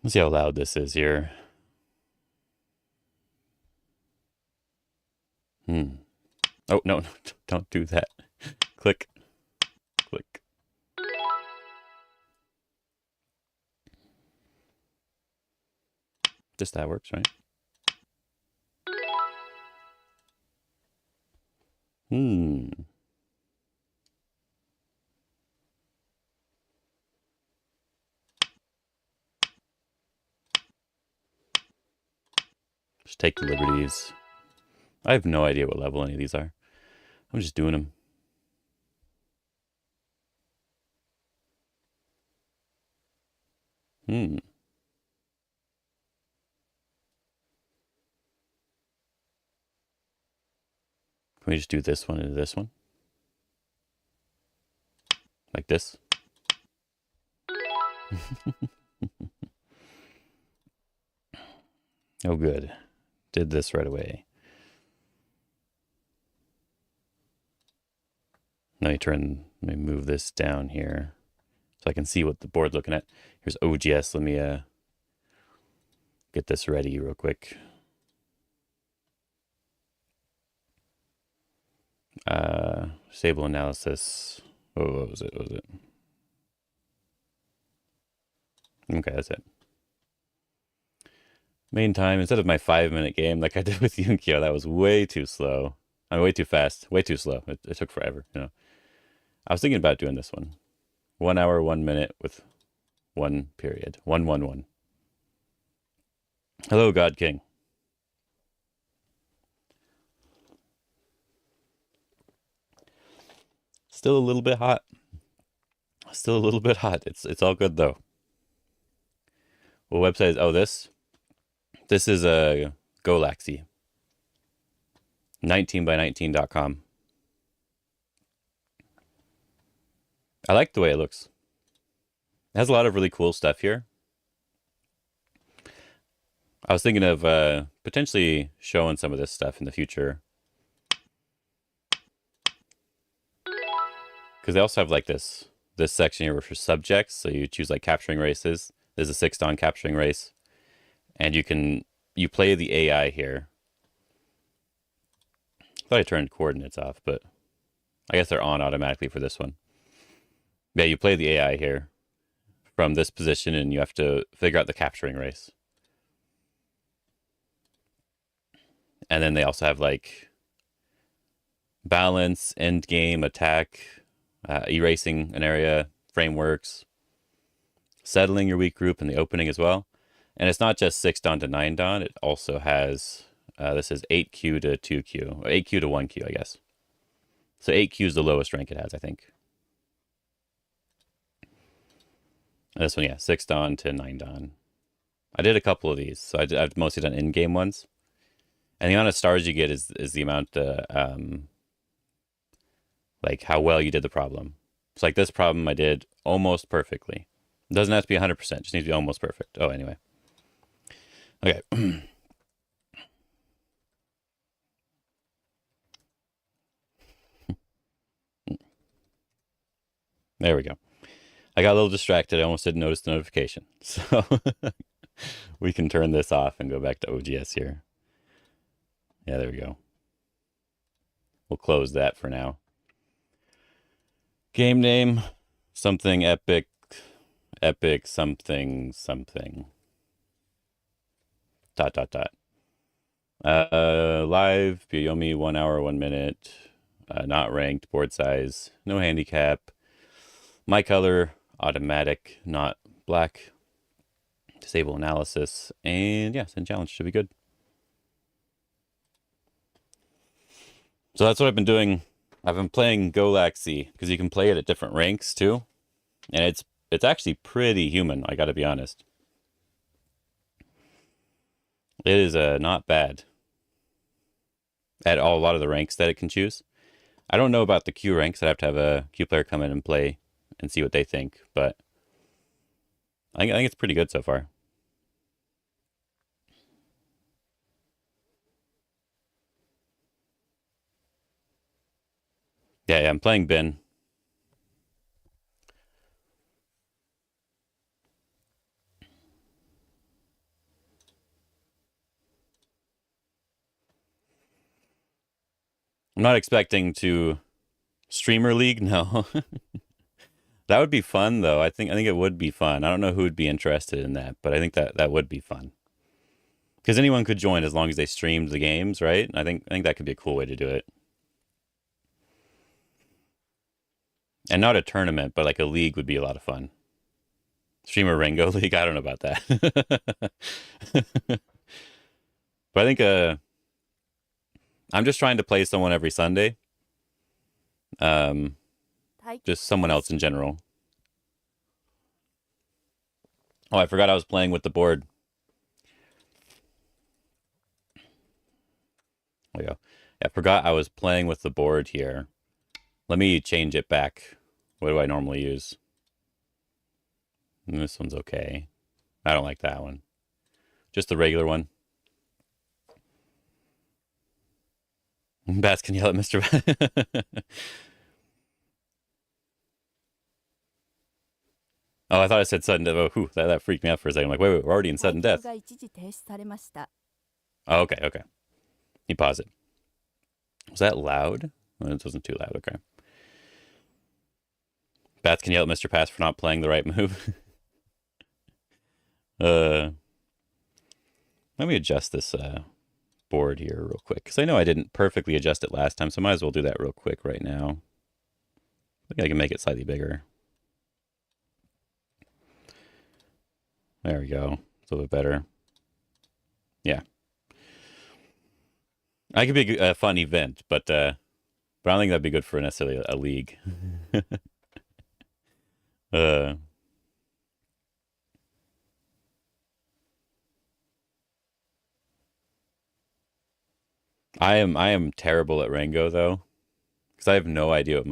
Let's see how loud this is here. Oh, no, don't do that. Click. Click. Just that works, right? Just take the liberties. I have no idea what level any of these are. I'm just doing them. Can we just do this one into this one? Like this? Oh, good. Did this right away. Let me move this down here so I can see what the board's looking at. Here's OGS. Let me get this ready real quick. Stable analysis. Oh, what was it? What was it? Okay, that's it. Main time, instead of my 5-minute game like I did with Yunkyo, that was way too slow. I mean, way too fast, way too slow. It took forever, you know. I was thinking about doing this one. 1 hour, 1 minute with 1 period. 111. Hello, God King. Still a little bit hot. Still a little bit hot. It's all good though. What website is, oh, this? This is a Goxi. 19by19.com. I like the way it looks. It has a lot of really cool stuff here. I was thinking of potentially showing some of this stuff in the future. Because they also have like this section here for subjects. So you choose like capturing races. There's a 6-dan capturing race. And you play the AI here. I thought I turned coordinates off, but I guess they're on automatically for this one. Yeah, you play the AI here from this position and you have to figure out the capturing race. And then they also have like balance, endgame, attack, erasing an area, frameworks, settling your weak group in the opening as well. And it's not just 6-dan to 9-dan, it also has, this is 8Q to 2Q, or 8Q to 1Q, I guess. So 8Q is the lowest rank it has, I think. And this one, yeah, 6-dan to 9-dan. I did a couple of these, so I've mostly done in-game ones. And the amount of stars you get is the amount, like how well you did the problem. It's like this problem I did almost perfectly. It doesn't have to be 100%, just needs to be almost perfect. Oh, anyway. Okay. There we go. I got a little distracted. I almost didn't notice the notification. So we can turn this off and go back to OGS here. Yeah, there we go. We'll close that for now. Game name, something epic, something, something. ... Live, Biyomi, 1 hour, 1 minute. Not ranked, board size, no handicap. My color, automatic, not black. Disable analysis, and yeah, send challenge should be good. So that's what I've been doing. I've been playing Goxi because you can play it at different ranks too, and it's actually pretty human. I got to be honest. It is not bad at all. A lot of the ranks that it can choose. I don't know about the Q ranks. I'd have to have a Q player come in and play and see what they think, but I think it's pretty good so far. Yeah, I'm playing Ben. I'm not expecting to streamer league. No, that would be fun though. I think it would be fun. I don't know who would be interested in that, but I think that would be fun because anyone could join as long as they streamed the games, right? I think that could be a cool way to do it. And not a tournament, but like a league would be a lot of fun. Streamer Ringo League. I don't know about that. But I think I'm just trying to play someone every Sunday. Um, just someone else in general. Oh, I forgot I was playing with the board. There we go. I forgot I was playing with the board here. Let me change it back. What do I normally use? This one's okay. I don't like that one. Just the regular one. Bats can yell at Mr. Oh, I thought I said sudden death. Oh, whew, that freaked me out for a second. I'm like, wait, we're already in sudden death. Oh, okay, okay. He paused it. Was that loud? Well, it wasn't too loud. Okay. Bats can yell at Mr. Pass for not playing the right move. Let me adjust this board here real quick because I know I didn't perfectly adjust it last time, so I might as well do that real quick right now. I think I can make it slightly bigger. There we go. It's a little bit better. Yeah. I could be a fun event, but I don't think that'd be good for necessarily a league. uh, I am terrible at Rango though, because I have no idea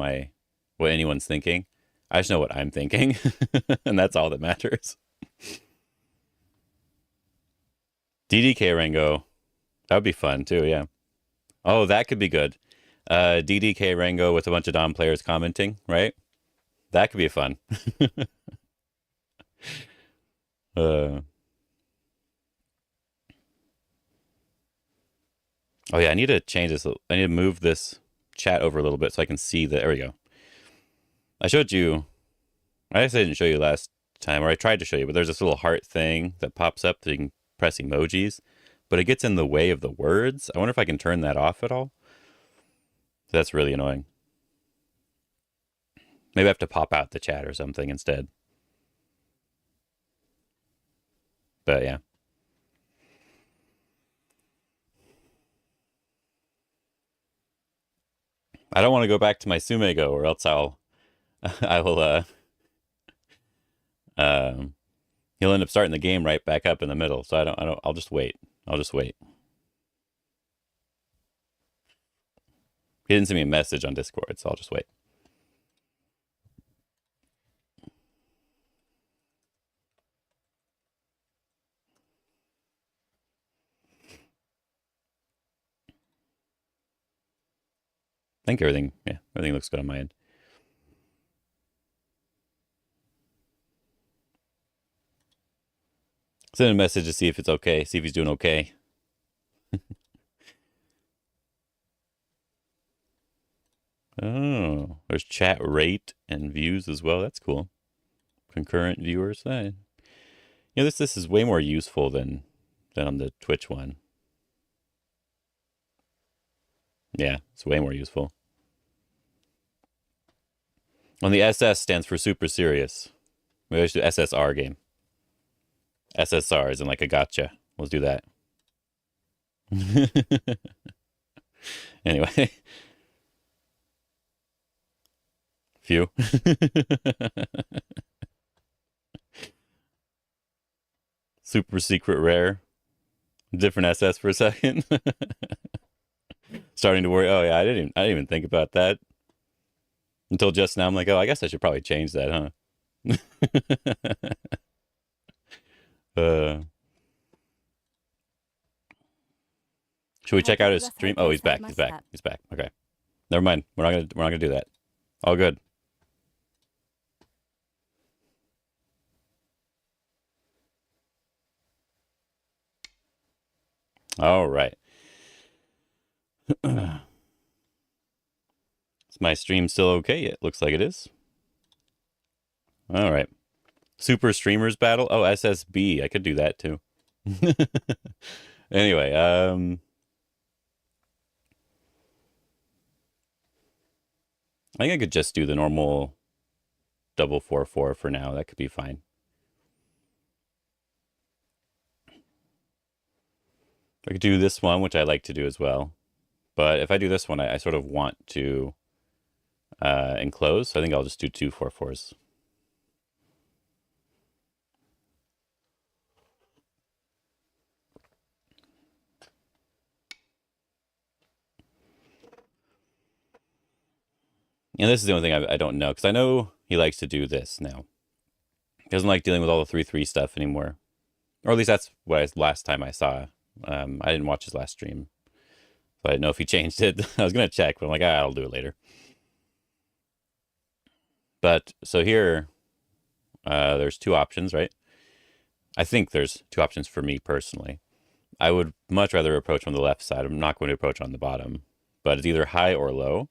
what anyone's thinking. I just know what I'm thinking, and that's all that matters. DDK Rango, that would be fun too. Yeah. Oh, that could be good. DDK Rango with a bunch of Dom players commenting, right? That could be fun. uh, oh yeah, I need to change this. I need to move this chat over a little bit so I can see that. There we go. I showed you. I guess I didn't show you last time, or I tried to show you, but there's this little heart thing that pops up that you can press emojis, but it gets in the way of the words. I wonder if I can turn that off at all. That's really annoying. Maybe I have to pop out the chat or something instead. But yeah. I don't want to go back to my Sumego or else I will um he'll end up starting the game right back up in the middle. So I'll just wait. I'll just wait. He didn't send me a message on Discord, so I'll just wait. I think everything looks good on my end. Send a message to see if it's okay, see if he's doing okay. Oh, there's chat rate and views as well. That's cool. Concurrent viewers. This is way more useful than on the Twitch one. Yeah, it's way more useful. On the SS stands for super serious. Maybe I should do SSR game. SSR is in like a gotcha. Let's do that. Anyway, few. Super secret rare. Different SS for a second. Starting to worry. Oh yeah, I didn't even think about that until just now. I'm like, oh, I guess I should probably change that, huh? uh, should we check out his stream? Oh, he's back. He's back. He's back. Okay. Never mind. We're not gonna do that. All good. All right. my stream still okay? It looks like it is. All right. Super Streamers Battle. Oh, SSB. I could do that too. Anyway, I think I could just do the normal double 4-4 for now. That could be fine. I could do this one, which I like to do as well. But if I do this one, I sort of want to enclose. So I think I'll just do 2 4-4s. And this is the only thing I don't know, because I know he likes to do this now. He doesn't like dealing with all the 3-3 stuff anymore. Or at least that's what last time I saw. I didn't watch his last stream. So I didn't know if he changed it. I was going to check, but I'm like, I'll do it later. But so here, there's 2 options, right? I think there's 2 options for me personally. I would much rather approach on the left side. I'm not going to approach on the bottom, but it's either high or low.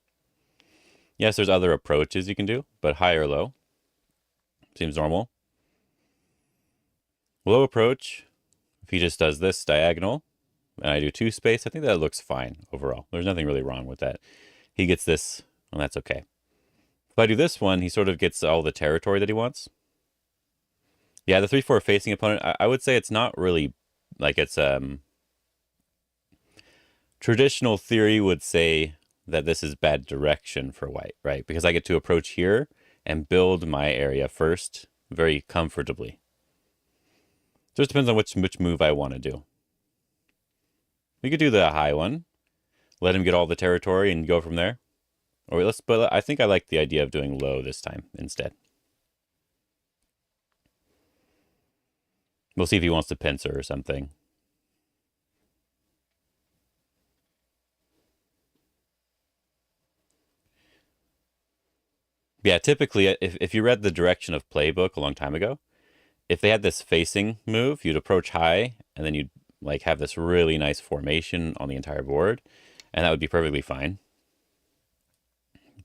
Yes, there's other approaches you can do, but high or low seems normal. Low approach, if he just does this diagonal, and I do 2 space, I think that looks fine overall. There's nothing really wrong with that. He gets this, and that's okay. If I do this one, he sort of gets all the territory that he wants. Yeah, the 3-4 facing opponent, I would say it's not really, like it's, traditional theory would say that this is bad direction for white, right? Because I get to approach here and build my area first very comfortably. Just depends on which move I want to do. We could do the high one, let him get all the territory and go from there. Or but I think I like the idea of doing low this time instead. We'll see if he wants to pincer or something. Yeah, typically, if you read the direction of playbook a long time ago, if they had this facing move, you'd approach high, and then you'd like have this really nice formation on the entire board, and that would be perfectly fine.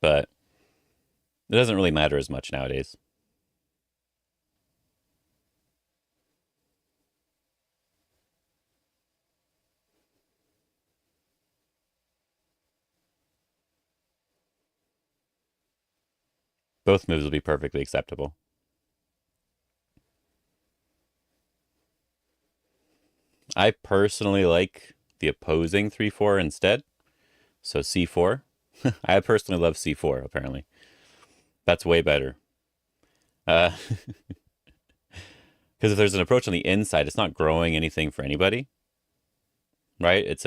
But it doesn't really matter as much nowadays. Both moves will be perfectly acceptable. I personally like the opposing 3-4 instead. So C4. I personally love C4, apparently. That's way better. Because if there's an approach on the inside, it's not growing anything for anybody. Right? It's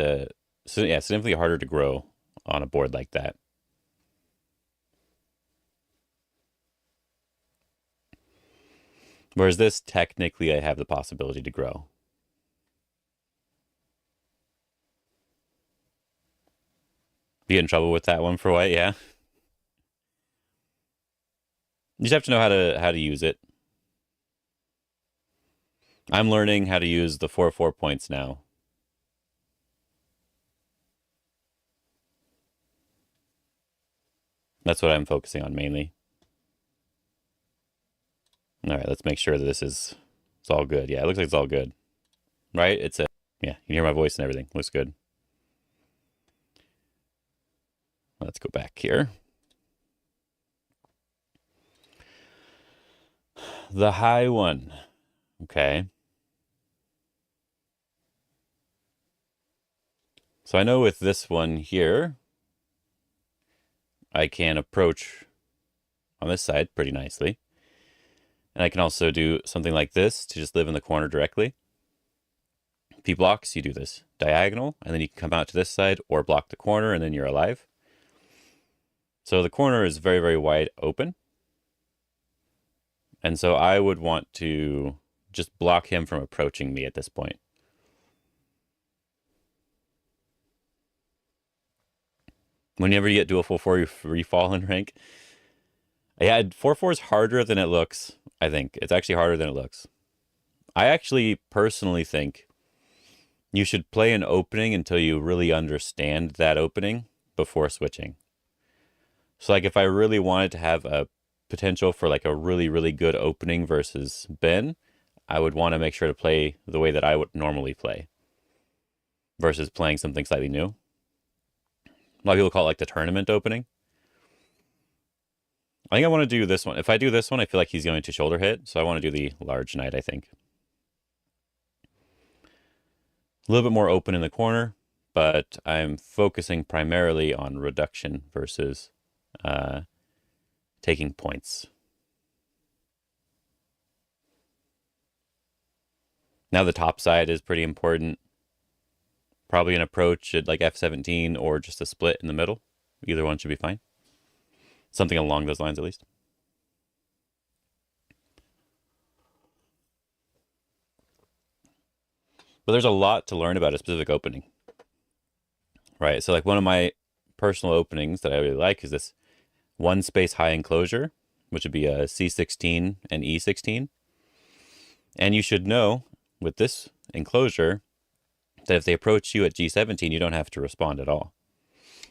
significantly harder to grow on a board like that. Whereas this, technically, I have the possibility to grow. Be in trouble with that one for white, yeah. You just have to know how to use it. I'm learning how to use the 4-4 points now. That's what I'm focusing on mainly. All right, let's make sure that it's all good. Yeah, it looks like it's all good. Right? Yeah, you can hear my voice and everything. Looks good. Let's go back here. The high one. Okay. So I know with this one here, I can approach on this side pretty nicely. And I can also do something like this to just live in the corner directly. If he blocks, you do this diagonal, and then you can come out to this side or block the corner, and then you're alive. So the corner is very, very wide open. And so I would want to just block him from approaching me at this point. Whenever you get dual 4-4, you free fall in rank. Yeah, 4-4 is harder than it looks, I think. It's actually harder than it looks. I actually personally think you should play an opening until you really understand that opening before switching. So like if I really wanted to have a potential for like a really, really good opening versus Ben, I would want to make sure to play the way that I would normally play versus playing something slightly new. A lot of people call it like the tournament opening. I think I want to do this one. If I do this one, I feel like he's going to shoulder hit, so I want to do the large knight, I think. A little bit more open in the corner, but I'm focusing primarily on reduction versus taking points. Now the top side is pretty important. Probably an approach at like f17 or just a split in the middle. Either one should be fine. Something along those lines at least. But there's a lot to learn about a specific opening. Right, so like one of my personal openings that I really like is this one space high enclosure, which would be a C16 and E16. And you should know with this enclosure that if they approach you at G17, you don't have to respond at all.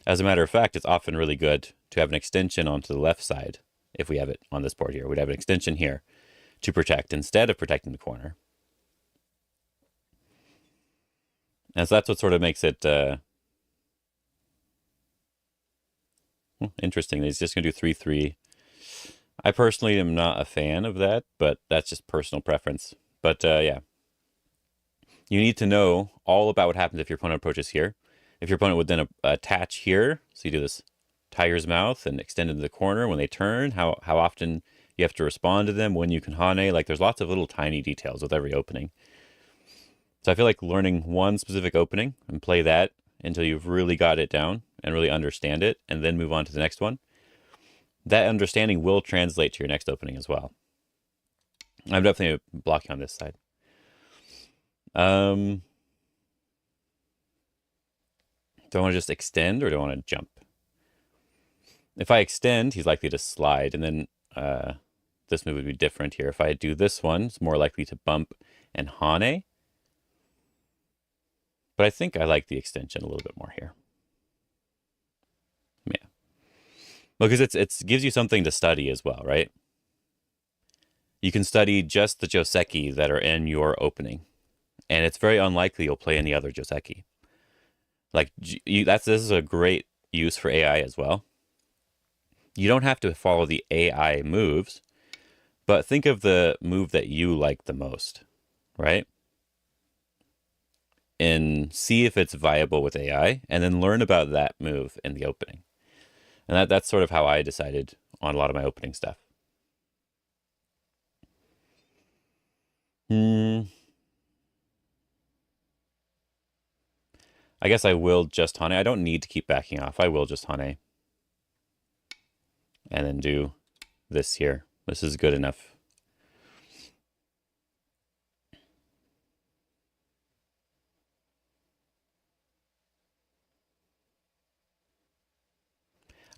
As a matter of fact, it's often really good to have an extension onto the left side. If we have it on this board here, we'd have an extension here to protect instead of protecting the corner. And so that's what sort of makes it interesting. He's just going to do 3-3. I personally am not a fan of that, but that's just personal preference. But yeah, you need to know all about what happens if your opponent approaches here. If your opponent would then attach here, so you do this tiger's mouth and extend into the corner when they turn, how often you have to respond to them, when you can hane. Like there's lots of little tiny details with every opening. So I feel like learning one specific opening and play that until you've really got it down and really understand it, and then move on to the next one. That understanding will translate to your next opening as well. I'm definitely blocking on this side. Do I want to just extend or do I want to jump? If I extend, he's likely to slide, and then this move would be different here. If I do this one, it's more likely to bump and hane. But I think I like the extension a little bit more here. Yeah. Because it gives you something to study as well, right? You can study just the joseki that are in your opening. And it's very unlikely you'll play any other joseki. Like, this is a great use for AI as well. You don't have to follow the AI moves, but think of the move that you like the most, right? And see if it's viable with AI, and then learn about that move in the opening. And that's sort of how I decided on a lot of my opening stuff. I guess I will just hane. I don't need to keep backing off. I will just hane. And then do this here. This is good enough.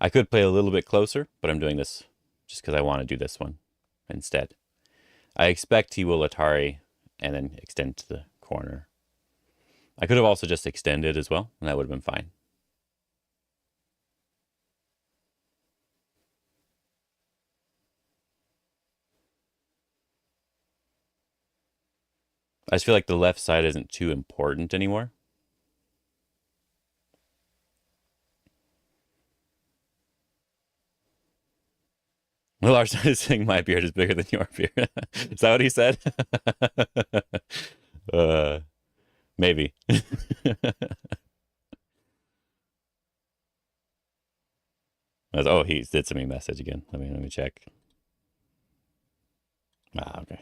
I could play a little bit closer, but I'm doing this just because I want to do this one instead. I expect he will Atari and then extend to the corner. I could have also just extended as well, and that would have been fine. I just feel like the left side isn't too important anymore. Well, Larson is saying my beard is bigger than your beard. Is that what he said? Maybe. Oh, he did send me a message again. Let me check. Ah, okay.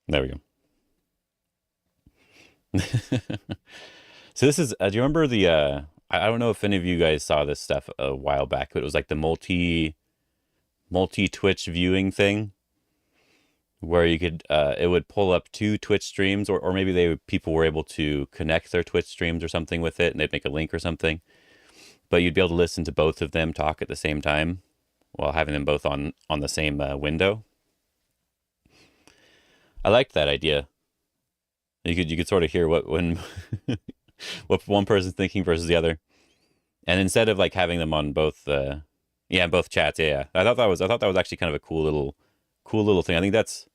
There we go. So this is, do you remember the, I don't know if any of you guys saw this stuff a while back, but it was like the multi-Twitch viewing thing where you could, it would pull up two Twitch streams, or maybe people were able to connect their Twitch streams or something with it, and they'd make a link or something, but you'd be able to listen to both of them talk at the same time while having them both on the same window. I liked that idea. You could sort of hear what when what one person's thinking versus the other. And instead of like having them on both yeah, both chats, yeah. I thought that was actually kind of a cool little thing. I think that's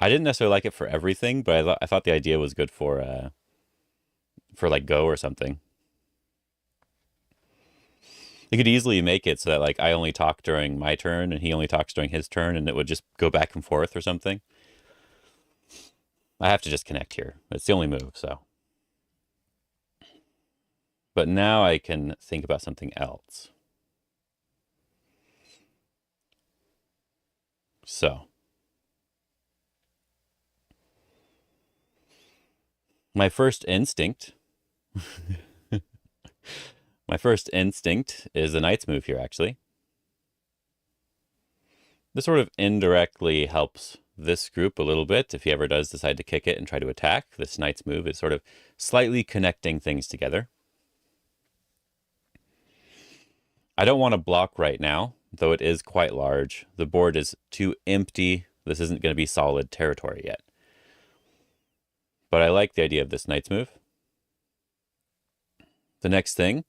I didn't necessarily like it for everything, but I thought the idea was good for like Go or something. You could easily make it so that like I only talk during my turn and he only talks during his turn and it would just go back and forth or something. I have to just connect here. It's the only move, so. But now I can think about something else. So, my first instinct, my first instinct is the knight's move here, actually. This sort of indirectly helps this group a little bit if he ever does decide to kick it and try to attack. This knight's move is sort of slightly connecting things together. I don't want to block right now, though it is quite large. The board is too empty. This isn't going to be solid territory yet. But I like the idea of this knight's move. The next thing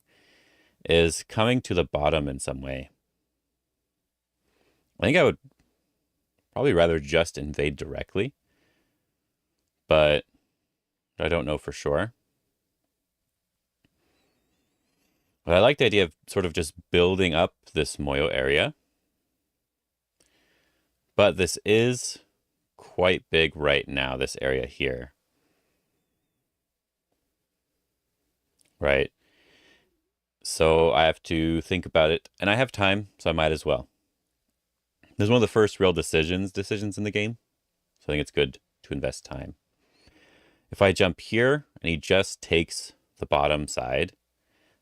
is coming to the bottom in some way. I think I would probably rather just invade directly, but I don't know for sure. But I like the idea of sort of just building up this Moyo area. But this is quite big right now, this area here. Right? So I have to think about it, and I have time, so I might as well. This is one of the first real decisions in the game, so I think it's good to invest time. If I jump here, and he just takes the bottom side,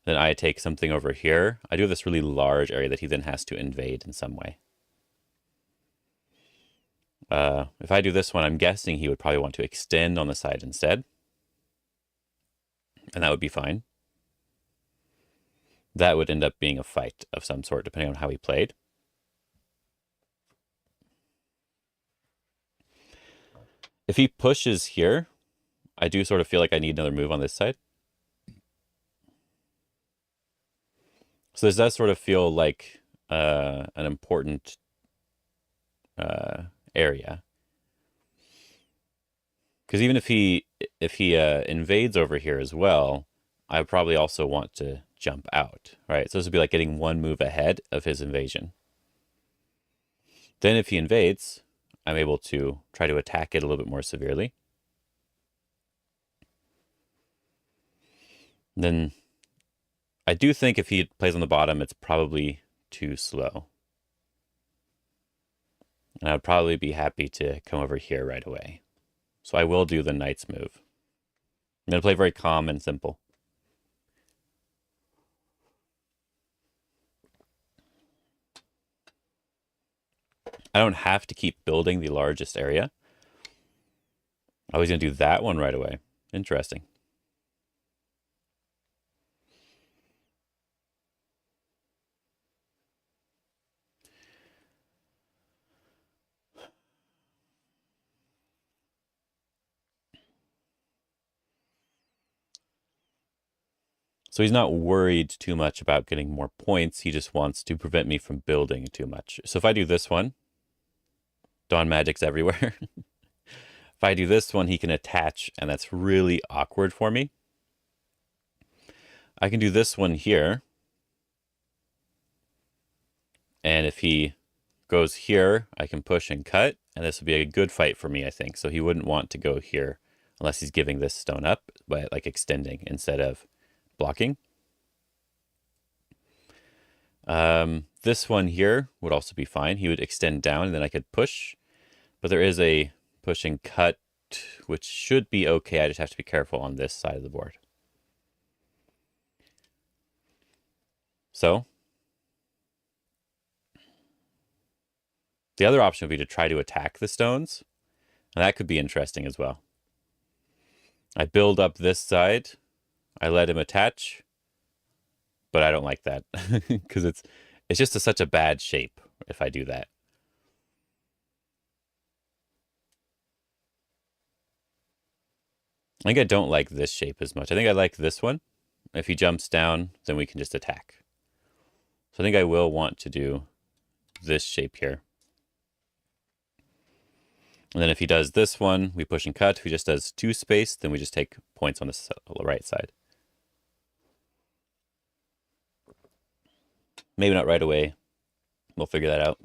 then I take something over here. I do have this really large area that he then has to invade in some way. If I do this one, I'm guessing he would probably want to extend on the side instead. And that would be fine. That would end up being a fight of some sort, depending on how he played. If he pushes here, I do sort of feel like I need another move on this side. So this does sort of feel like an important area. Because even if he invades over here as well, I would probably also want to jump out, right? So this would be like getting one move ahead of his invasion. Then if he invades, I'm able to try to attack it a little bit more severely. Then I do think if he plays on the bottom, it's probably too slow. And I'd probably be happy to come over here right away. So I will do the knight's move. I'm going to play very calm and simple. I don't have to keep building the largest area. I was going to do that one right away. Interesting. So he's not worried too much about getting more points. He just wants to prevent me from building too much. So if I do this one, Dawn Magic's everywhere. If I do this one, he can attach, and that's really awkward for me. I can do this one here. And if he goes here, I can push and cut, and this would be a good fight for me, I think. So he wouldn't want to go here unless he's giving this stone up by like extending instead of blocking. This one here would also be fine. He would extend down and then I could push, but there is a push and cut, which should be okay. I just have to be careful on this side of the board. So the other option would be to try to attack the stones, and that could be interesting as well. I build up this side, I let him attach, but I don't like that because it's just such a bad shape if I do that. I think I don't like this shape as much. I think I like this one. If he jumps down, then we can just attack. So I think I will want to do this shape here. And then if he does this one, we push and cut. If he just does 2 space, then we just take points on the right side. Maybe not right away. We'll figure that out.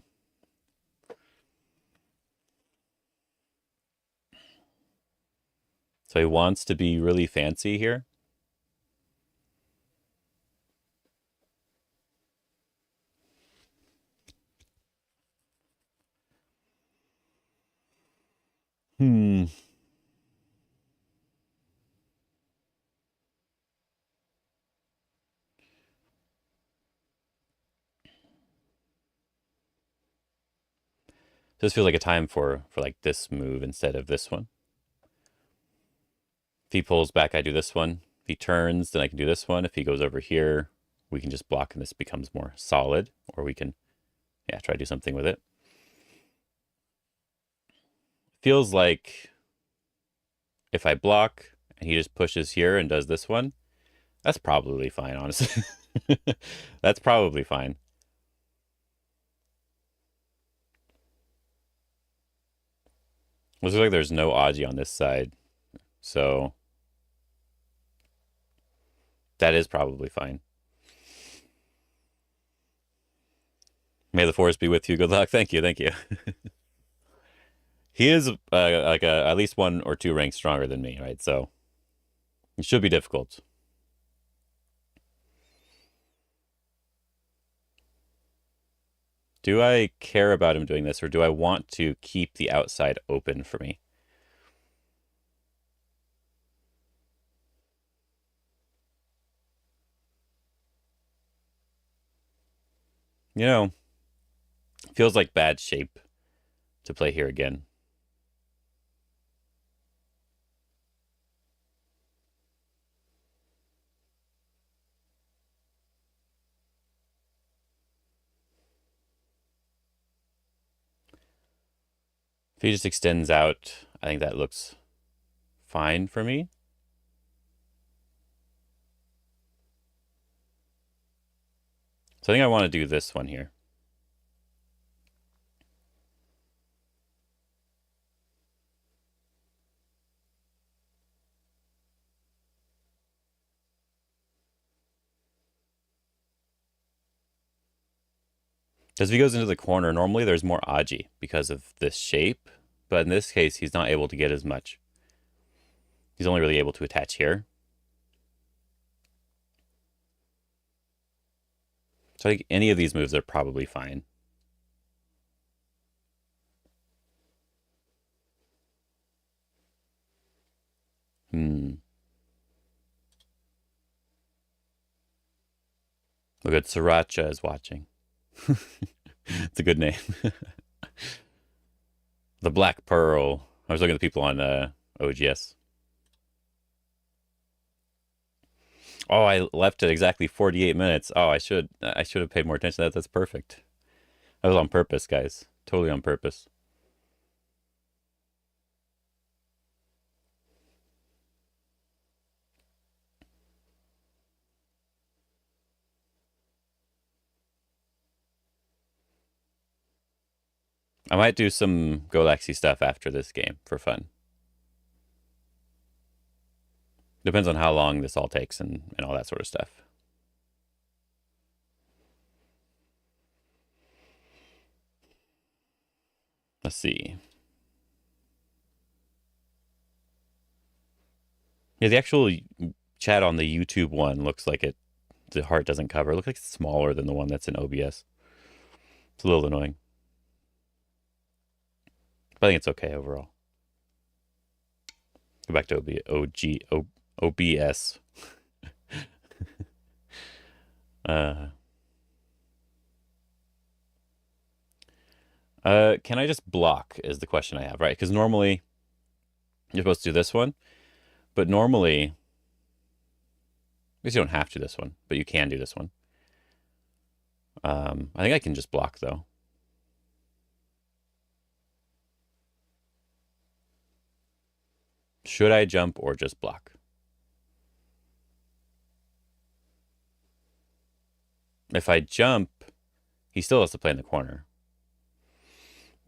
So he wants to be really fancy here. Hmm. So this feels like a time for like this move instead of this one. If he pulls back, I do this one. If he turns, then I can do this one. If he goes over here, we can just block and this becomes more solid. Or we can, yeah, try to do something with it. Feels like if I block and he just pushes here and does this one, that's probably fine, honestly. That's probably fine. Looks like there's no Aji on this side, so that is probably fine. May the force be with you. Good luck. Thank you. Thank you. He is like at least 1 or 2 ranks stronger than me, right? So it should be difficult. Do I care about him doing this, or do I want to keep the outside open for me? You know, feels like bad shape to play here again. If he just extends out, I think that looks fine for me. So I think I want to do this one here. As he goes into the corner, normally there's more Aji because of this shape, but in this case, he's not able to get as much. He's only really able to attach here. So I think any of these moves are probably fine. Hmm. Look at Sriracha is watching. It's a good name. The Black Pearl. I was looking at the people on OGS. Oh, I left at exactly 48 minutes. Oh, I should have paid more attention to that. That's perfect. That was on purpose, guys. Totally on purpose. I might do some Goxi stuff after this game for fun. Depends on how long this all takes and all that sort of stuff. Let's see. Yeah, the actual chat on the YouTube one looks like the heart doesn't cover. It looks like it's smaller than the one that's in OBS. It's a little annoying. But I think it's okay overall. Go back to OBS. Can I just block is the question I have, right? Because normally you're supposed to do this one, but normally, I guess you don't have to do this one, but you can do this one. I think I can just block though. Should I jump or just block? If I jump, he still has to play in the corner.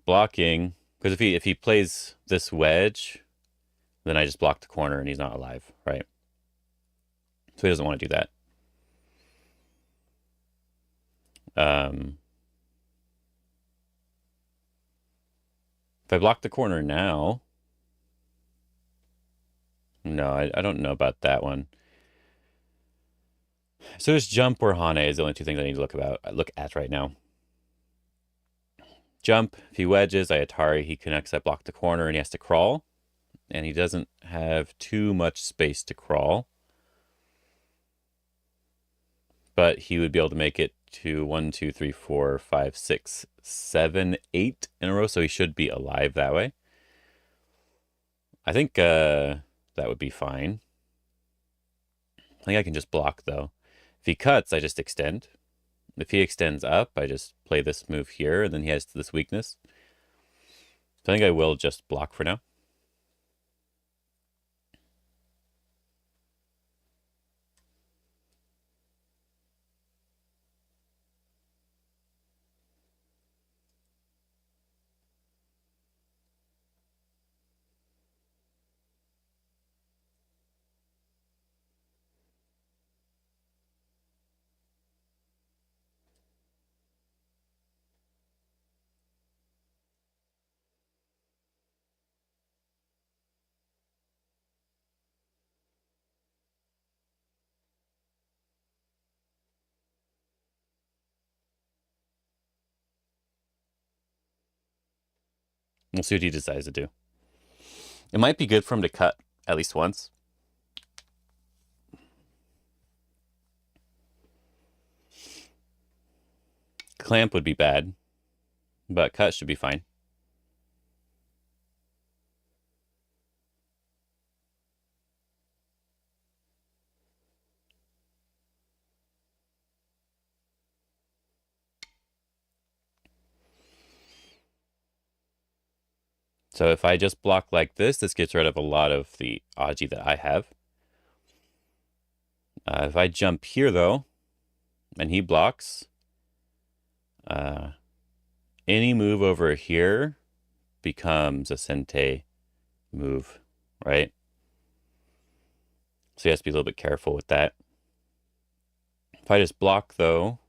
Blocking, because if he plays this wedge, then I just block the corner and he's not alive, right? So he doesn't want to do that. If I block the corner now, no, I don't know about that one. So just jump or Hane is the only two things I need to look at right now. Jump, if he wedges, I Atari, he connects, I block the corner, and he has to crawl. And he doesn't have too much space to crawl. But he would be able to make it to 1, 2, 3, 4, 5, 6, 7, 8 in a row, so he should be alive that way. I think that would be fine. I think I can just block, though. If he cuts, I just extend. If he extends up, I just play this move here, and then he has this weakness. So I think I will just block for now. We'll see what he decides to do. It might be good for him to cut at least once. Clamp would be bad, but cut should be fine. So if I just block like this gets rid of a lot of the Aji that I have. If I jump here, though, and he blocks, any move over here becomes a Sente move, right? So he has to be a little bit careful with that. If I just block, though,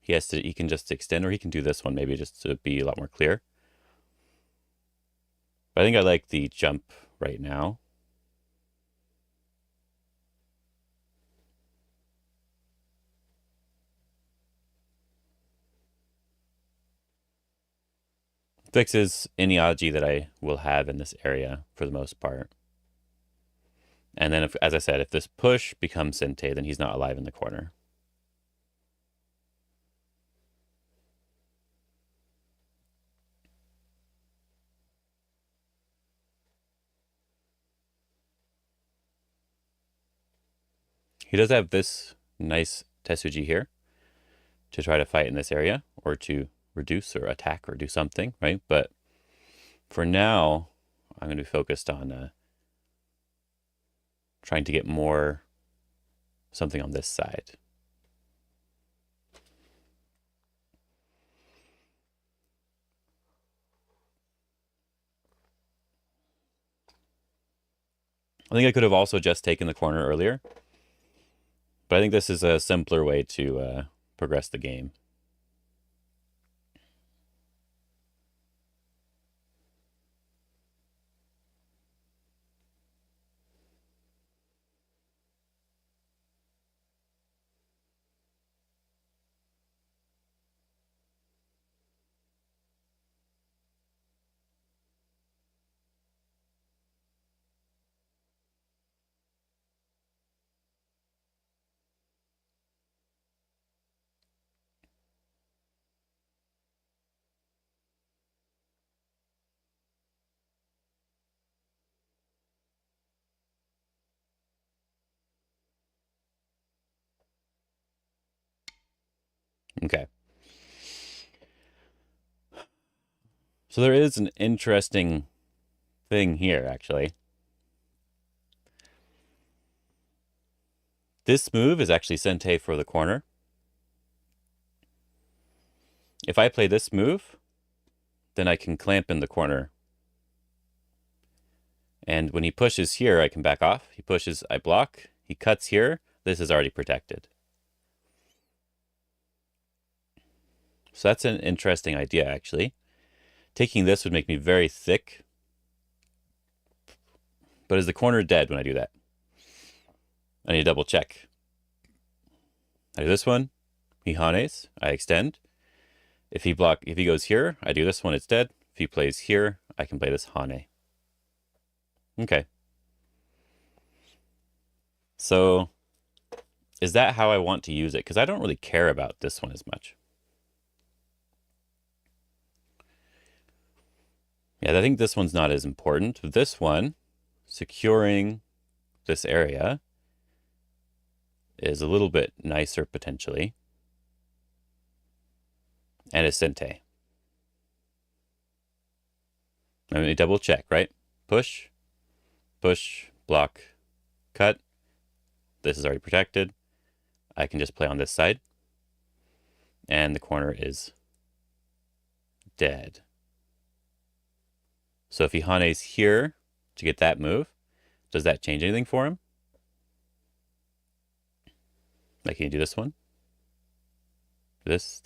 he can just extend, or he can do this one maybe just to be a lot more clear. But I think I like the jump right now. Fixes any Aji that I will have in this area for the most part. And then, as I said, if this push becomes Sente, then he's not alive in the corner. He does have this nice Tetsuji here to try to fight in this area or to reduce or attack or do something, right? But for now, I'm going to be focused on trying to get more something on this side. I think I could have also just taken the corner earlier, but I think this is a simpler way to progress the game. Okay. So there is an interesting thing here, actually. This move is actually sente for the corner. If I play this move, then I can clamp in the corner. And when he pushes here, I can back off. He pushes, I block. He cuts here. This is already protected. So that's an interesting idea, actually. Taking this would make me very thick. But is the corner dead when I do that? I need to double check. I do this one. He hanes. I extend. If he goes here, I do this one, it's dead. If he plays here, I can play this hane. Okay. So is that how I want to use it? Because I don't really care about this one as much. Yeah, I think this one's not as important. This one, securing this area, is a little bit nicer potentially. And is sente. Let me double check, right? Push, push, block, cut. This is already protected. I can just play on this side. And the corner is dead. So if he hanes here to get that move, does that change anything for him? Like, can you do this one? This.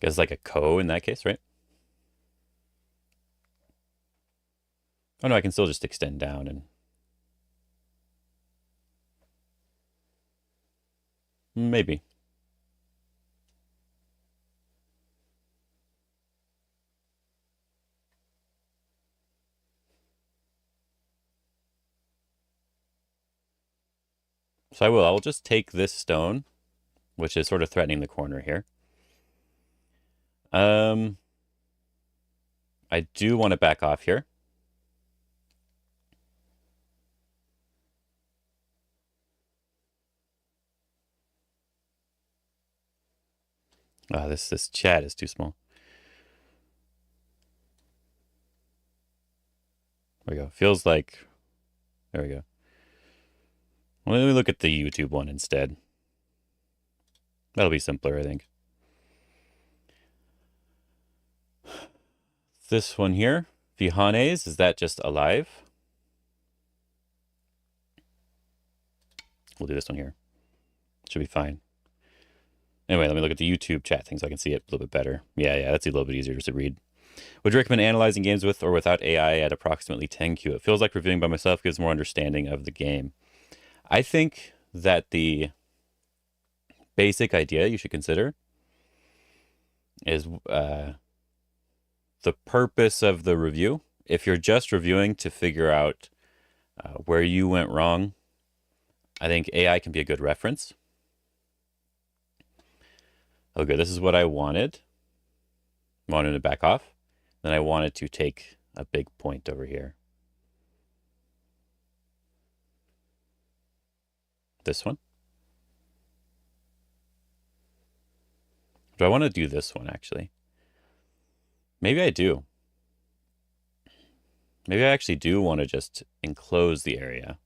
It's like a ko in that case, right? Oh no, I can still just extend down and... Maybe. So I'll just take this stone, which is sort of threatening the corner here. I do want to back off here. This chat is too small. There we go. Feels like... There we go. Well, let me look at the YouTube one instead. That'll be simpler, I think. This one here, Vihanes, is that just alive? We'll do this one here. Should be fine. Anyway, let me look at the YouTube chat thing so I can see it a little bit better. Yeah, that's a little bit easier to read. Would you recommend analyzing games with or without AI at approximately 10Q? It feels like reviewing by myself gives more understanding of the game. I think that the basic idea you should consider is the purpose of the review. If you're just reviewing to figure out where you went wrong, I think AI can be a good reference. Okay, this is what I wanted. I wanted to back off. Then I wanted to take a big point over here. This one. Do I want to do this one, actually? Maybe I do. Maybe I actually do want to just enclose the area.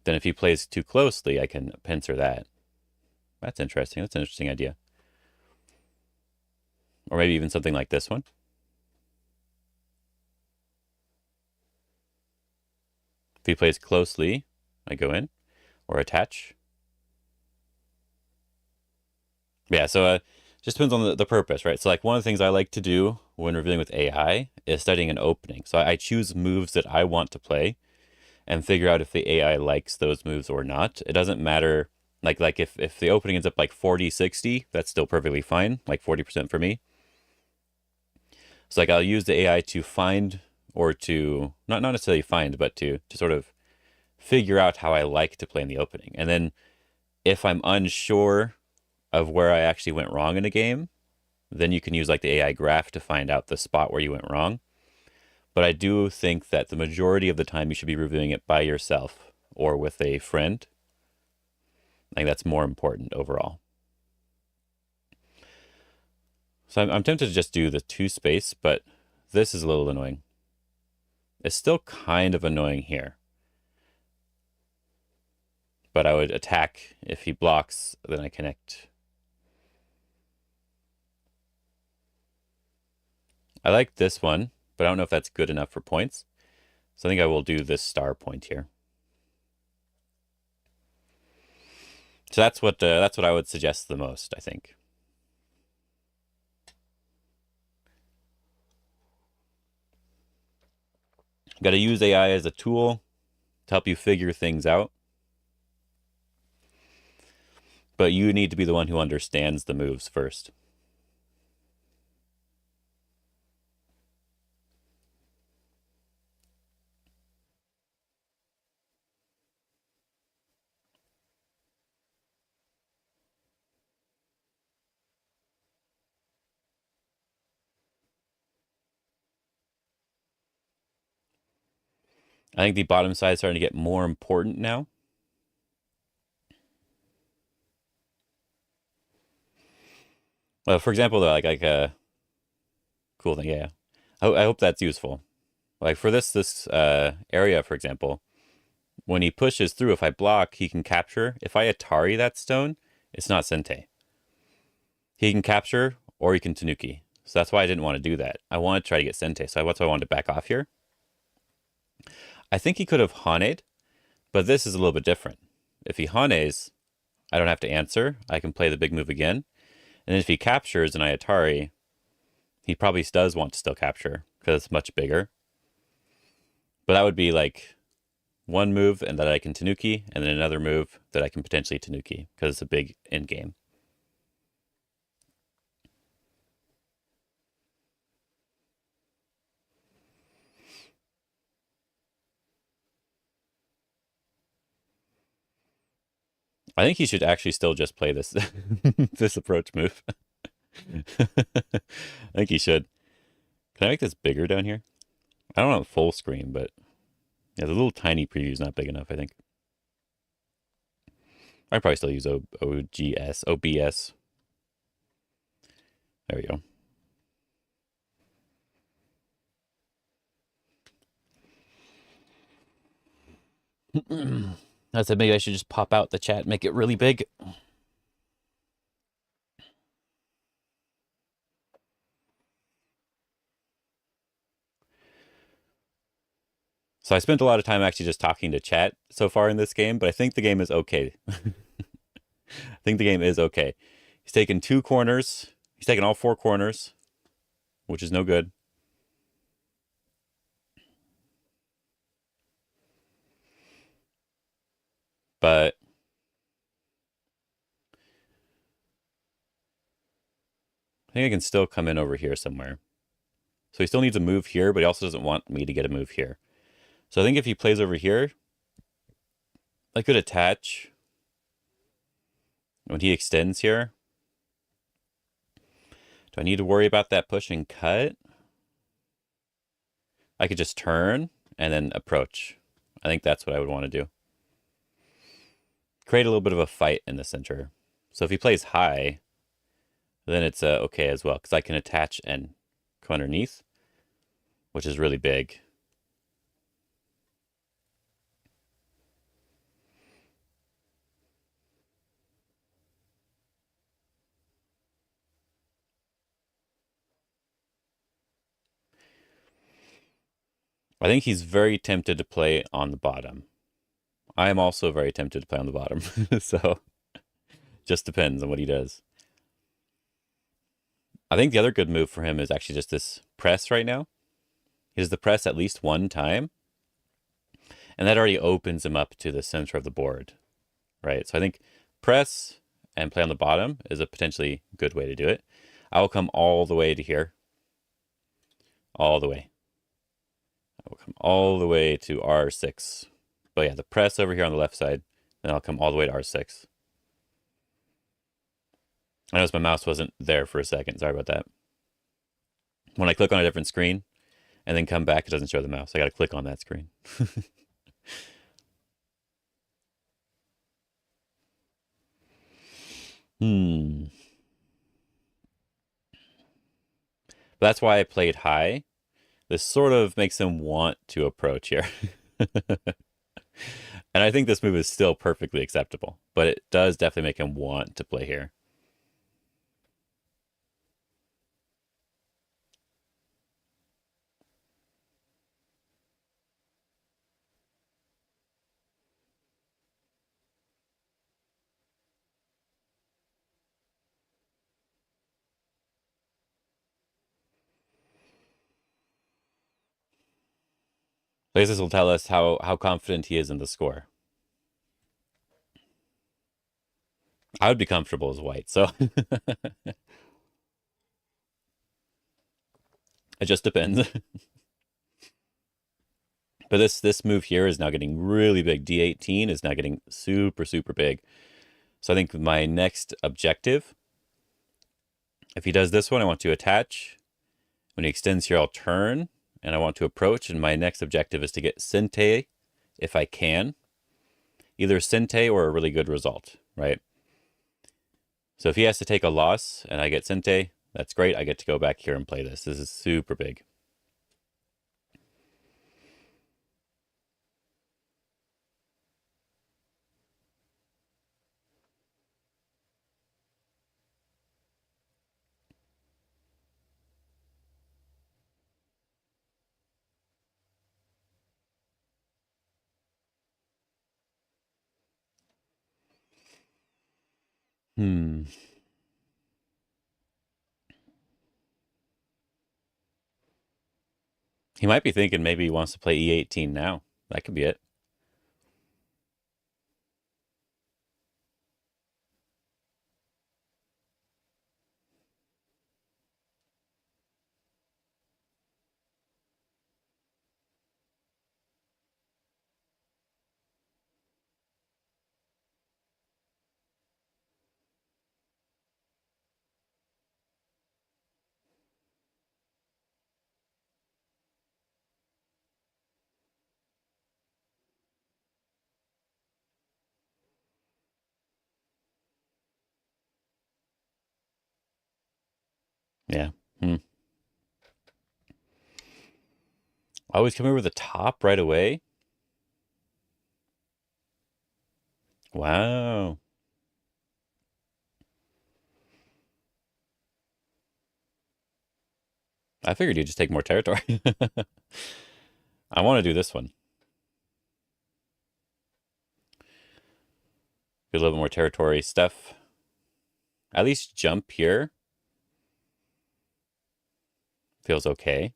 Then if he plays too closely, I can pincer that. That's interesting. That's an interesting idea. Or maybe even something like this one. If he plays closely, I go in or attach. Yeah, so just depends on the purpose, right? So like one of the things I like to do when reviewing with AI is studying an opening. So I choose moves that I want to play and figure out if the AI likes those moves or not. It doesn't matter. Like if the opening ends up like 40-60, that's still perfectly fine, like 40% for me. So like I'll use the AI to find or to not necessarily find, but to sort of figure out how I like to play in the opening. And then if I'm unsure of where I actually went wrong in a game, then you can use like the AI graph to find out the spot where you went wrong. But I do think that the majority of the time you should be reviewing it by yourself or with a friend. I think that's more important overall. So I'm tempted to just do the 2 space, but this is a little annoying. It's still kind of annoying here. but I would attack. If he blocks, then I connect. I like this one, but I don't know if that's good enough for points. So I think I will do this star point here. So that's what I would suggest the most, I think. Got to use AI as a tool to help you figure things out. But you need to be the one who understands the moves first. I think the bottom side is starting to get more important now. Well, for example, though, like a cool thing, yeah. I hope that's useful. Like for this area, for example, when he pushes through, if I block, he can capture. If I Atari that stone, it's not Sente. He can capture or he can Tanuki. So that's why I didn't want to do that. I wanted to try to get Sente, so that's why I wanted to back off here. I think he could have Haned, but this is a little bit different. If he Hanes, I don't have to answer. I can play the big move again. And if he captures and I Atari, he probably does want to still capture because it's much bigger. But that would be like one move and that I can Tanuki, and then another move that I can potentially Tanuki because it's a big end game. I think he should actually still just play this this approach move. I think he should. Can I make this bigger down here? I don't want full screen, but yeah, the little tiny preview is not big enough, I think. I'd probably still use OBS. There we go. I said maybe I should just pop out the chat and make it really big. So I spent a lot of time actually just talking to chat so far in this game, but I think the game is okay. I think the game is okay. He's taken 2 corners. He's taken all 4 corners, which is no good. But I think I can still come in over here somewhere. So he still needs a move here, but he also doesn't want me to get a move here. So I think if he plays over here, I could attach. When he extends here, do I need to worry about that push and cut? I could just turn and then approach. I think that's what I would want to do. Create a little bit of a fight in the center. So if he plays high, then it's okay as well, because I can attach and come underneath, which is really big. I think he's very tempted to play on the bottom. I am also very tempted to play on the bottom. So just depends on what he does. I think the other good move for him is actually just this press right now. He does the press at least one time. And that already opens him up to the center of the board, right? So I think press and play on the bottom is a potentially good way to do it. I will come all the way to here. All the way. I will come all the way to R6. But yeah, the press over here on the left side, then I'll come all the way to R6. I noticed my mouse wasn't there for a second. Sorry about that. When I click on a different screen and then come back, it doesn't show the mouse. I got to click on that screen. But that's why I played high. This sort of makes him want to approach here. And I think this move is still perfectly acceptable, but it does definitely make him want to play here. I guess this will tell us how confident he is in the score. I would be comfortable as white, so it just depends. But this move here is now getting really big. D18 is now getting super, super big. So I think my next objective, if he does this one, I want to attach. When he extends here, I'll turn, and I want to approach. And my next objective is to get Sente, if I can. Either Sente or a really good result, right? So if he has to take a loss and I get Sente, that's great. I get to go back here and play this. This is super big. Hmm. He might be thinking maybe he wants to play E18 now. That could be it. Yeah. Hmm. Always come over the top right away. Wow. I figured you'd just take more territory. I want to do this one. Get a little bit more territory stuff. At least jump here. Feels okay.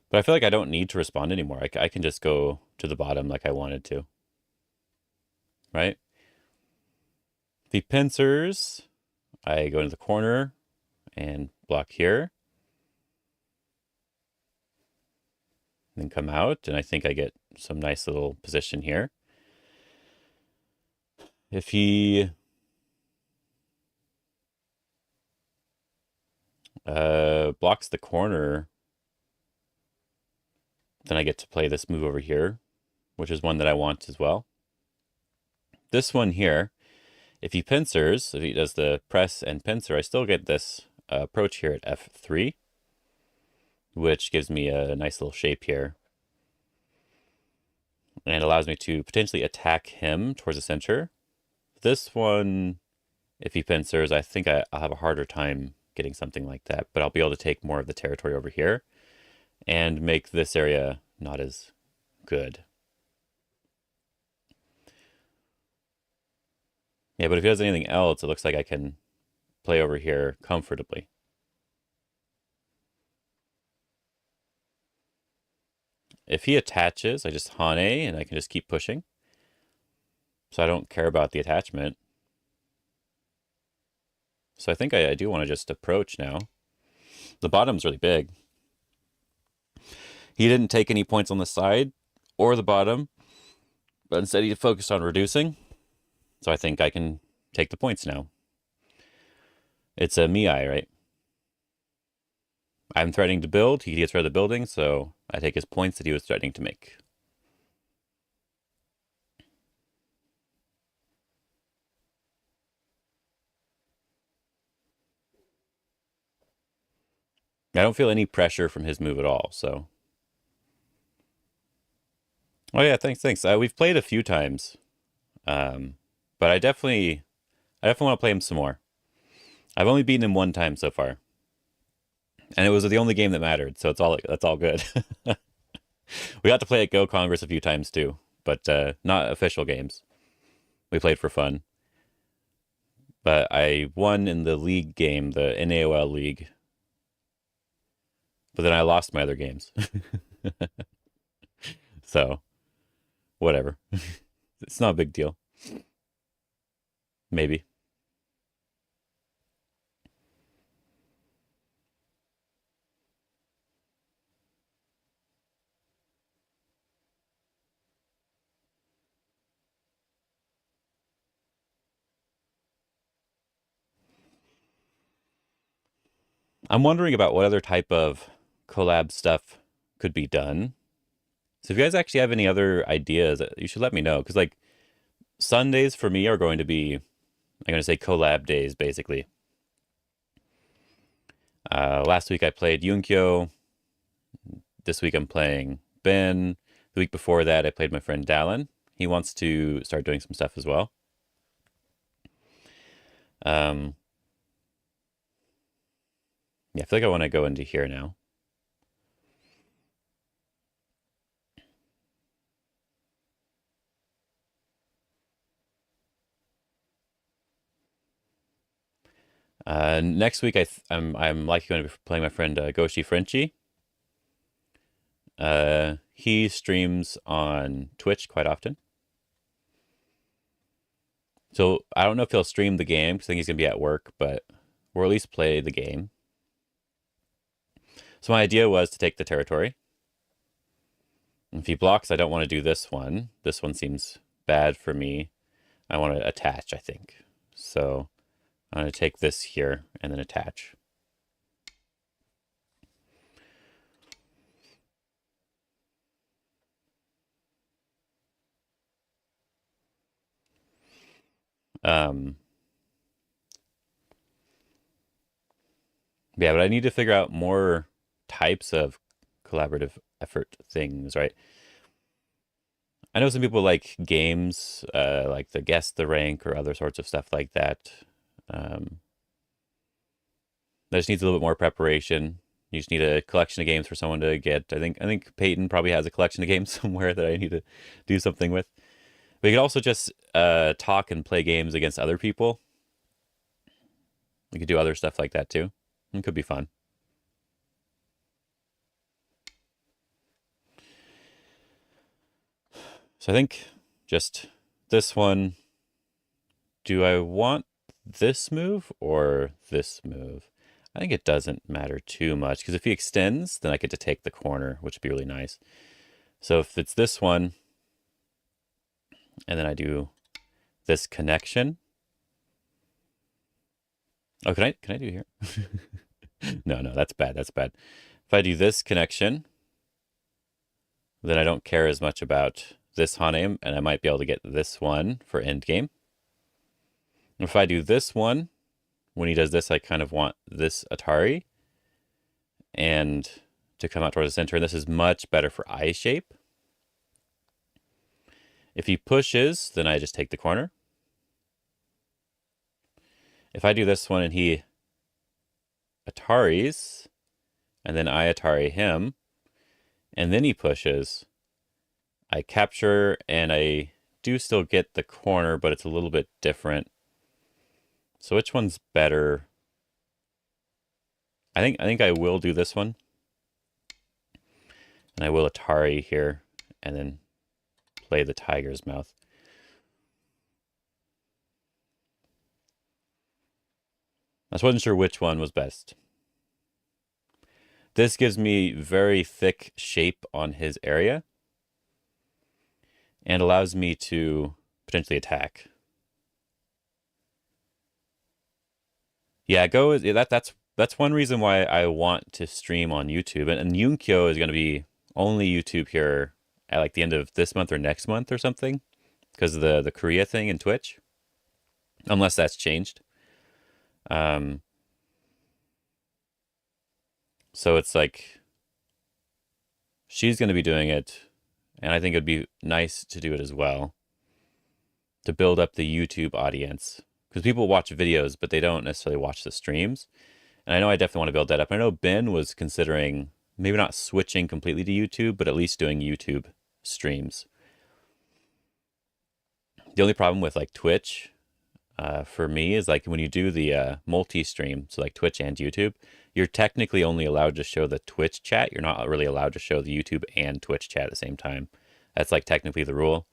But I feel like I don't need to respond anymore. I can just go to the bottom like I wanted to. Right? The pincers, I go into the corner and block here. Then come out, and I think I get some nice little position here. If he blocks the corner, then I get to play this move over here, which is one that I want as well. This one here, if he pincers, if he does the press and pincer, I still get this approach here at F3, which gives me a nice little shape here. And allows me to potentially attack him towards the center. This one, if he pincers, I think I'll have a harder time getting something like that, but I'll be able to take more of the territory over here and make this area not as good. Yeah, but if he does anything else, it looks like I can play over here comfortably. If he attaches, I just Hane and I can just keep pushing. So I don't care about the attachment. So I think I do want to just approach now. The bottom's really big. He didn't take any points on the side or the bottom, but instead he focused on reducing. So I think I can take the points now. It's a Miai, right? I'm threatening to build. He gets rid of the building, so I take his points that he was threatening to make. I don't feel any pressure from his move at all, so Oh yeah, thanks. We've played a few times, um, but I definitely want to play him some more. I've only beaten him one time so far, and it was the only game that mattered, so that's all good. We got to play at Go Congress a few times too, but not official games. We played for fun. But I won in the league game, the NAOL league, but then I lost my other games. So whatever, it's not a big deal. Maybe. I'm wondering about what other type of collab stuff could be done. So if you guys actually have any other ideas, you should let me know. Because like Sundays for me are going to be, I'm going to say collab days basically. Last week I played Yunkyo. This week I'm playing Ben. The week before that I played my friend Dallin. He wants to start doing some stuff as well. Um, yeah, I feel like I want to go into here now. Next week I'm likely going to be playing my friend Goshi Frenchie. He streams on Twitch quite often. So I don't know if he'll stream the game because I think he's gonna be at work, but we'll at least play the game. So my idea was to take the territory. If he blocks, I don't want to do this one. This one seems bad for me. I want to attach, I think. So I'm going to take this here and then attach. Um, yeah, but I need to figure out more types of collaborative effort things, right? I know some people like games, like the guess the rank or other sorts of stuff like that. Um, that just needs a little bit more preparation. You just need a collection of games for someone to get. I think Peyton probably has a collection of games somewhere that I need to do something with. But you could also just talk and play games against other people. We could do other stuff like that too. It could be fun. So I think just this one. Do I want this move or this move? I think it doesn't matter too much because if he extends, then I get to take the corner, which would be really nice. So if it's this one, and then I do this connection. Oh, can I do here? No, that's bad. That's bad. If I do this connection, then I don't care as much about this Hanem, and I might be able to get this one for endgame. If I do this one, when he does this, I kind of want this Atari and to come out towards the center. And this is much better for eye shape. If he pushes, then I just take the corner. If I do this one and he Ataris, and then I Atari him, and then he pushes, I capture and I do still get the corner, but it's a little bit different. So which one's better? I think I will do this one. And I will Atari here and then play the tiger's mouth. I just wasn't sure which one was best. This gives me very thick shape on his area and allows me to potentially attack. Yeah, go that's one reason why I want to stream on YouTube. And Yunkyo is going to be only YouTube here at like the end of this month or next month or something because of the Korea thing in Twitch, unless that's changed. Um, so it's like she's going to be doing it, and I think it'd be nice to do it as well to build up the YouTube audience because people watch videos, but they don't necessarily watch the streams. And I know I definitely want to build that up. I know Ben was considering maybe not switching completely to YouTube, but at least doing YouTube streams. The only problem with like Twitch for me is like when you do the multi-stream, so like Twitch and YouTube, you're technically only allowed to show the Twitch chat. You're not really allowed to show the YouTube and Twitch chat at the same time. That's like technically the rule,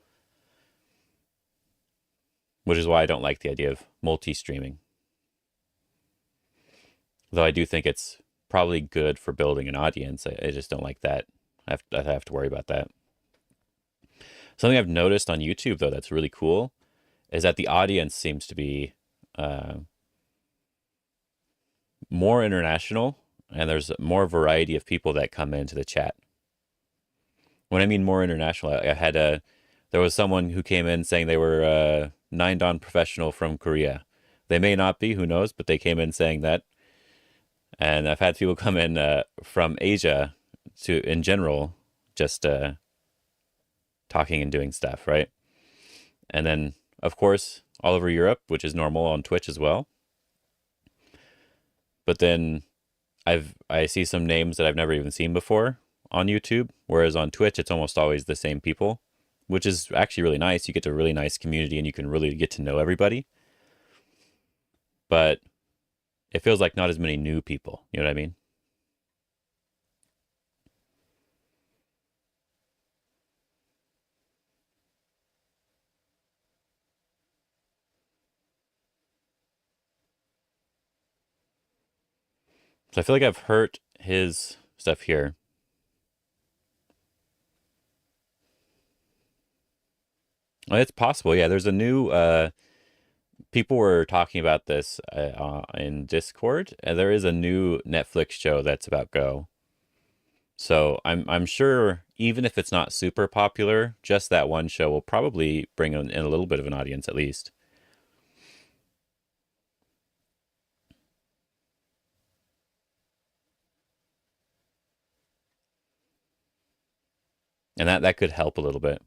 which is why I don't like the idea of multi-streaming. Though I do think it's probably good for building an audience. I just don't like that. I have to worry about that. Something I've noticed on YouTube, though, that's really cool is that the audience seems to be more international and there's more variety of people that come into the chat. When I mean more international, I had there was someone who came in saying they were a 9-dan professional from Korea. They may not be, who knows, but they came in saying that. And I've had people come in from Asia to, in general, just talking and doing stuff, right? And then, of course, all over Europe, which is normal on Twitch as well. But then I see some names that I've never even seen before on YouTube, whereas on Twitch, it's almost always the same people, which is actually really nice. You get a really nice community and you can really get to know everybody. But it feels like not as many new people. You know what I mean? So I feel like I've heard his stuff here. Well, it's possible. Yeah, there's a new people were talking about this in Discord, and there is a new Netflix show that's about Go. So I'm sure even if it's not super popular, just that one show will probably bring in a little bit of an audience at least. And that could help a little bit.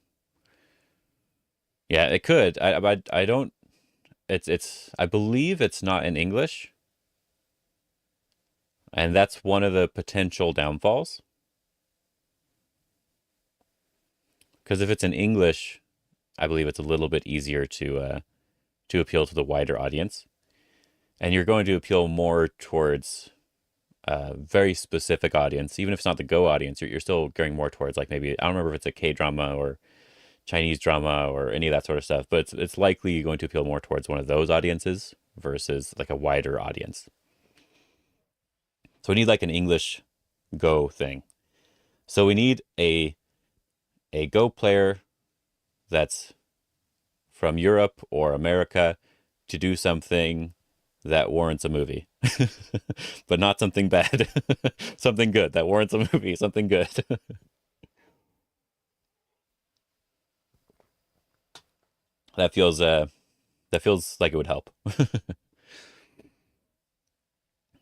Yeah, it could. I don't it's I believe it's not in English, and that's one of the potential downfalls. Because if it's in English, I believe it's a little bit easier to appeal to the wider audience, and you're going to appeal more towards a very specific audience. Even if it's not the Go audience, you're still going more towards like maybe I don't remember if it's a K drama or Chinese drama or any of that sort of stuff, but it's likely going to appeal more towards one of those audiences versus like a wider audience. So we need like an English Go thing. So we need a Go player that's from Europe or America to do something that warrants a movie. But not something bad. Something good that warrants a movie, something good. That feels that feels like it would help.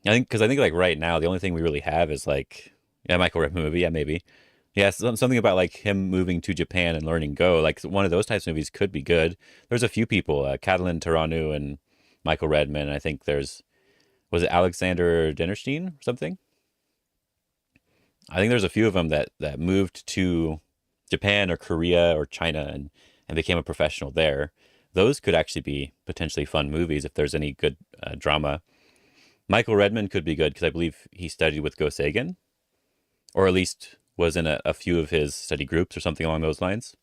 I think like right now the only thing we really have is like yeah, Michael Ripken movie, yeah, maybe. Yeah, something about like him moving to Japan and learning Go. Like one of those types of movies could be good. There's a few people, Catalin Taranu and Michael Redman. I think there's was it Alexander Dinerstein or something? I think there's a few of them that moved to Japan or Korea or China and became a professional there. Those could actually be potentially fun movies if there's any good drama. Michael Redman could be good because I believe he studied with Go Sagan, or at least was in a few of his study groups or something along those lines.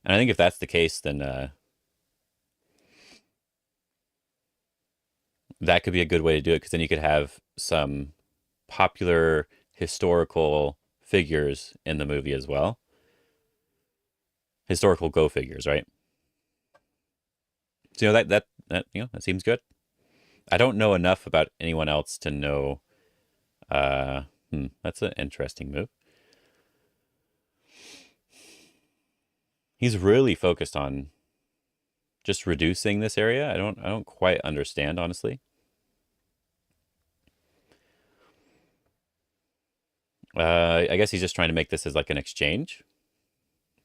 And I think if that's the case, then that could be a good way to do it because then you could have some popular historical figures in the movie as well. Historical Go figures, right? So that seems good. I don't know enough about anyone else to know. That's an interesting move. He's really focused on just reducing this area. I don't quite understand, honestly. I guess he's just trying to make this as like an exchange.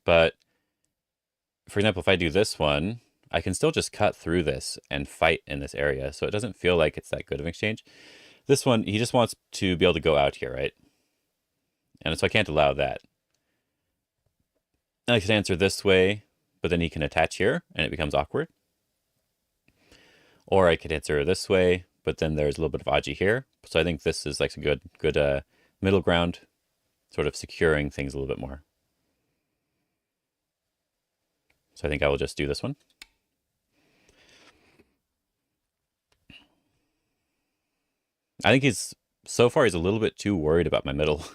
But for example, if I do this one, I can still just cut through this and fight in this area. So it doesn't feel like it's that good of an exchange. This one, he just wants to be able to go out here, right? And so I can't allow that. And I could answer this way, but then he can attach here and it becomes awkward. Or I could answer this way, but then there's a little bit of aji here. So I think this is like a good middle ground, sort of securing things a little bit more. So I think I will just do this one. I think so far he's a little bit too worried about my middle.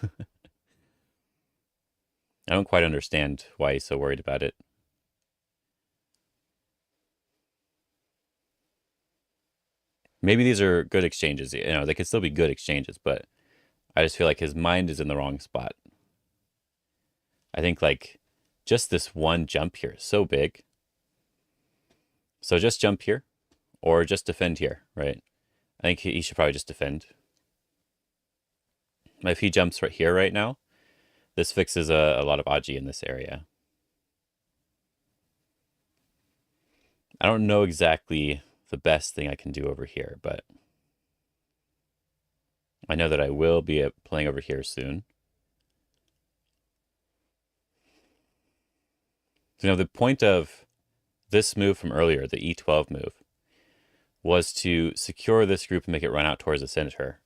I don't quite understand why he's so worried about it. Maybe these are good exchanges. You know, they could still be good exchanges, but I just feel like his mind is in the wrong spot. I think like just this one jump here is so big. So just jump here or just defend here, right? I think he should probably just defend. If he jumps right here right now, this fixes a lot of aji in this area. I don't know exactly the best thing I can do over here, but I know that I will be playing over here soon. So, you know, the point of this move from earlier, the E12 move, was to secure this group and make it run out towards the center,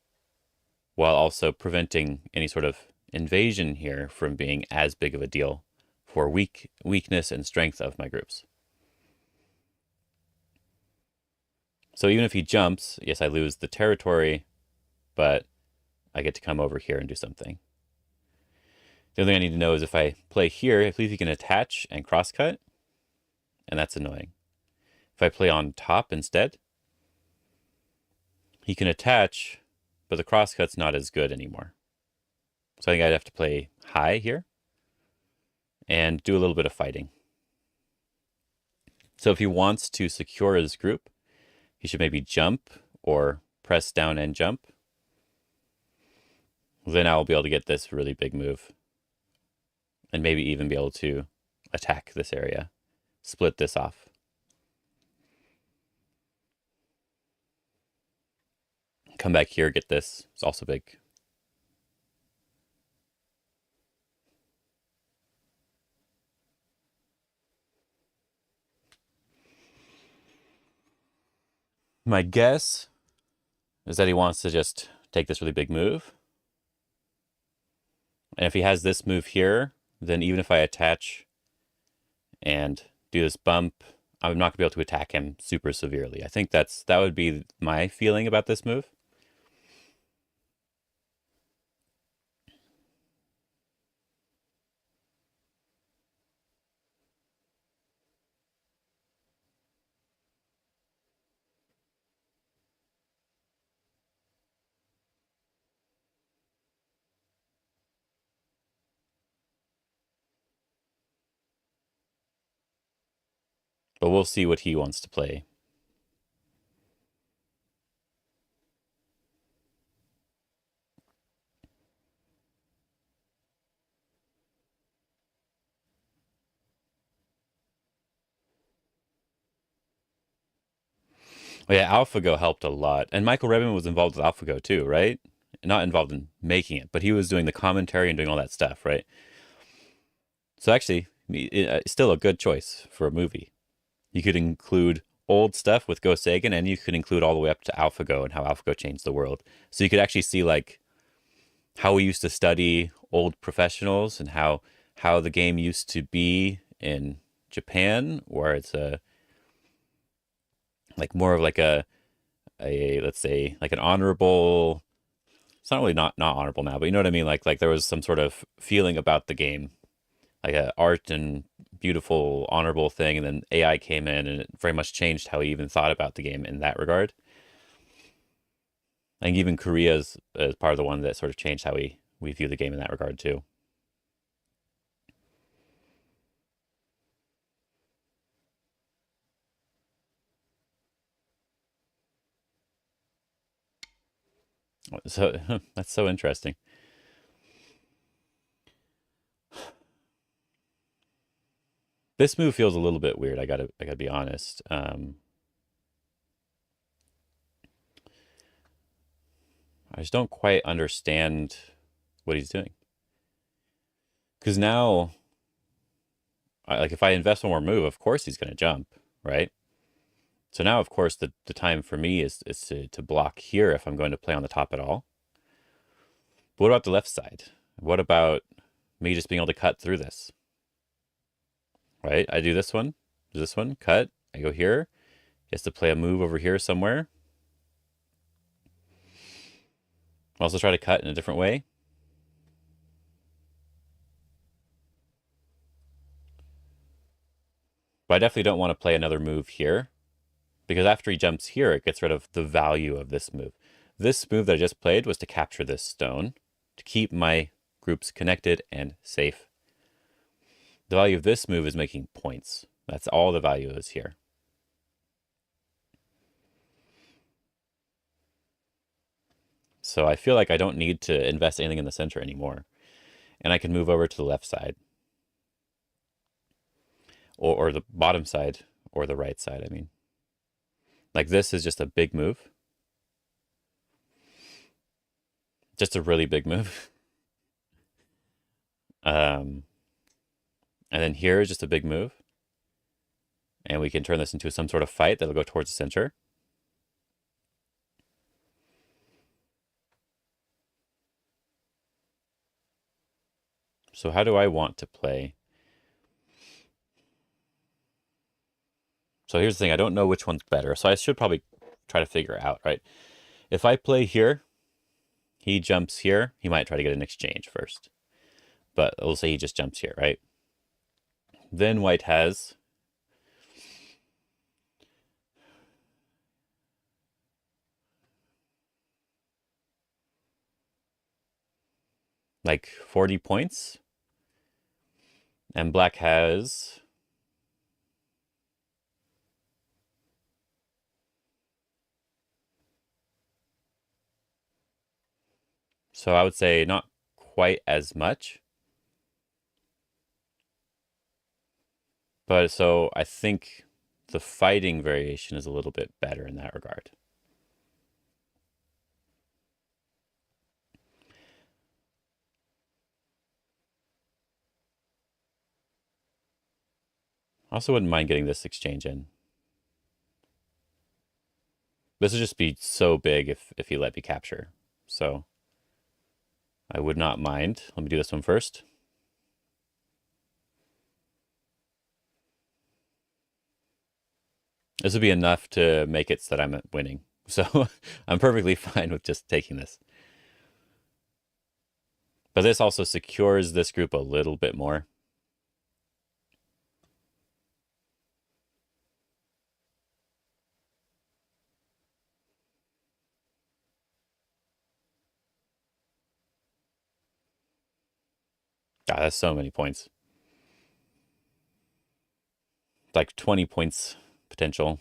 while also preventing any sort of invasion here from being as big of a deal for weakness and strength of my groups. So even if he jumps, yes, I lose the territory, but I get to come over here and do something. The other thing I need to know is if I play here, I believe he can attach and crosscut, and that's annoying. If I play on top instead, he can attach, but the crosscut's not as good anymore. So I think I'd have to play high here and do a little bit of fighting. So if he wants to secure his group, he should maybe jump or press down and jump. Then I'll be able to get this really big move and maybe even be able to attack this area, split this off. Come back here, get this. It's also big. My guess is that he wants to just take this really big move. And if he has this move here, then even if I attach and do this bump, I'm not going to be able to attack him super severely. I think that would be my feeling about this move. But we'll see what he wants to play. Oh yeah, AlphaGo helped a lot. And Michael Redmond was involved with AlphaGo too, right? Not involved in making it, but he was doing the commentary and doing all that stuff, right? So actually, it's still a good choice for a movie. You could include old stuff with Go Sagan, and you could include all the way up to AlphaGo and how AlphaGo changed the world. So you could actually see like how we used to study old professionals and how the game used to be in Japan, where it's a like more of like a let's say like an honorable. It's not really not honorable now, but you know what I mean. Like there was some sort of feeling about the game, like a art and beautiful, honorable thing, and then AI came in and it very much changed how we even thought about the game in that regard. I think even Korea is part of the one that sort of changed how we view the game in that regard too. So that's so interesting. This move feels a little bit weird. I gotta be honest. I just don't quite understand what he's doing. Because now, like if I invest one more move, of course he's gonna jump, right? So now, of course, the time for me is to block here if I'm going to play on the top at all. But what about the left side? What about me just being able to cut through this? Right? I do this one, cut. I go here. He has to play a move over here somewhere. I'll also try to cut in a different way. But I definitely don't want to play another move here, because after he jumps here, it gets rid of the value of this move. This move that I just played was to capture this stone, to keep my groups connected and safe. The value of this move is making points. That's all the value is here. So I feel like I don't need to invest anything in the center anymore. And I can move over to the left side. Or the bottom side, or the right side, I mean. Like this is just a big move. Just a really big move. And then here is just a big move. And we can turn this into some sort of fight that'll go towards the center. So how do I want to play? So here's the thing, I don't know which one's better. So I should probably try to figure out, right? If I play here, he jumps here, he might try to get an exchange first. But we'll say he just jumps here, right? Then white has like 40 points. And black has so I would say not quite as much. But so I think the fighting variation is a little bit better in that regard. I also wouldn't mind getting this exchange in. This would just be so big if he let me capture. So I would not mind. Let me do this one first. This would be enough to make it so that I'm winning. So I'm perfectly fine with just taking this. But this also secures this group a little bit more. God, that's so many points. Like 20 points potential.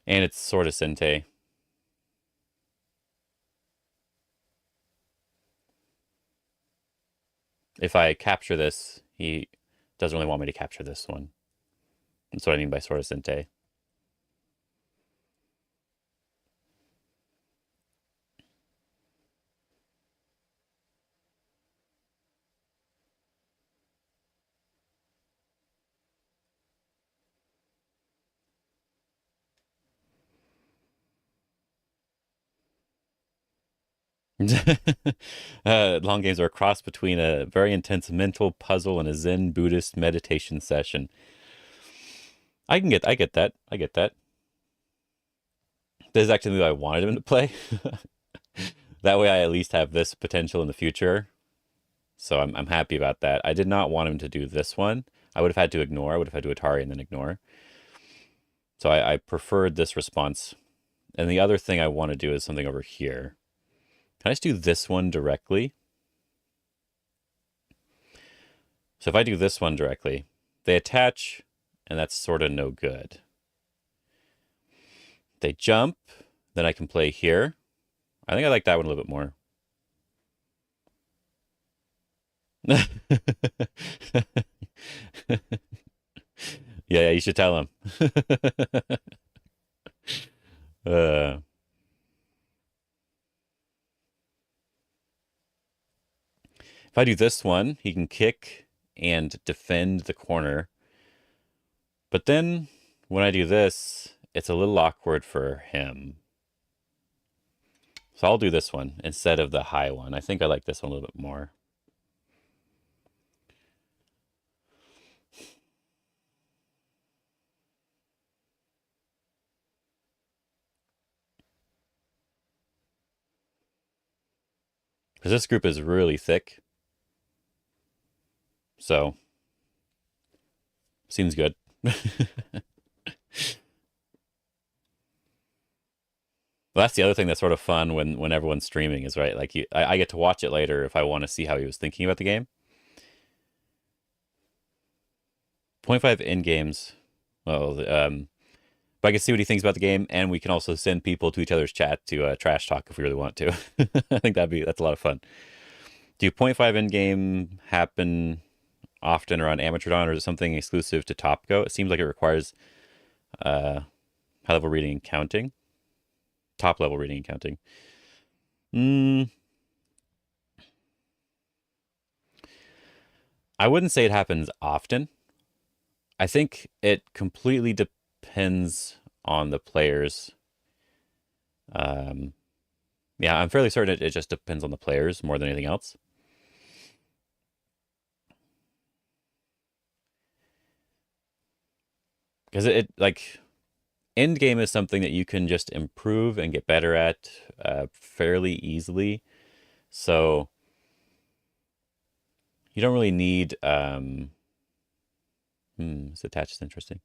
And it's sort of Sente. If I capture this, he doesn't really want me to capture this one. That's what I mean by sort of Sente. Long games are a cross between a very intense mental puzzle and a Zen Buddhist meditation session. I get that. I get that. This is actually what I wanted him to play. That way I at least have this potential in the future. So I'm happy about that. I did not want him to do this one. I would have had to ignore. I would have had to Atari and then ignore. So I preferred this response. And the other thing I want to do is something over here. Can I just do this one directly? So if I do this one directly, they attach, and that's sort of no good. they jump, then I can play here. I think I like that one a little bit more. Yeah, you should tell him. uh, if I do this one, he can kick and defend the corner. But then when I do this, it's a little awkward for him. So I'll do this one instead of the high one. I think I like this one a little bit more. Because this group is really thick. So, seems good. Well, that's the other thing that's sort of fun when everyone's streaming is right. Like I get to watch it later if I want to see how he was thinking about the game. 0.5 in games. Well, but I can see what he thinks about the game, and we can also send people to each other's chat to trash talk if we really want to. I think that's a lot of fun. Do 0.5 in game happen often around Amateur Dawn, or is it something exclusive to Top Go? It seems like it requires high level reading and counting. Top level reading and counting. I wouldn't say it happens often. I think it completely depends on the players. Yeah, I'm fairly certain it just depends on the players more than anything else. Because it like Endgame is something that you can just improve and get better at fairly easily. So you don't really need this attached is interesting.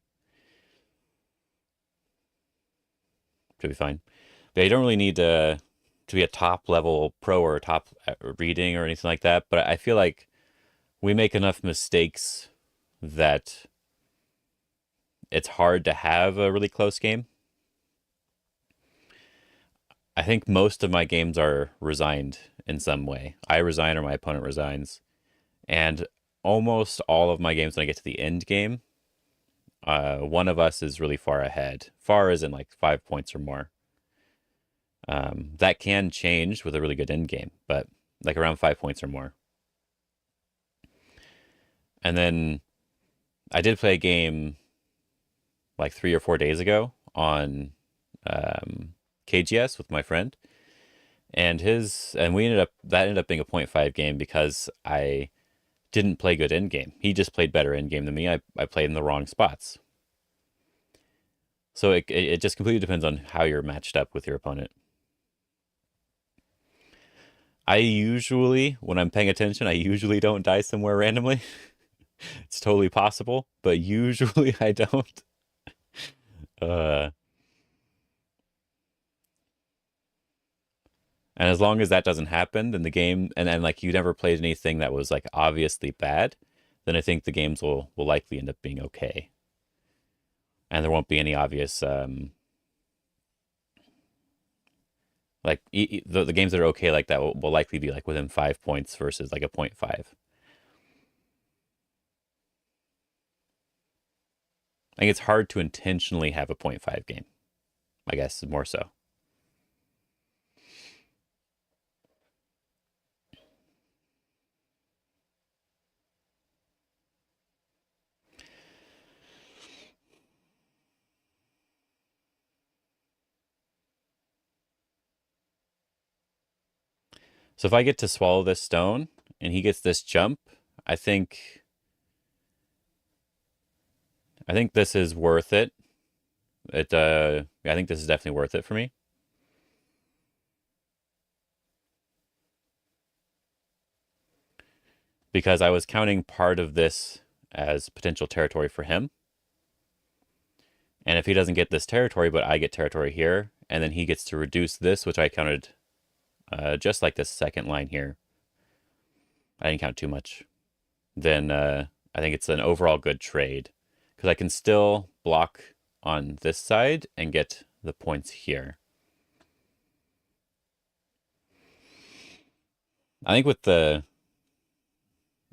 Should be fine. But you don't really need to be a top level pro or a top reading or anything like that. But I feel like we make enough mistakes that it's hard to have a really close game. I think most of my games are resigned in some way. I resign or my opponent resigns. And almost all of my games, when I get to the end game, one of us is really far ahead. Far as in like 5 points or more. That can change with a really good end game, but like around 5 points or more. And then I did play a game like 3 or 4 days ago on KGS with my friend, and we ended up being a 0.5 game because I didn't play good end game. He just played better end game than me. I played in the wrong spots. So it just completely depends on how you're matched up with your opponent. I usually, when I'm paying attention, I usually don't die somewhere randomly. It's totally possible, but usually I don't. Uh, and as long as that doesn't happen, then the game, and then like you never played anything that was like obviously bad, then I think the games will likely end up being okay. And there won't be any obvious like the games that are okay like that will likely be like within 5 points versus like a 0.5. I think it's hard to intentionally have a 0.5 game. I guess more so. So if I get to swallow this stone and he gets this jump, I think this is worth it. I think this is definitely worth it for me. Because I was counting part of this as potential territory for him. And if he doesn't get this territory, but I get territory here, and then he gets to reduce this, which I counted just like this second line here. I didn't count too much. Then I think it's an overall good trade. Because I can still block on this side and get the points here. I think with the,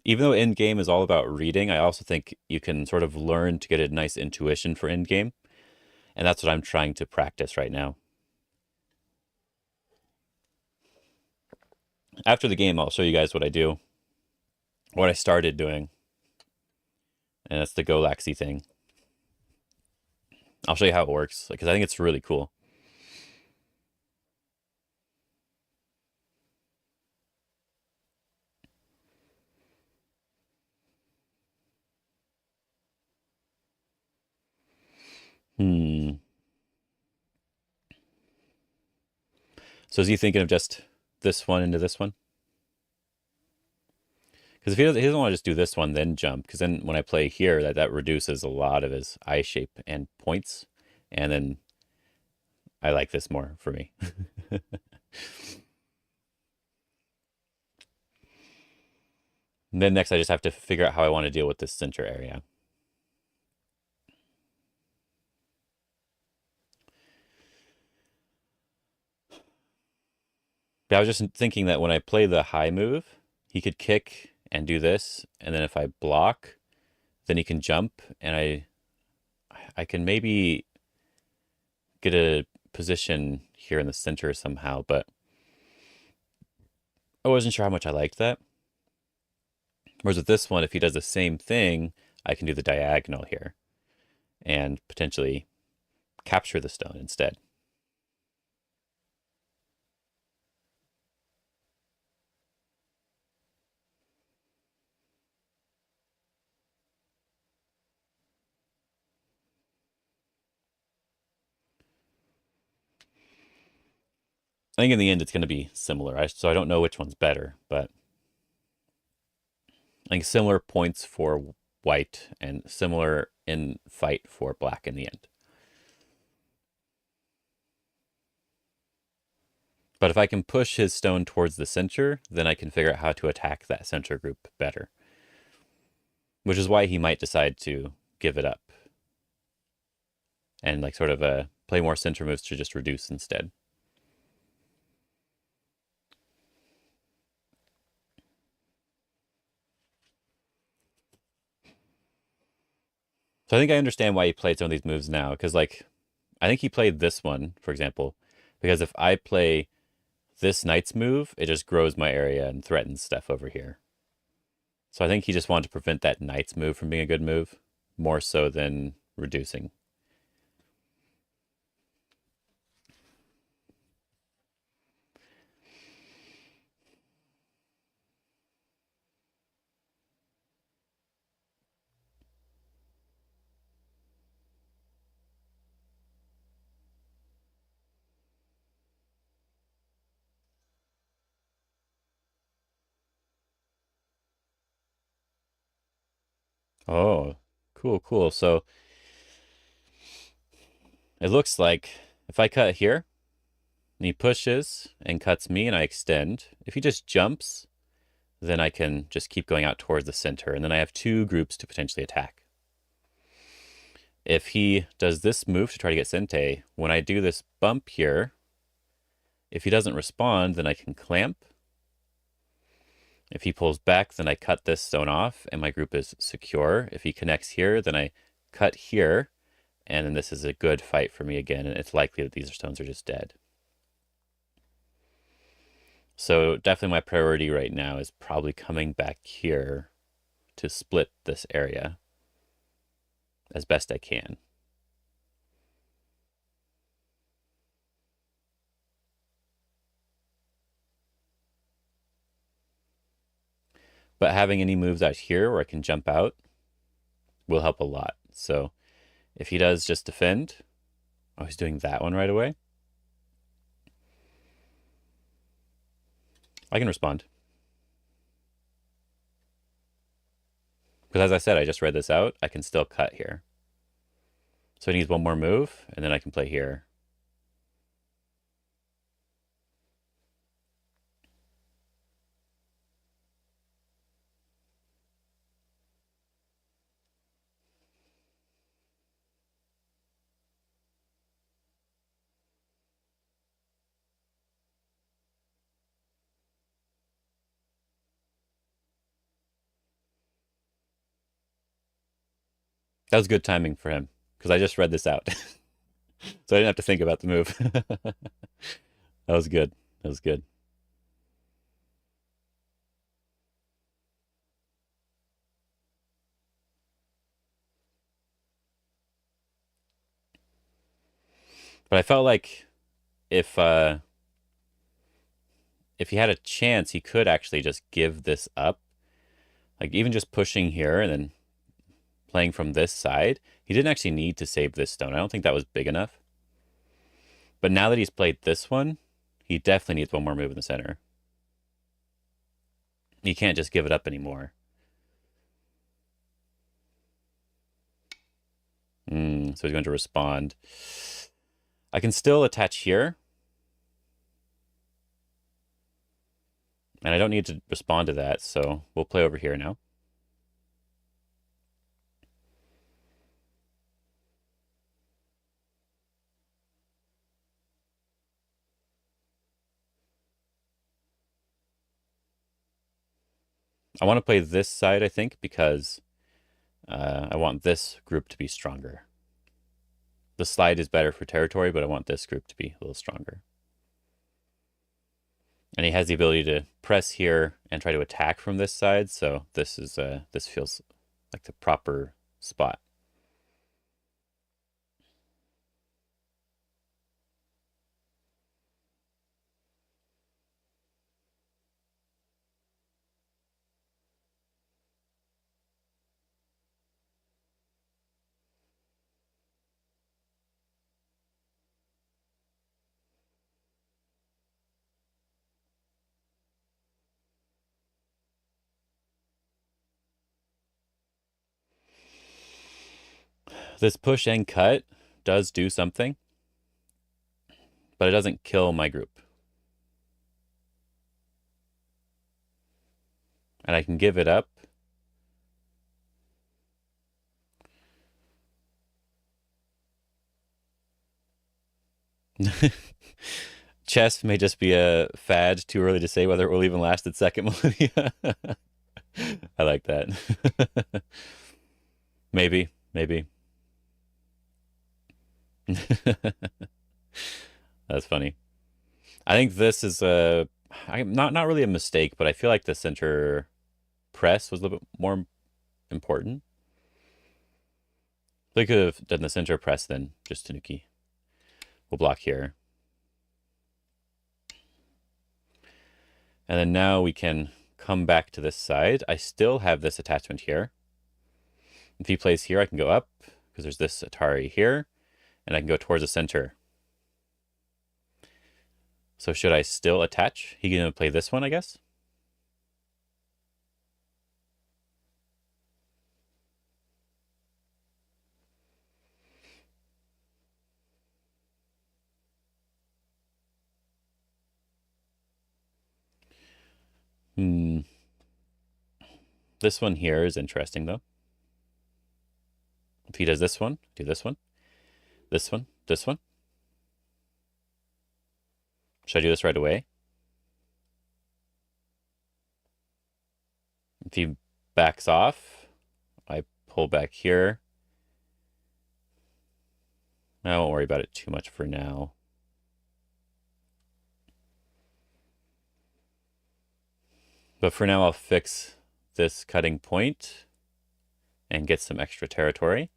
even though Endgame is all about reading, I also think you can sort of learn to get a nice intuition for Endgame. And that's what I'm trying to practice right now. After the game, I'll show you guys what I do, what I started doing. And that's the Goxi thing. I'll show you how it works, because I think it's really cool. Hmm. So is he thinking of just this one into this one? Because if he doesn't want to just do this one, then jump, because then when I play here, that reduces a lot of his eye shape and points. And then I like this more for me. And then next, I just have to figure out how I want to deal with this center area. But I was just thinking that when I play the high move, he could kick and do this, and then if I block, then he can jump, and I can maybe get a position here in the center somehow, but I wasn't sure how much I liked that. Whereas with this one, if he does the same thing, I can do the diagonal here and potentially capture the stone instead. I think in the end it's going to be similar. So I don't know which one's better, but I think similar points for white and similar in fight for black in the end. But if I can push his stone towards the center, then I can figure out how to attack that center group better. Which is why he might decide to give it up and like sort of play more center moves to just reduce instead. So I think I understand why he played some of these moves now, because like I think he played this one, for example, because if I play this knight's move, it just grows my area and threatens stuff over here. So I think he just wanted to prevent that knight's move from being a good move, more so than reducing. Oh, cool, cool. So it looks like if I cut here, and he pushes and cuts me and I extend, if he just jumps, then I can just keep going out towards the center. And then I have two groups to potentially attack. If he does this move to try to get Sente, when I do this bump here, if he doesn't respond, then I can clamp. If he pulls back, then I cut this stone off and my group is secure. If he connects here, then I cut here. And then this is a good fight for me again. And it's likely that these stones are just dead. So definitely my priority right now is probably coming back here to split this area as best I can. But having any moves out here where I can jump out will help a lot. So if he does just defend, oh, he's doing that one right away. I can respond. Because as I said, I just read this out. I can still cut here. So he needs one more move, and then I can play here. That was good timing for him because I just read this out. So I didn't have to think about the move. That was good. That was good. But I felt like if uh if he had a chance, he could actually just give this up. Like even just pushing here and then playing from this side, he didn't actually need to save this stone. I don't think that was big enough. But now that he's played this one, he definitely needs one more move in the center. He can't just give it up anymore. So he's going to respond. I can still attach here. And I don't need to respond to that, so we'll play over here now. I want to play this side, I think, because I want this group to be stronger. The slide is better for territory, but I want this group to be a little stronger. And he has the ability to press here and try to attack from this side, so this feels like the proper spot. This push and cut does do something, but it doesn't kill my group. And I can give it up. Chess may just be a fad, too early to say whether it will even last its second millennia. I like that. Maybe, maybe. That's funny. I think this is not really a mistake, but I feel like the center press was a little bit more important. They could have done the center press then just Tanuki. We'll block here. And then now we can come back to this side. I still have this attachment here. If he plays here, I can go up because there's this Atari here, and I can go towards the center. So should I still attach? He can play this one, I guess. This one here is interesting, though. If he does this one, do this one, this one, this one. Should I do this right away? If he backs off, I pull back here. I won't worry about it too much for now. But for now, I'll fix this cutting point and get some extra territory.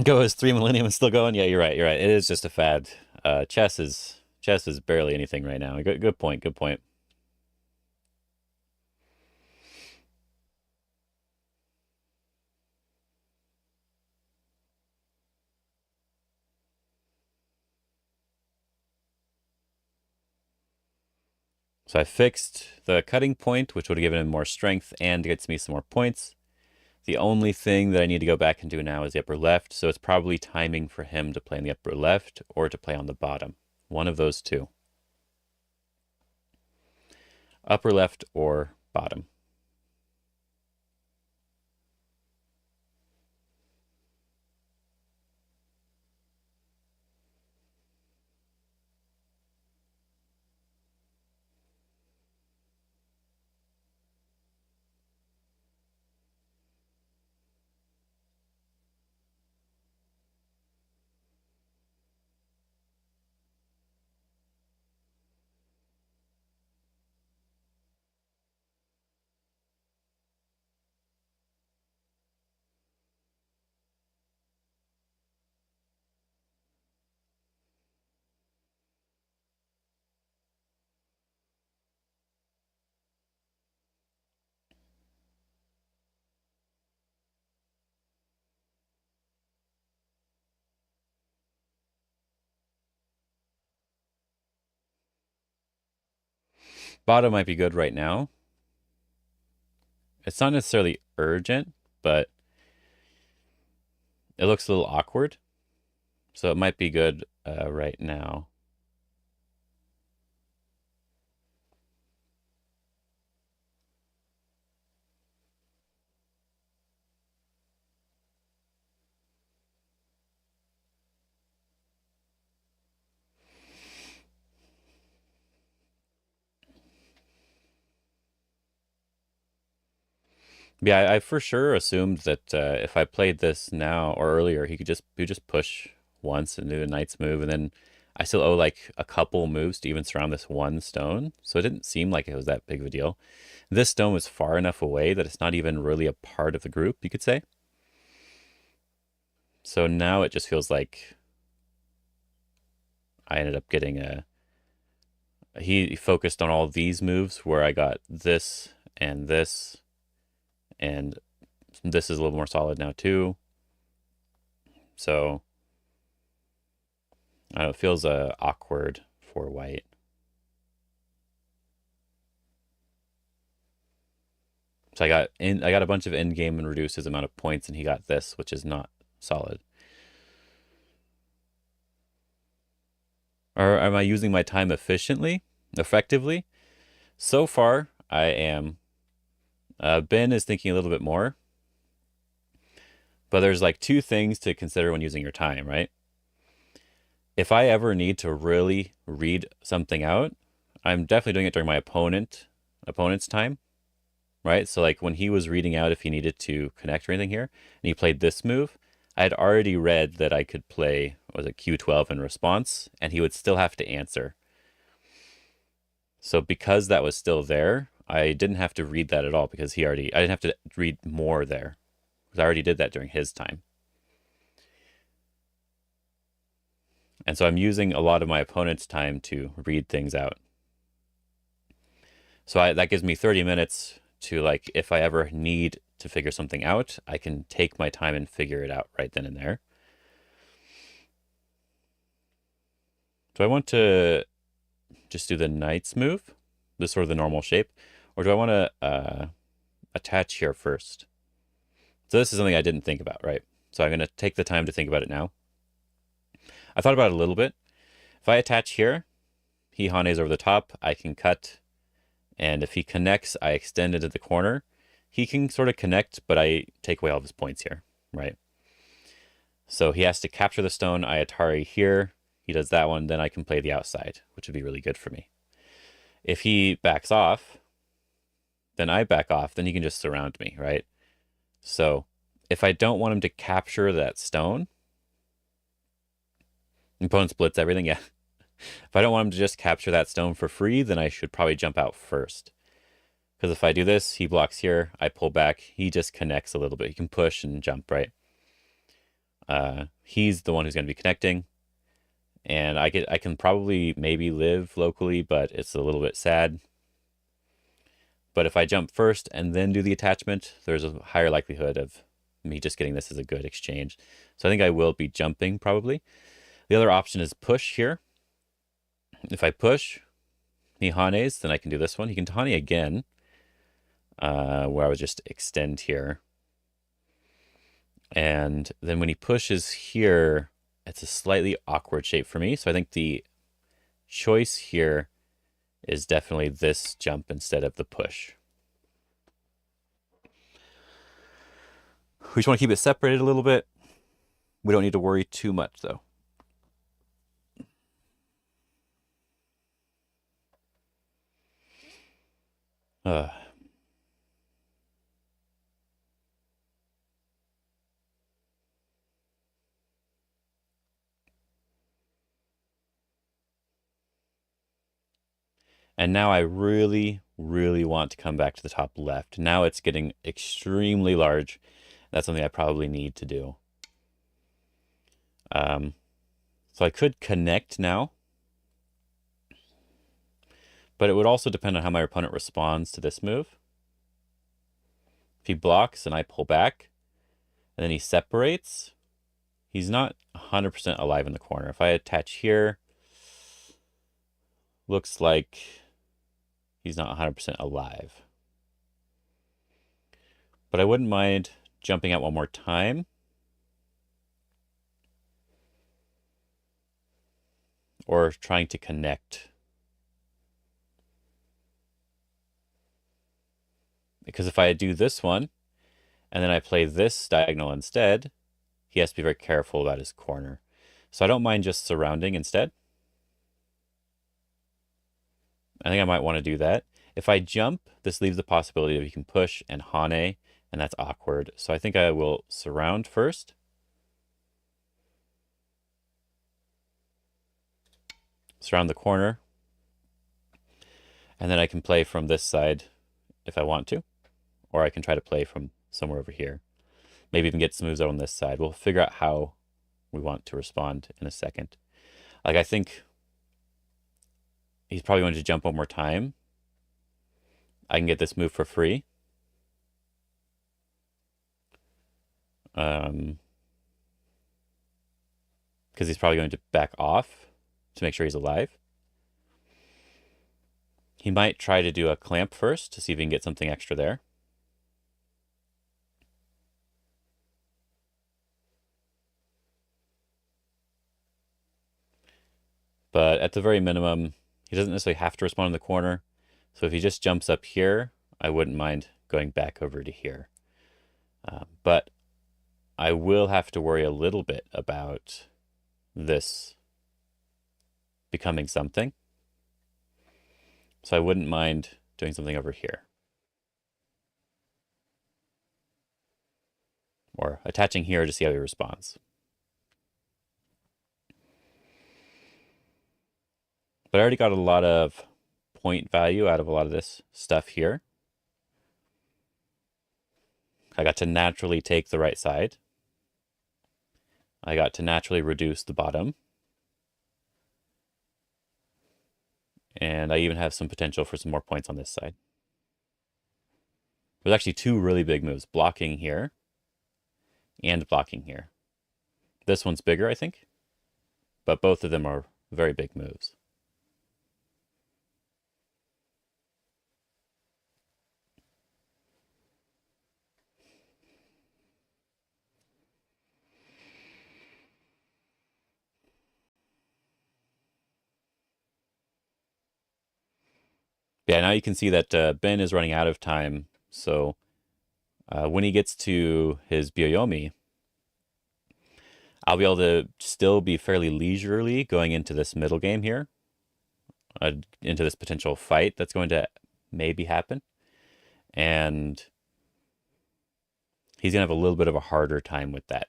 Go as 3 millennium and still going? Yeah, you're right. You're right. It is just a fad. Chess is barely anything right now. Good point. Good point. So I fixed the cutting point, which would have given him more strength and gets me some more points. The only thing that I need to go back and do now is the upper left, so it's probably timing for him to play on the upper left or to play on the bottom. One of those two. Upper left or bottom. Bottom might be good right now. It's not necessarily urgent, but it looks a little awkward. So it might be good right now. Yeah, I for sure assumed that if I played this now or earlier, he could just push once and do a knight's move, and then I still owe like a couple moves to even surround this one stone. So it didn't seem like it was that big of a deal. This stone was far enough away that it's not even really a part of the group, you could say. So now it just feels like I ended up getting a. He focused on all these moves where I got this, and this is a little more solid now too. So I don't know, it feels awkward for white. So I got a bunch of endgame and reduced his amount of points, and he got this, which is not solid. Or am I using my time effectively? So far, I am. Ben is thinking a little bit more, but there's like two things to consider when using your time, right? If I ever need to really read something out, I'm definitely doing it during my opponent's time, right? So like when he was reading out if he needed to connect or anything here, and he played this move, I had already read that I could play, was it Q12 in response, and he would still have to answer. So because that was still there, I didn't have to read that at all because I didn't have to read more there because I already did that during his time. And so I'm using a lot of my opponent's time to read things out. So that gives me 30 minutes to, like, if I ever need to figure something out, I can take my time and figure it out right then and there. Do I want to just do the knight's move, this sort of the normal shape, or do I want to attach here first? So this is something I didn't think about, right? So I'm going to take the time to think about it now. I thought about it a little bit. If I attach here, he hanes over the top, I can cut, and if he connects, I extend into the corner. He can sort of connect, but I take away all of his points here, right? So he has to capture the stone. I Atari here. He does that one, then I can play the outside, which would be really good for me. If he backs off, then I back off, then he can just surround me, right? So if I don't want him to capture that stone, opponent splits everything, yeah. If I don't want him to just capture that stone for free, then I should probably jump out first. Because if I do this, he blocks here, I pull back, he just connects a little bit. He can push and jump, right? He's the one who's going to be connecting. And I can probably maybe live locally, but it's a little bit sad. But if I jump first and then do the attachment, there's a higher likelihood of me just getting this as a good exchange. So I think I will be jumping probably. The other option is push here. If I push, he hanes, then I can do this one. He can hane again, where I would just extend here. And then when he pushes here, it's a slightly awkward shape for me. So I think the choice here is definitely this jump instead of the push. We just want to keep it separated a little bit. We don't need to worry too much though. And now I really, really want to come back to the top left. Now it's getting extremely large. That's something I probably need to do. So I could connect now, but it would also depend on how my opponent responds to this move. If he blocks and I pull back, and then he separates, he's not 100% alive in the corner. If I attach here, looks like he's not 100% alive. But I wouldn't mind jumping out one more time. Or trying to connect. Because if I do this one, and then I play this diagonal instead, he has to be very careful about his corner. So I don't mind just surrounding instead. I think I might want to do that. If I jump, this leaves the possibility that he can push and hane, and that's awkward. So I think I will surround first. Surround the corner. And then I can play from this side if I want to. Or I can try to play from somewhere over here. Maybe even get some moves out on this side. We'll figure out how we want to respond in a second. Like, I think he's probably going to jump one more time. I can get this move for free. Because he's probably going to back off to make sure he's alive. He might try to do a clamp first to see if he can get something extra there. But at the very minimum, he doesn't necessarily have to respond in the corner. So if he just jumps up here, I wouldn't mind going back over to here. But I will have to worry a little bit about this becoming something. So I wouldn't mind doing something over here. Or attaching here to see how he responds. But I already got a lot of point value out of a lot of this stuff here. I got to naturally take the right side. I got to naturally reduce the bottom. And I even have some potential for some more points on this side. There's actually two really big moves, blocking here and blocking here. This one's bigger, I think, but both of them are very big moves. Yeah, now you can see that Ben is running out of time. So when he gets to his Byoyomi, I'll be able to still be fairly leisurely going into this middle game here, into this potential fight that's going to maybe happen. And he's going to have a little bit of a harder time with that.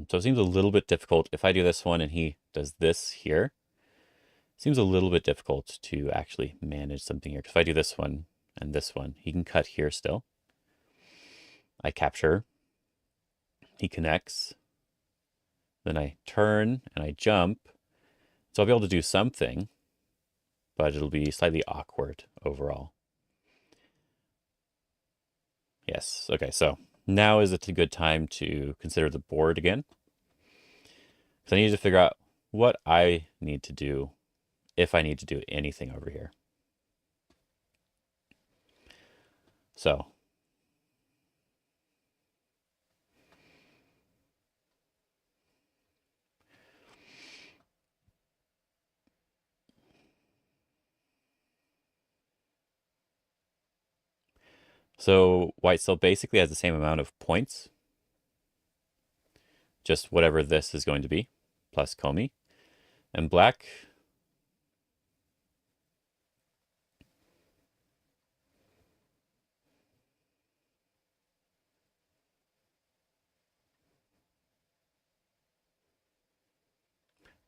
So it seems a little bit difficult. If I do this one and he does this here, it seems a little bit difficult to actually manage something here. Because if I do this one and this one, he can cut here still. I capture. He connects. Then I turn and I jump. So I'll be able to do something, but it'll be slightly awkward overall. Yes, okay, so now is a good time to consider the board again. So I need to figure out what I need to do if I need to do anything over here. So white still basically has the same amount of points, just whatever this is going to be, plus Komi. And black,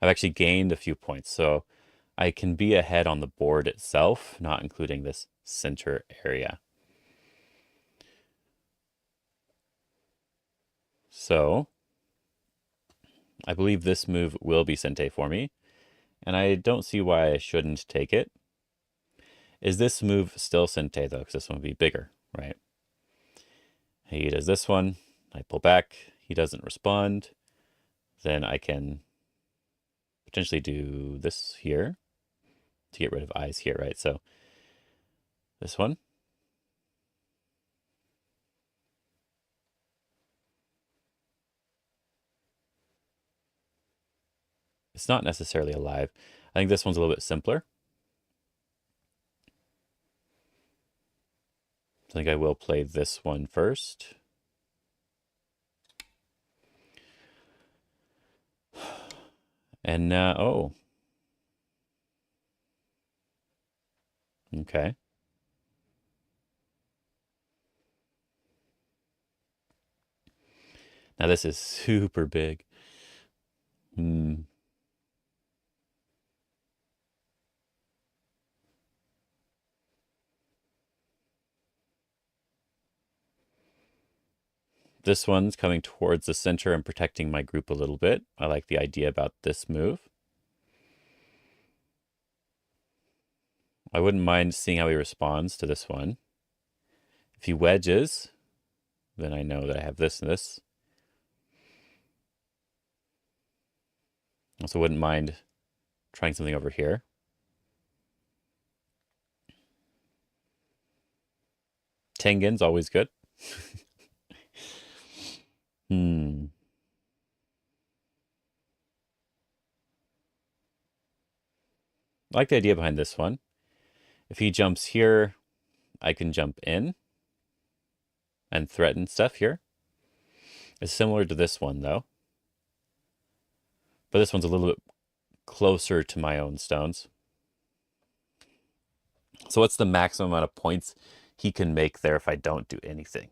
I've actually gained a few points. So I can be ahead on the board itself, not including this center area. So I believe this move will be Sente for me. and I don't see why I shouldn't take it. Is this move still Sente, though? Because this one would be bigger, right? He does this one. I pull back. He doesn't respond. Then I can potentially do this here to get rid of eyes here, right? So this one. It's not necessarily alive. I think this one's a little bit simpler. I think I will play this one first. And now, oh. Okay. Now this is super big. Hmm. This one's coming towards the center and protecting my group a little bit. I like the idea about this move. I wouldn't mind seeing how he responds to this one. If he wedges, then I know that I have this and this. Also wouldn't mind trying something over here. Tengen's always good. Hmm. I like the idea behind this one. If he jumps here, I can jump in and threaten stuff here. It's similar to this one, though. But this one's a little bit closer to my own stones. So what's the maximum amount of points he can make there if I don't do anything?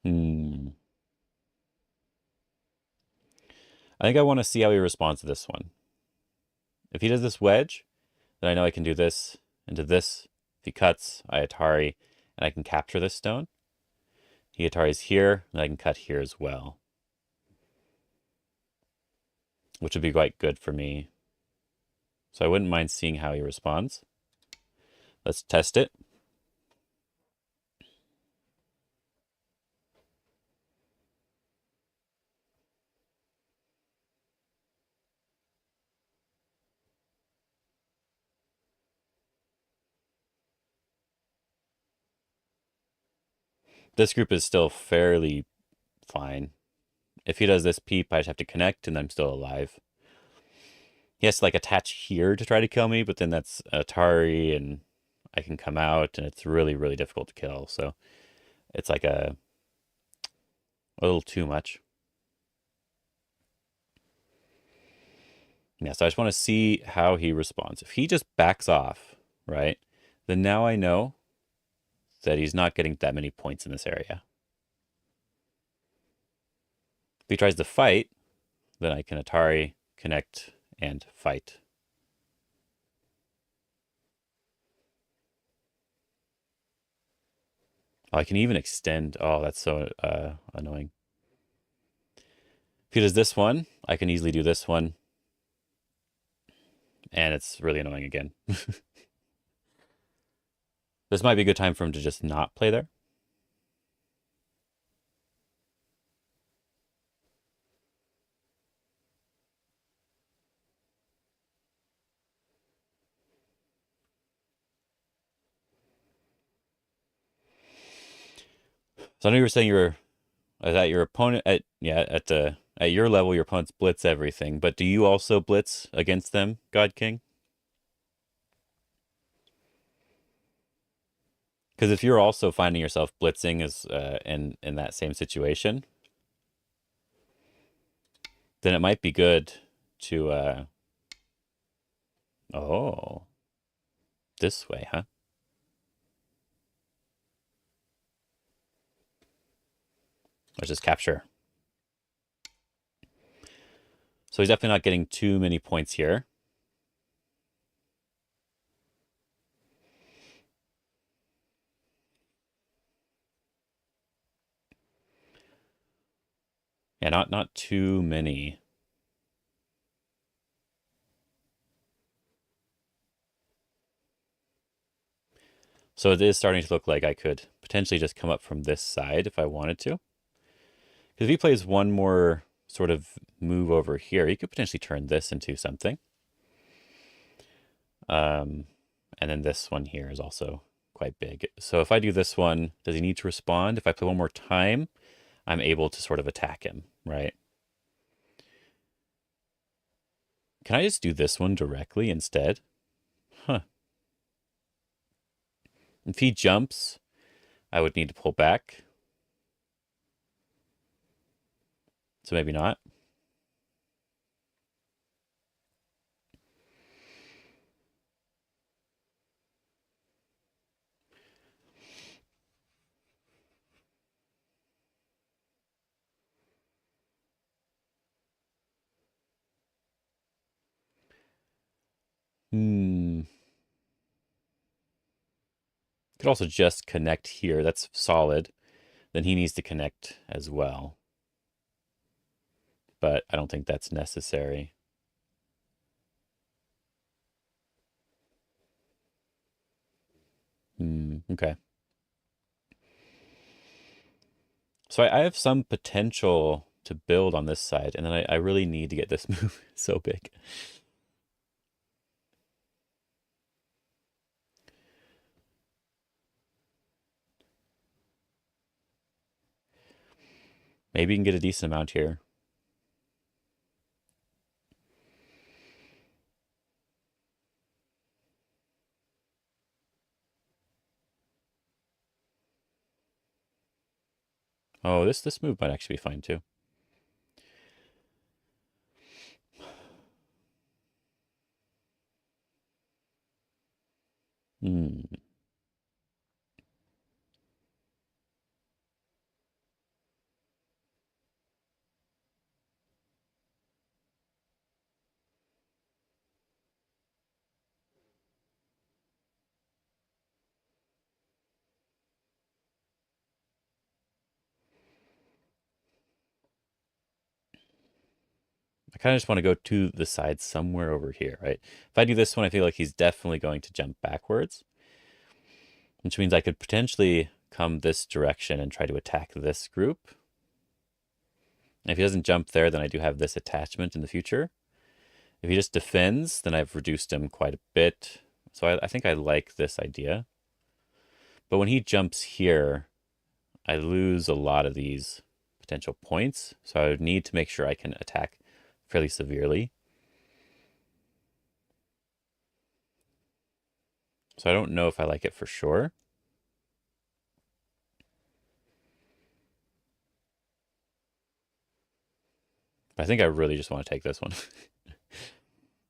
Hmm. I think I want to see how he responds to this one. If he does this wedge, then I know I can do this into this. If he cuts, I Atari, and I can capture this stone. He Atari's here, and I can cut here as well, which would be quite good for me. So I wouldn't mind seeing how he responds. Let's test it. This group is still fairly fine. If he does this peep, I just have to connect, and I'm still alive. He has to like attach here to try to kill me, but then that's Atari, and I can come out, and it's really, really difficult to kill. So it's like a little too much. Yeah, so I just want to see how he responds. If he just backs off, right, then now I know that he's not getting that many points in this area. If he tries to fight, then I can Atari, connect, and fight. Oh, I can even extend. Oh, that's so annoying. If he does this one, I can easily do this one. And it's really annoying again. This might be a good time for him to just not play there. So I know you were saying that your opponent at your level your opponents blitz everything, but do you also blitz against them, God King? Because if you're also finding yourself blitzing as in that same situation, then it might be good to oh, this way, huh? Let's just capture. So he's definitely not getting too many points here. Yeah, not too many. So it is starting to look like I could potentially just come up from this side if I wanted to. Because if he plays one more sort of move over here, he could potentially turn this into something. And then this one here is also quite big. So if I do this one, does he need to respond? If I play one more time, I'm able to sort of attack him, right? Can I just do this one directly instead? Huh. If he jumps, I would need to pull back. So maybe not. Hmm. Could also just connect here. That's solid. Then he needs to connect as well. But I don't think that's necessary. Okay. So I have some potential to build on this side, and then I really need to get this move so big. Maybe you can get a decent amount here. Oh, this move might actually be fine too. Hmm. I kind of just want to go to the side somewhere over here, right? If I do this one, I feel like he's definitely going to jump backwards, which means I could potentially come this direction and try to attack this group. And if he doesn't jump there, then I do have this attachment in the future. If he just defends, then I've reduced him quite a bit. So I think I like this idea. But when he jumps here, I lose a lot of these potential points. So I would need to make sure I can attack fairly severely. So I don't know if I like it for sure. But I think I really just want to take this one.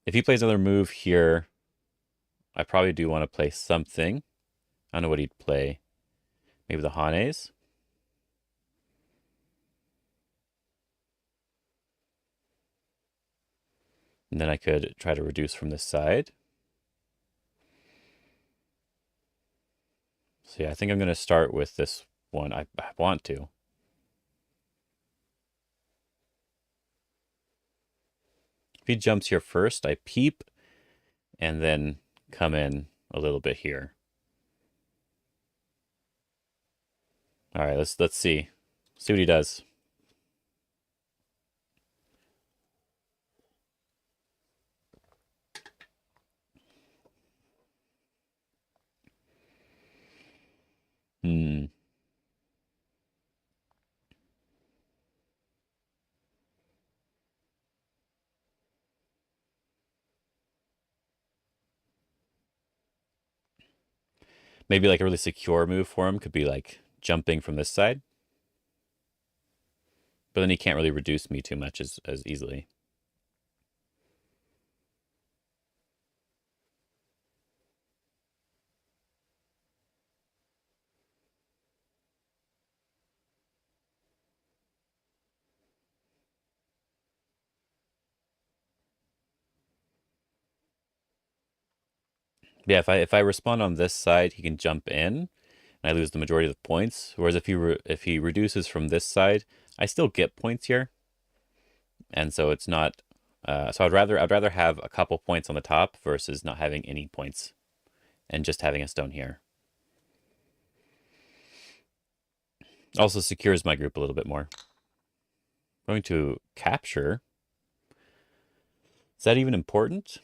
If he plays another move here, I probably do want to play something. I don't know what he'd play. Maybe the Hanes. And then I could try to reduce from this side. So yeah, I think I'm going to start with this one. I want to. If he jumps here first, I peep and then come in a little bit here. All right, let's see. See what he does. Hmm. Maybe like a really secure move for him could be like jumping from this side. But then he can't really reduce me too much as easily. Yeah, if I respond on this side, he can jump in, and I lose the majority of the points. Whereas if he reduces from this side, I still get points here, And so it's not. So I'd rather have a couple points on the top versus not having any points and just having a stone here. Also secures my group a little bit more. I'm going to capture. Is that even important?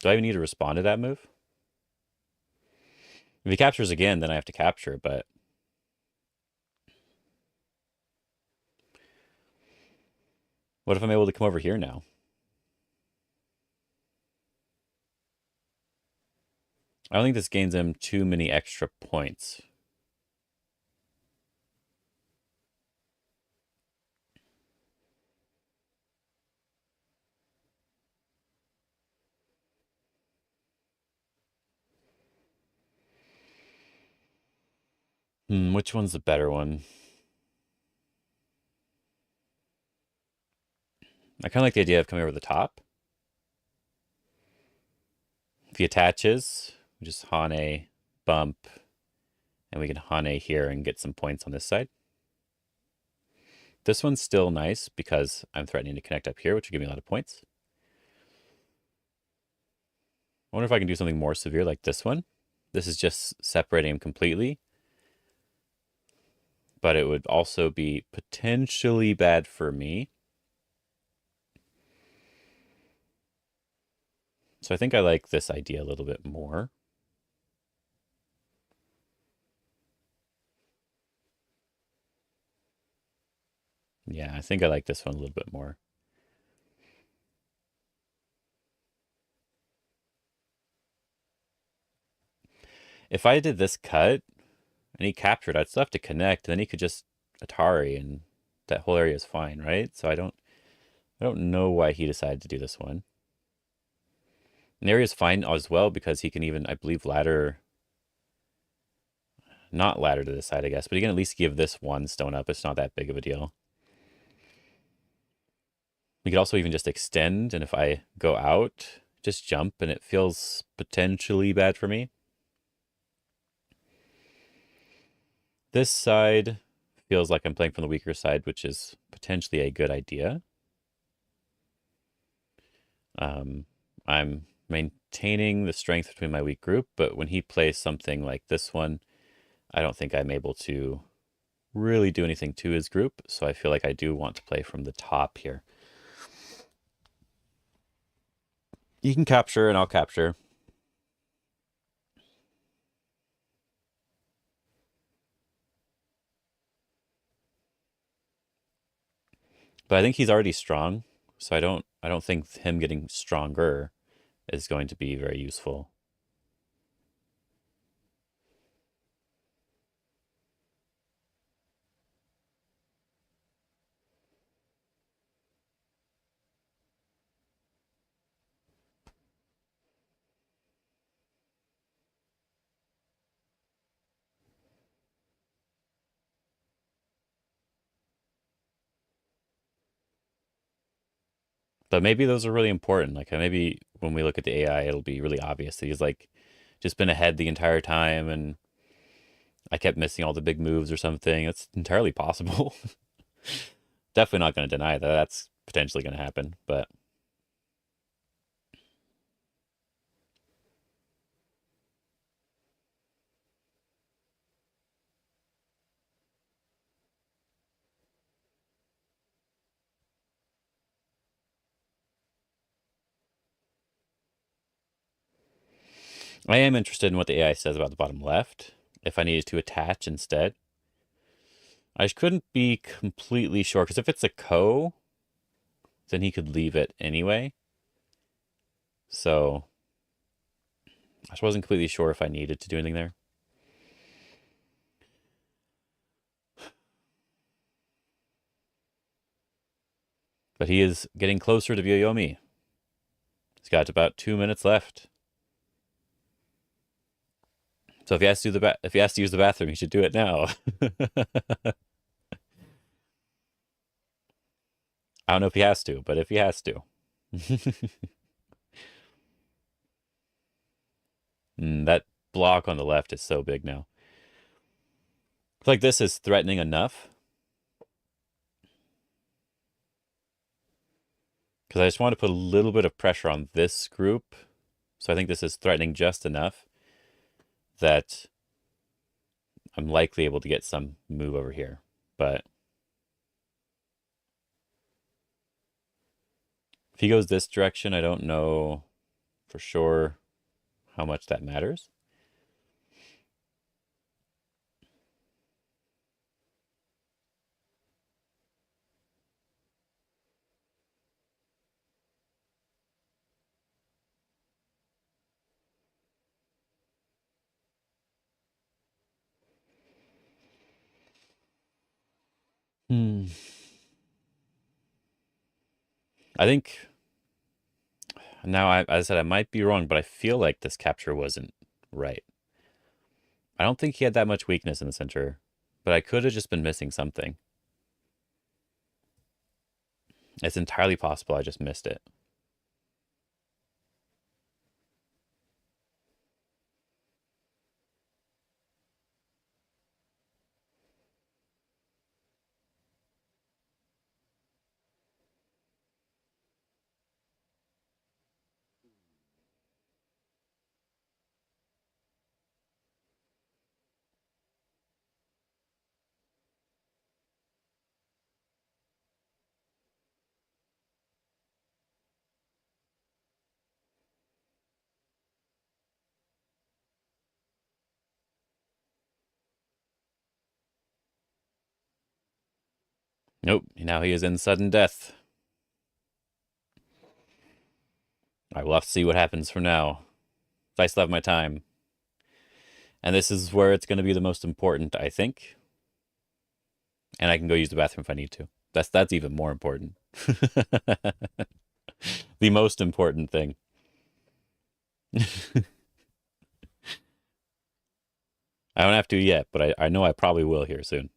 Do I even need to respond to that move? If he captures again, then I have to capture, but what if I'm able to come over here now? I don't think this gains him too many extra points. Which one's the better one? I kind of like the idea of coming over the top. If he attaches, we just Hane, bump, and we can Hane here and get some points on this side. This one's still nice because I'm threatening to connect up here, which will give me a lot of points. I wonder if I can do something more severe like this one. This is just separating him completely. But it would also be potentially bad for me. So I think I like this idea a little bit more. Yeah, I think I like this one a little bit more. If I did this cut and he captured, I'd still have to connect, and then he could just Atari and that whole area is fine, right? So I don't know why he decided to do this one. And the area is fine as well because he can even, I believe, not ladder to this side, I guess, but he can at least give this one stone up. It's not that big of a deal. We could also even just extend, and if I go out, just jump, and it feels potentially bad for me. This side feels like I'm playing from the weaker side, which is potentially a good idea. I'm maintaining the strength between my weak group, but when he plays something like this one, I don't think I'm able to really do anything to his group, so I feel like I do want to play from the top here. You can capture and I'll capture. But I think he's already strong, so I don't think him getting stronger is going to be very useful. But maybe those are really important. Like maybe when we look at the AI, it'll be really obvious that he's like just been ahead the entire time and I kept missing all the big moves or something. It's entirely possible. Definitely not going to deny that that's potentially going to happen, but I am interested in what the AI says about the bottom left. If I needed to attach instead, I couldn't be completely sure because if it's a ko, then he could leave it anyway. So I just wasn't completely sure if I needed to do anything there. But he is getting closer to Vyoyomi. He's got about 2 minutes left. So if he has to use the bathroom, he should do it now. I don't know if he has to, but if he has to. That block on the left is so big now. It's like this is threatening enough. Because I just want to put a little bit of pressure on this group. So I think this is threatening just enough that I'm likely able to get some move over here. But if he goes this direction, I don't know for sure how much that matters. I think now, as I said, I might be wrong, but I feel like this capture wasn't right. I don't think he had that much weakness in the center, but I could have just been missing something. It's entirely possible I just missed it. Nope, now he is in sudden death. I will have to see what happens from now. I still have my time. And this is where it's going to be the most important, I think. And I can go use the bathroom if I need to. That's even more important. The most important thing. I don't have to yet, but I know I probably will here soon.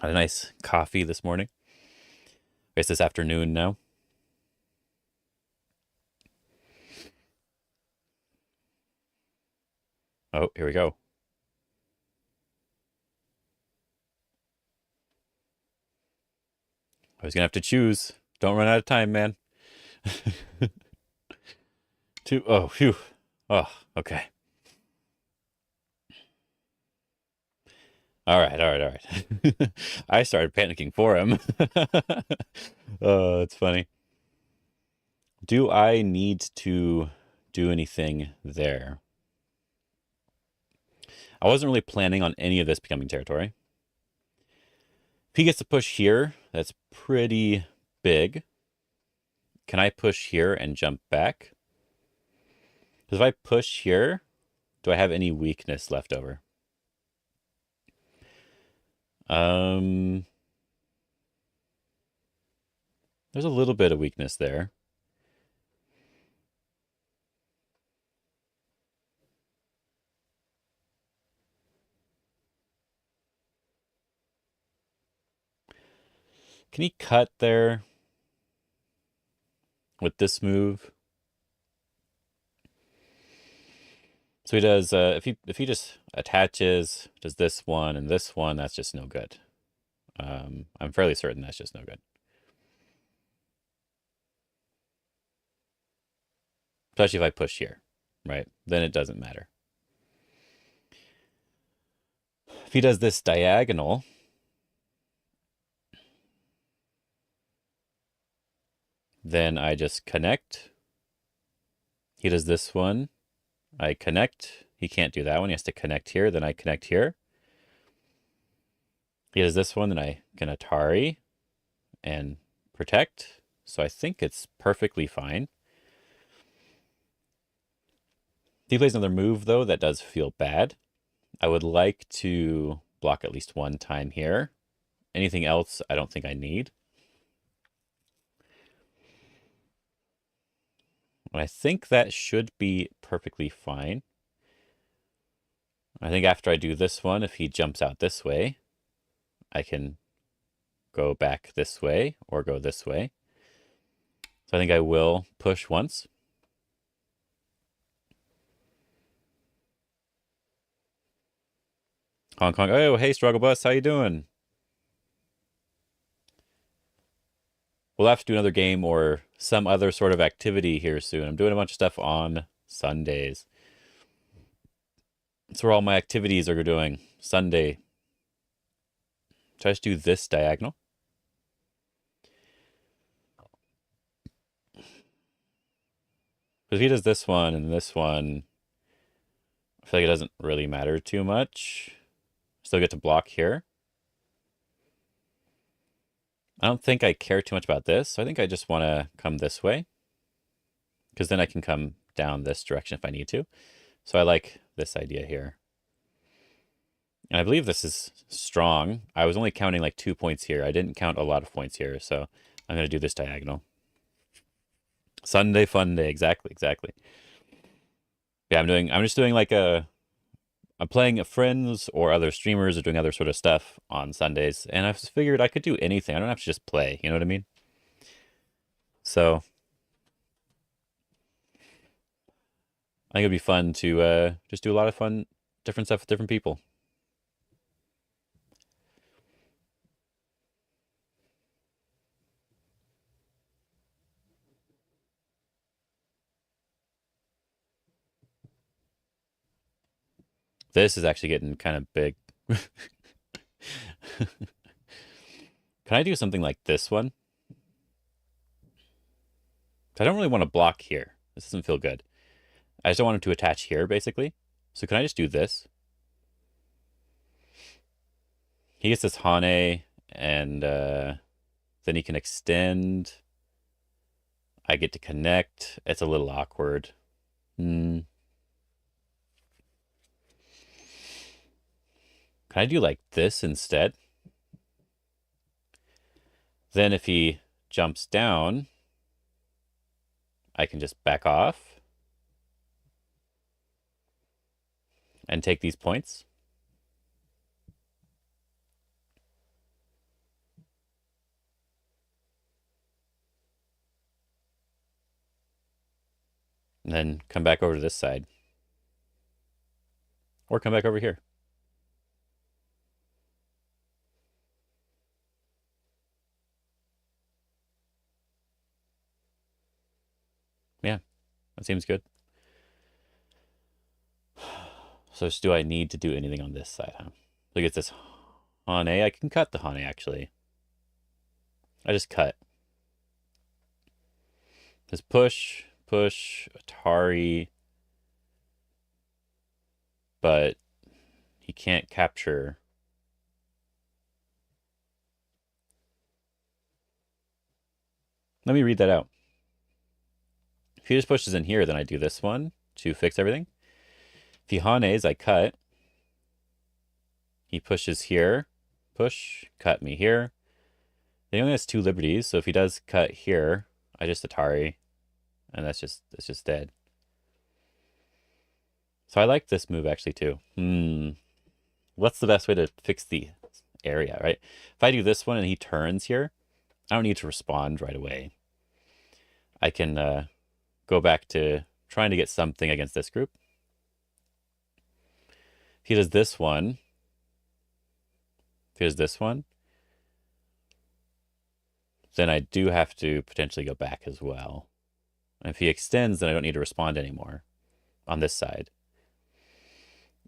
Had a nice coffee this morning. I guess this afternoon now. Oh, here we go. I was gonna have to choose. Don't run out of time, man. Oh, phew. Oh, okay. All right, all right, all right. I started panicking for him. Oh, it's funny. Do I need to do anything there? I wasn't really planning on any of this becoming territory. If he gets to push here, that's pretty big. Can I push here and jump back? Because if I push here, do I have any weakness left over? There's a little bit of weakness there. Can he cut there with this move? So he does, if he just attaches, does this one and this one, that's just no good. I'm fairly certain that's just no good. Especially if I push here, right? Then it doesn't matter. If he does this diagonal, then I just connect. He does this one. I connect. He can't do that one. He has to connect here. Then I connect here. He does this one. Then I can Atari and protect. So I think it's perfectly fine. If he plays another move, though, that does feel bad. I would like to block at least one time here. Anything else, I don't think I need. And I think that should be perfectly fine. I think after I do this one, if he jumps out this way, I can go back this way or go this way. So I think I will push once. Hong Kong. Oh, hey, Struggle Bus. How you doing? We'll have to do another game or some other sort of activity here soon. I'm doing a bunch of stuff on Sundays. That's where all my activities are doing. Sunday. Try to do this diagonal. But if he does this one and this one, I feel like it doesn't really matter too much. Still get to block here. I don't think I care too much about this, so I think I just want to come this way. Because then I can come down this direction if I need to. So I like this idea here. And I believe this is strong. I was only counting like 2 points here. I didn't count a lot of points here, so I'm going to do this diagonal. Sunday fun day. Exactly, exactly. Yeah, I'm just doing like I'm playing friends or other streamers or doing other sort of stuff on Sundays, and I just figured I could do anything. I don't have to just play, you know what I mean? So I think it'd be fun to just do a lot of fun, different stuff with different people. This is actually getting kind of big. Can I do something like this one? I don't really want to block here. This doesn't feel good. I just don't want him to attach here, basically. So can I just do this? He gets this Hane, and then he can extend. I get to connect. It's a little awkward. Can I do like this instead? Then if he jumps down, I can just back off and take these points. And then come back over to this side. Or come back over here. Yeah, that seems good. So do I need to do anything on this side, huh? Look at this Hane. I can cut the Hane, actually. I just cut. This push, Atari. But he can't capture. Let me read that out. If he just pushes in here, then I do this one to fix everything. If he Hanes, I cut. He pushes here. Push, cut me here. Then he only has 2 liberties, so if he does cut here, I just Atari. And that's just dead. So I like this move actually too. What's the best way to fix the area, right? If I do this one and he turns here, I don't need to respond right away. I can go back to trying to get something against this group. If he does this one, if he does this one, then I do have to potentially go back as well. And if he extends, then I don't need to respond anymore on this side.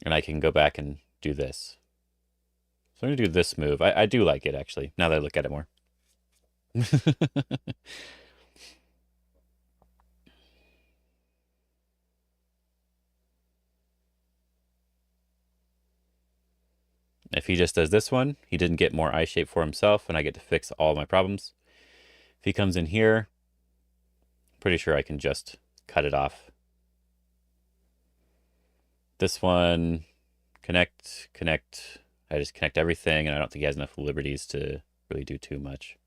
And I can go back and do this. So I'm going to do this move. I do like it, actually, now that I look at it more. If he just does this one, he didn't get more eye shape for himself, and I get to fix all my problems. If he comes in here, pretty sure I can just cut it off. This one, connect. I just connect everything, and I don't think he has enough liberties to really do too much.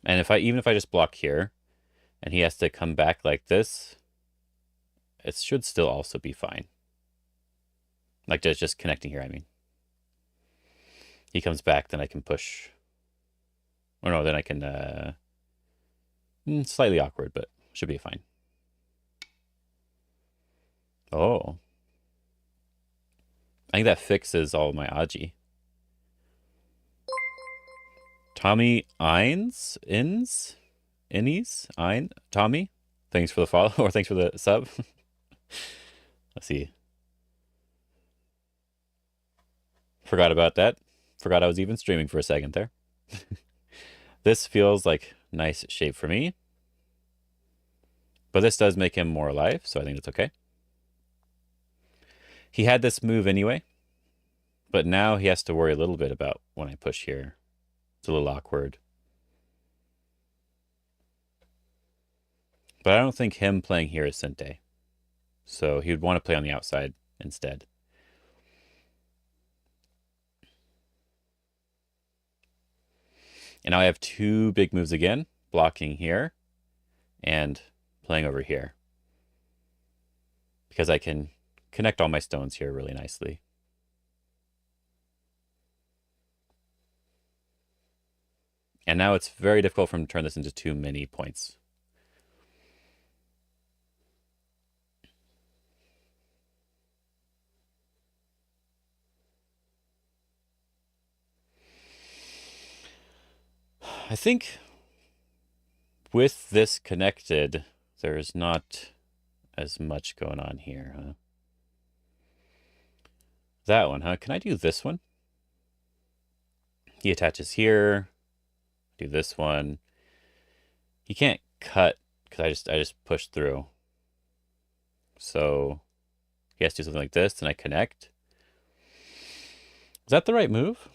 And even if I just block here, and he has to come back like this, it should still also be fine. Like just connecting here, I mean. He comes back, then I can push. Or no, then I can, slightly awkward, but should be fine. Oh. I think that fixes all my Aji. Tommy Ines? Ins? Innies? Ein? Tommy? Thanks for the follow, or thanks for the sub. Let's see. Forgot about that. Forgot I was even streaming for a second there. This feels like nice shape for me. But this does make him more alive, so I think that's okay. He had this move anyway, but now he has to worry a little bit about when I push here. It's a little awkward. But I don't think him playing here is Sente. So he would want to play on the outside instead. And now I have two big moves again, blocking here and playing over here. Because I can connect all my stones here really nicely. And now it's very difficult for him to turn this into too many points. I think with this connected, there's not as much going on here, huh? That one, huh? Can I do this one? He attaches here. Do this one. He can't cut because I just pushed through. So he has to do something like this, and I connect. Is that the right move?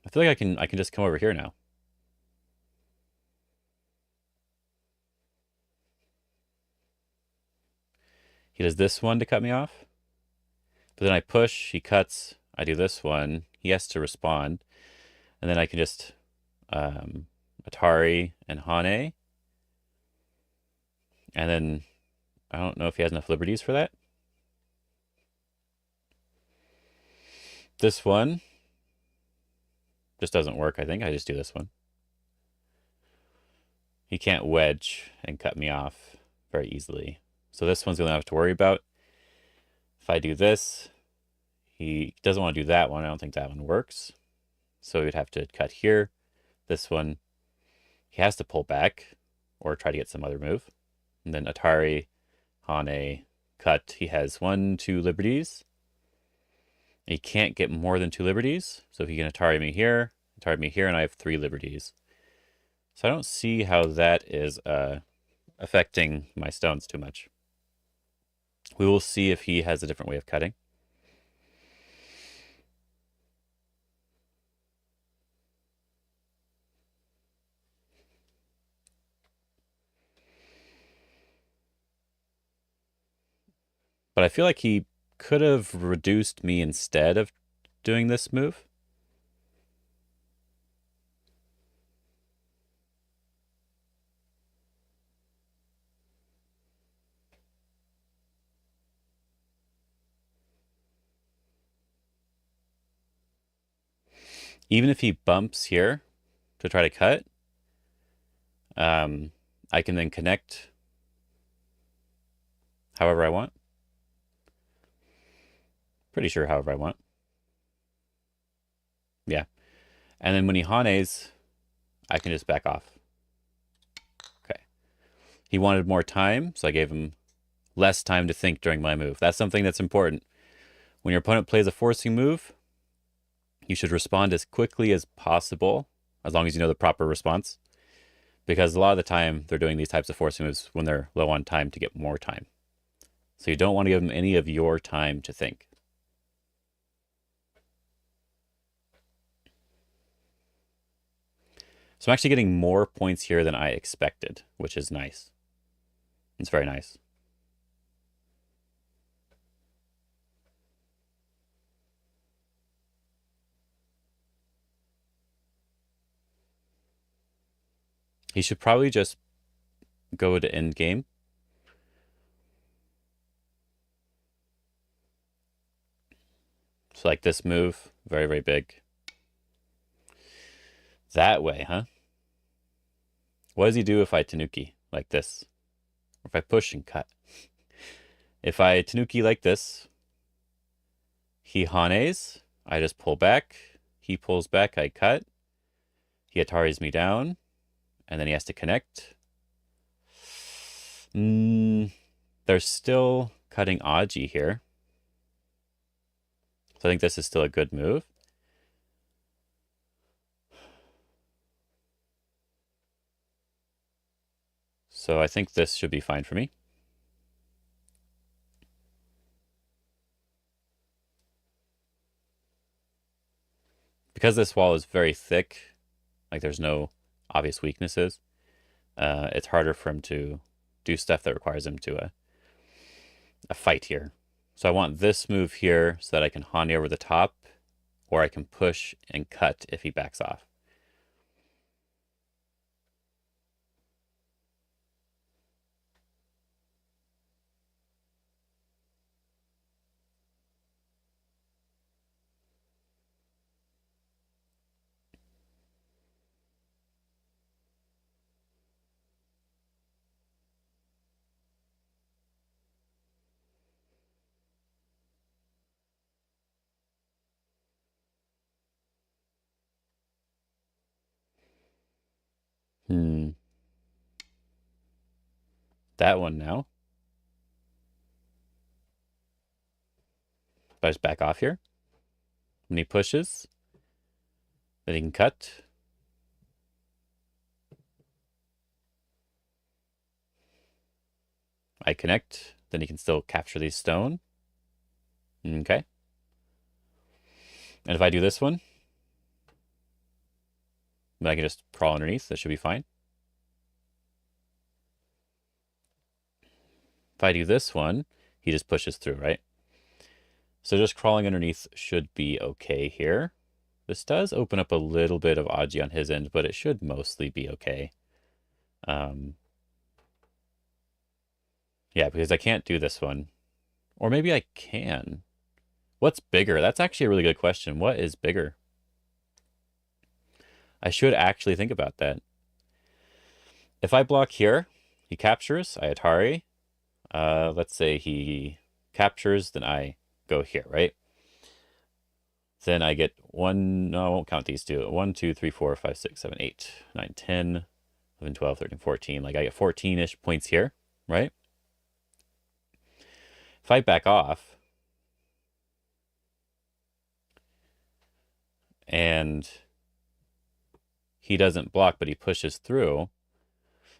I feel like I can just come over here now. He does this one to cut me off. But then I push, he cuts, I do this one. He has to respond. And then I can just Atari and Hane. And then I don't know if he has enough liberties for that. This one just doesn't work, I think. I just do this one. He can't wedge and cut me off very easily. So this one's going to have to worry about. If I do this, he doesn't want to do that one. I don't think that one works. So we'd have to cut here. This one, he has to pull back or try to get some other move. And then Atari, Hane, cut. He has 1, 2 liberties. He can't get more than 2 liberties. So if he can Atari me here, and I have 3 liberties. So I don't see how that is affecting my stones too much. We will see if he has a different way of cutting. But I feel like he could have reduced me instead of doing this move. Even if he bumps here to try to cut, I can then connect however I want. Pretty sure however I want. Yeah. And then when he Hanes, I can just back off. Okay. He wanted more time, so I gave him less time to think during my move. That's something that's important. When your opponent plays a forcing move, you should respond as quickly as possible, as long as you know the proper response. Because a lot of the time, they're doing these types of forcing moves when they're low on time to get more time. So you don't want to give them any of your time to think. So I'm actually getting more points here than I expected, which is nice. It's very nice. He should probably just go to Endgame. So like this move, very, very big. That way, huh? What does he do if I Tanuki like this? if I push and cut. If I Tanuki like this, he Hanes, I just pull back. He pulls back, I cut. He Ataris me down, and then he has to connect. They're still cutting Aji here. So I think this is still a good move. So I think this should be fine for me. Because this wall is very thick, like there's no obvious weaknesses, it's harder for him to do stuff that requires him to a fight here. So I want this move here so that I can Hane over the top, or I can push and cut if he backs off. That one now. If I just back off here, when he pushes, then he can cut. I connect, then he can still capture these stone. Okay. And if I do this one, then I can just crawl underneath. That should be fine. If I do this one, he just pushes through, right? So just crawling underneath should be okay here. This does open up a little bit of Aji on his end, but it should mostly be okay. Yeah, because I can't do this one. Or maybe I can. What's bigger? That's actually a really good question. What is bigger? I should actually think about that. If I block here, he captures, I Atari. Let's say he captures, then I go here, right? Then I get one, no, I won't count these two. 1, 2, 3, 4, 5, 6, 7, 8, 9, 10, 11, 12, 13, 14. Like I get 14-ish points here, right? If I back off and he doesn't block, but he pushes through,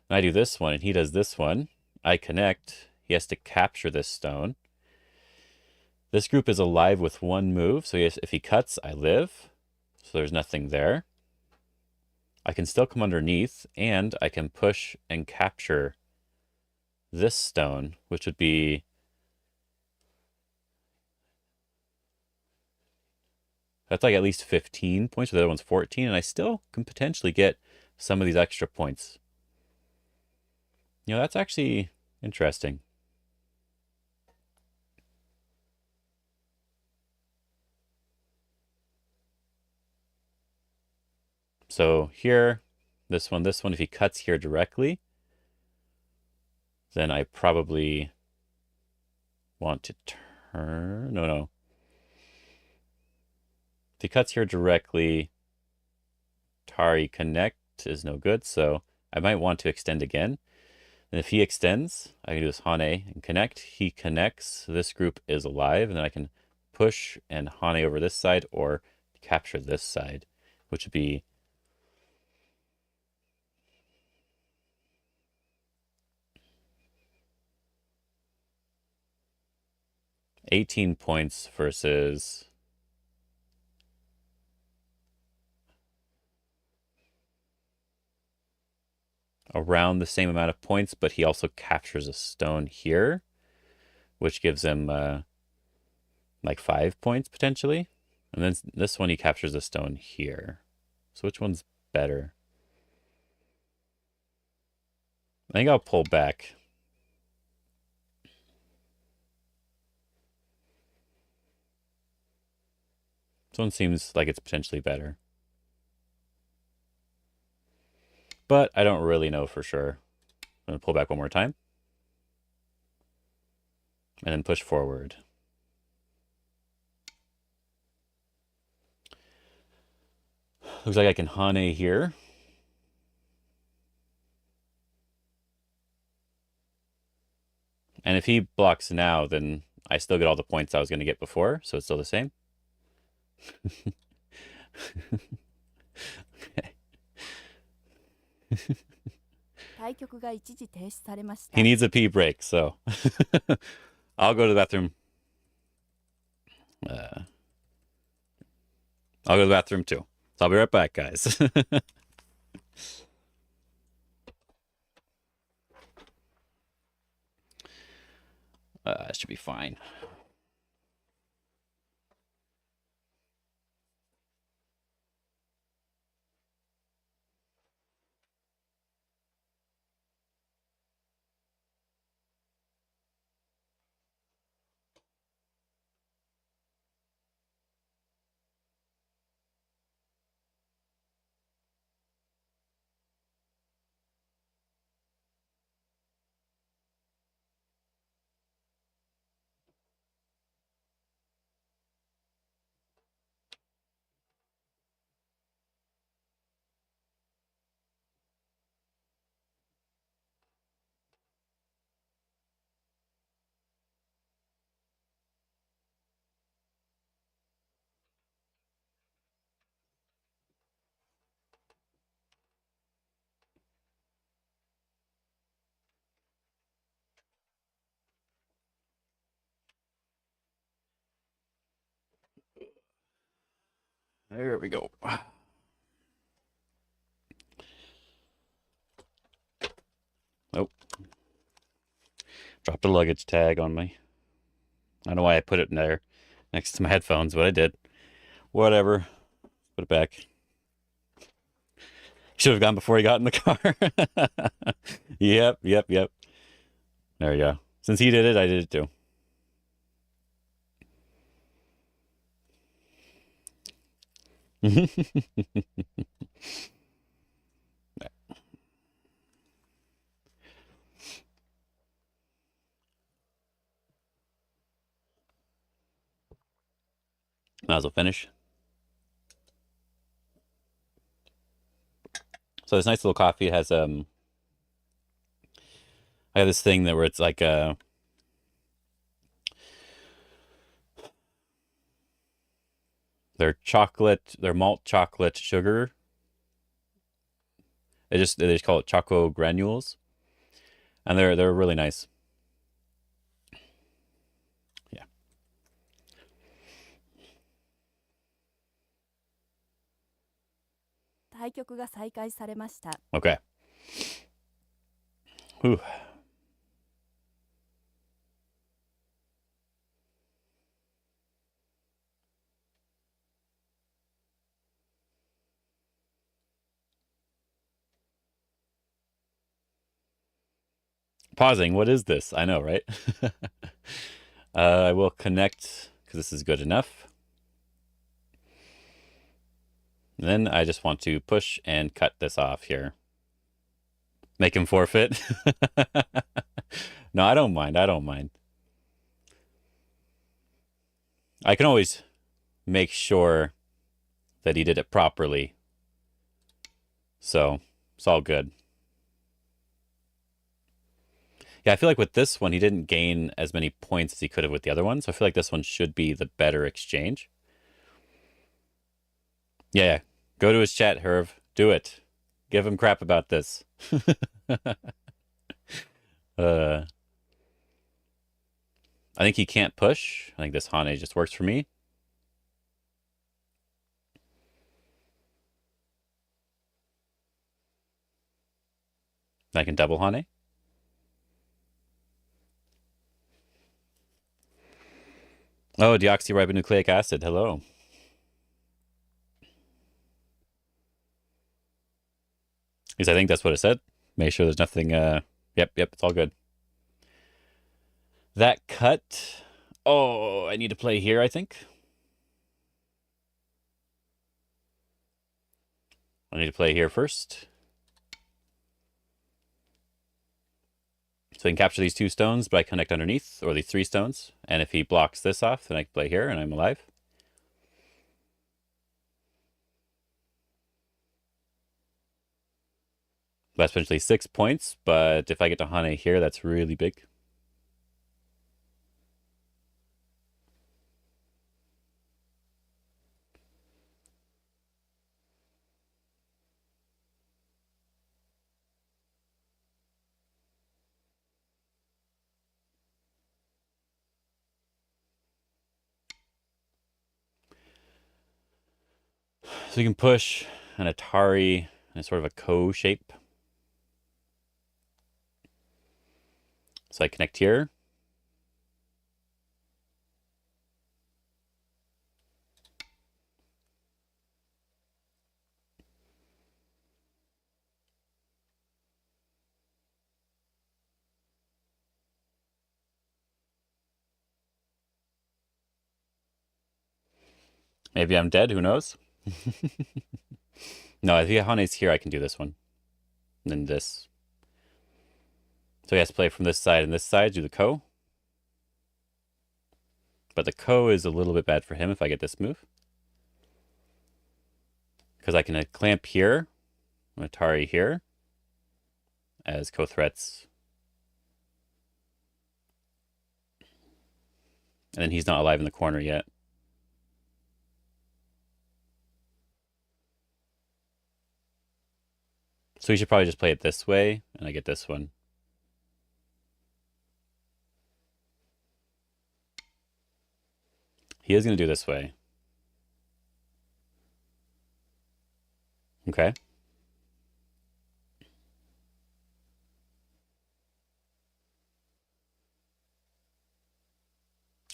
and I do this one and he does this one, I connect, he has to capture this stone. This group is alive with one move, so if he cuts, I live. So there's nothing there. I can still come underneath, and I can push and capture this stone, which would be... That's like at least 15 points, the other one's 14, and I still can potentially get some of these extra points. You know, that's actually interesting. So here, this one, if he cuts here directly, then I probably want to turn... No. If he cuts here directly, Tari connect is no good, so I might want to extend again. And if he extends, I can do this Hane and connect. He connects, this group is alive, and then I can push and Hane over this side or capture this side, which would be... $18 points versus... around the same amount of points, but he also captures a stone here, which gives him like 5 points potentially. And then this one he captures a stone here. So which one's better? I think I'll pull back. This one seems like it's potentially better. But I don't really know for sure. I'm going to pull back one more time. and then push forward. Looks like I can Hane here. And if he blocks now, then I still get all the points I was going to get before, so it's still the same. He needs a pee break, so I'll go to the bathroom. I'll go to the bathroom too. So I'll be right back, guys. It should be fine. There we go. Oh. Dropped a luggage tag on me. I don't know why I put it in there next to my headphones, but I did. Whatever. Put it back. Should have gone before he got in the car. Yep. There you go. Since he did it, I did it too. Might as well finish. So this nice little coffee has I have this thing that where it's like their malt chocolate sugar. They just call it choco granules, and they're really nice. Yeah. Okay. Whew. Pausing. What is this? I know, right? I will connect because this is good enough. And then I just want to push and cut this off here. Make him forfeit. No, I don't mind. I don't mind. I can always make sure that he did it properly. So it's all good. Yeah, I feel like with this one, he didn't gain as many points as he could have with the other one. So I feel like this one should be the better exchange. Yeah. Go to his chat, Herv. Do it. Give him crap about this. I think he can't push. I think this Hane just works for me. I can double Hane. Oh, deoxyribonucleic acid. Hello. Because I think that's what it said. Make sure there's nothing. Yep, it's all good. That cut. Oh, I need to play here, I think. I need to play here first. So I can capture these 2 stones, but I connect underneath, or the 3 stones. And if he blocks this off, then I can play here, and I'm alive. That's potentially 6 points, but if I get to Hane here, that's really big. So you can push an Atari in sort of a Ko shape. So I connect here. Maybe I'm dead, who knows? No, if Hane's here, I can do this one. And then this. So he has to play from this side and this side, do the Ko. But the Ko is a little bit bad for him if I get this move. Because I can clamp here, Atari here, as Ko threats. And then he's not alive in the corner yet. So we should probably just play it this way, and I get this one. He is going to do this way. Okay.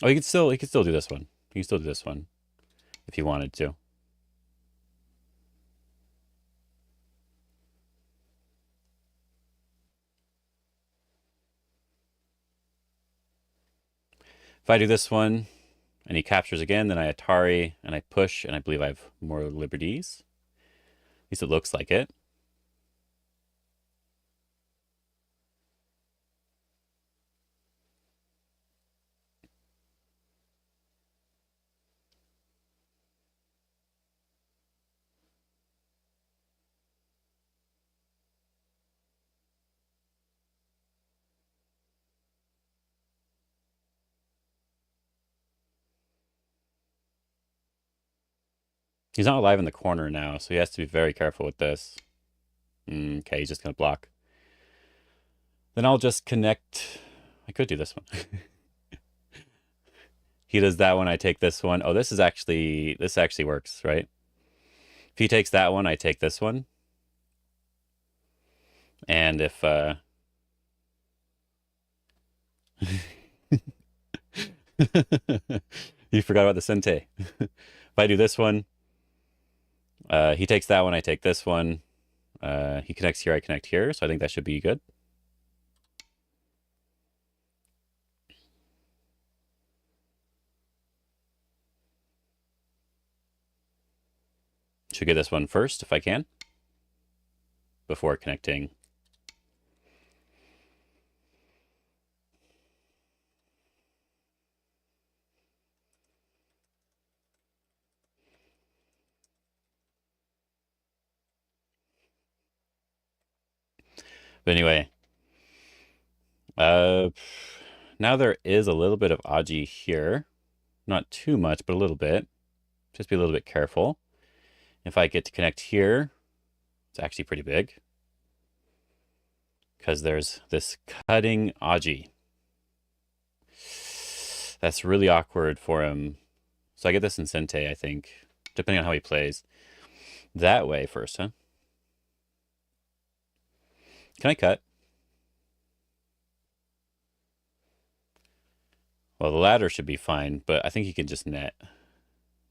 Oh, he could still do this one. He can still do this one if he wanted to. If I do this one and he captures again, then I Atari and I push, and I believe I have more liberties. At least it looks like it. He's not alive in the corner now, so he has to be very careful with this. Okay, he's just going to block. Then I'll just connect. I could do this one. He does that one, I take this one. Oh, this actually works, right? If he takes that one, I take this one. And if you forgot about the Sente. If I do this one, he takes that one, I take this one. He connects here, I connect here, so I think that should be good. Should get this one first if I can, before connecting. But anyway, now there is a little bit of Aji here. Not too much, but a little bit. Just be a little bit careful. If I get to connect here, it's actually pretty big. Because there's this cutting Aji. That's really awkward for him. So I get this in Sente, I think. Depending on how he plays. That way first, huh? Can I cut? Well, the ladder should be fine, but I think he can just net.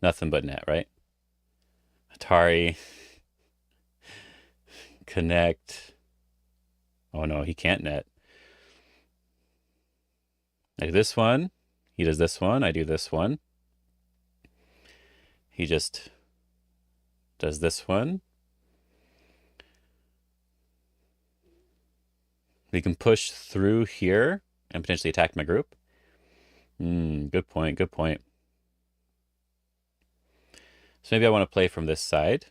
Nothing but net, right? Atari. Connect. Oh no, he can't net. I do this one. He does this one. I do this one. He just does this one. We can push through here and potentially attack my group. Good point, good point. So maybe I want to play from this side.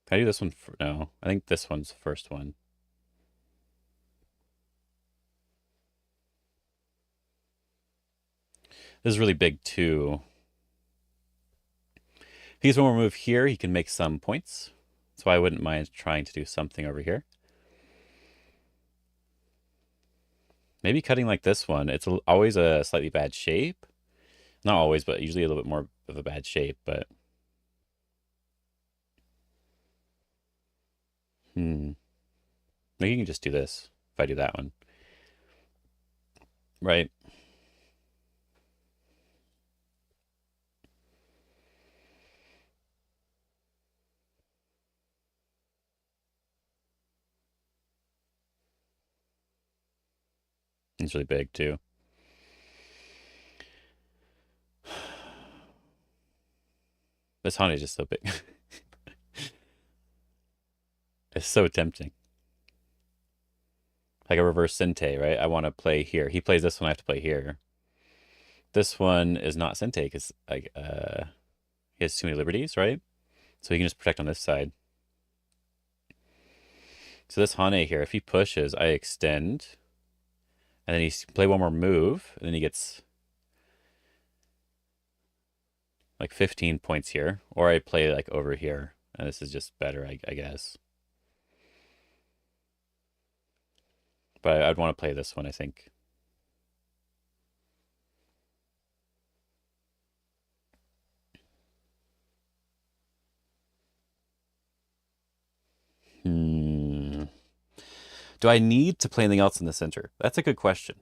Can I do this one? No, I think this one's the first one. This is really big too. If he gets one more move here, he can make some points. So I wouldn't mind trying to do something over here. Maybe cutting like this one. It's always a slightly bad shape. Not always, but usually a little bit more of a bad shape. But maybe you can just do this if I do that one. Right. It's really big too. This Hana is just so big. It's so tempting. Like a reverse Sente, right? I want to play here. He plays this one, I have to play here. This one is not Sente because like he has too many liberties, right? So he can just protect on this side. So this Hane here, if he pushes, I extend. And then he play one more move, and then he gets like 15 points here. Or I play like over here, and this is just better, I guess. But I'd want to play this one, I think. Do I need to play anything else in the center? That's a good question.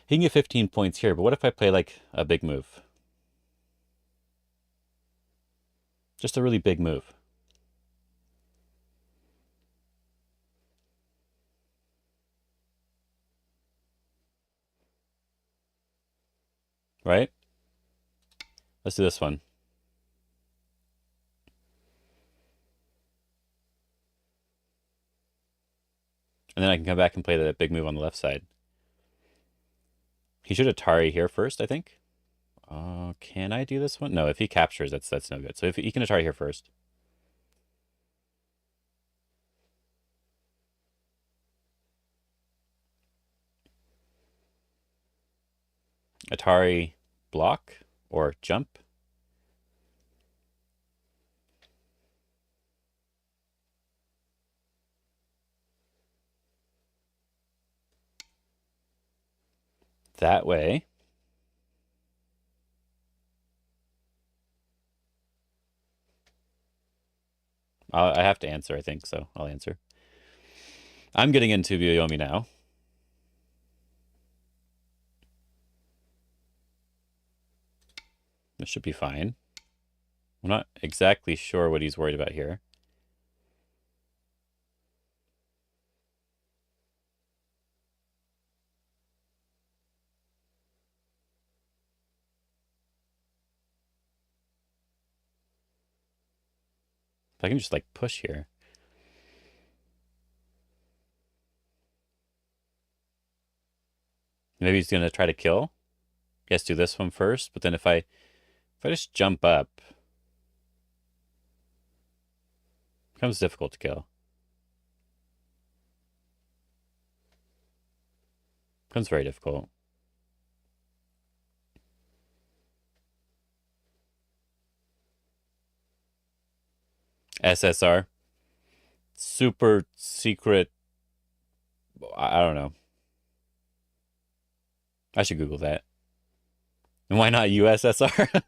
He can get 15 points here, but what if I play like a big move? Just a really big move. Right? Let's do this one. And then I can come back and play the big move on the left side. He should Atari here first, I think. Can I do this one? No, if he captures, that's no good. So if he can Atari here first. Atari block or jump. That way. I have to answer, I think, so I'll answer. I'm getting into Byoyomi now. This should be fine. I'm not exactly sure what he's worried about here. If I can just like push here. Maybe he's gonna try to kill. Guess do this one first, but then if I just jump up, it becomes difficult to kill. It becomes very difficult. SSR. Super secret. I don't know. I should Google that. And why not USSR?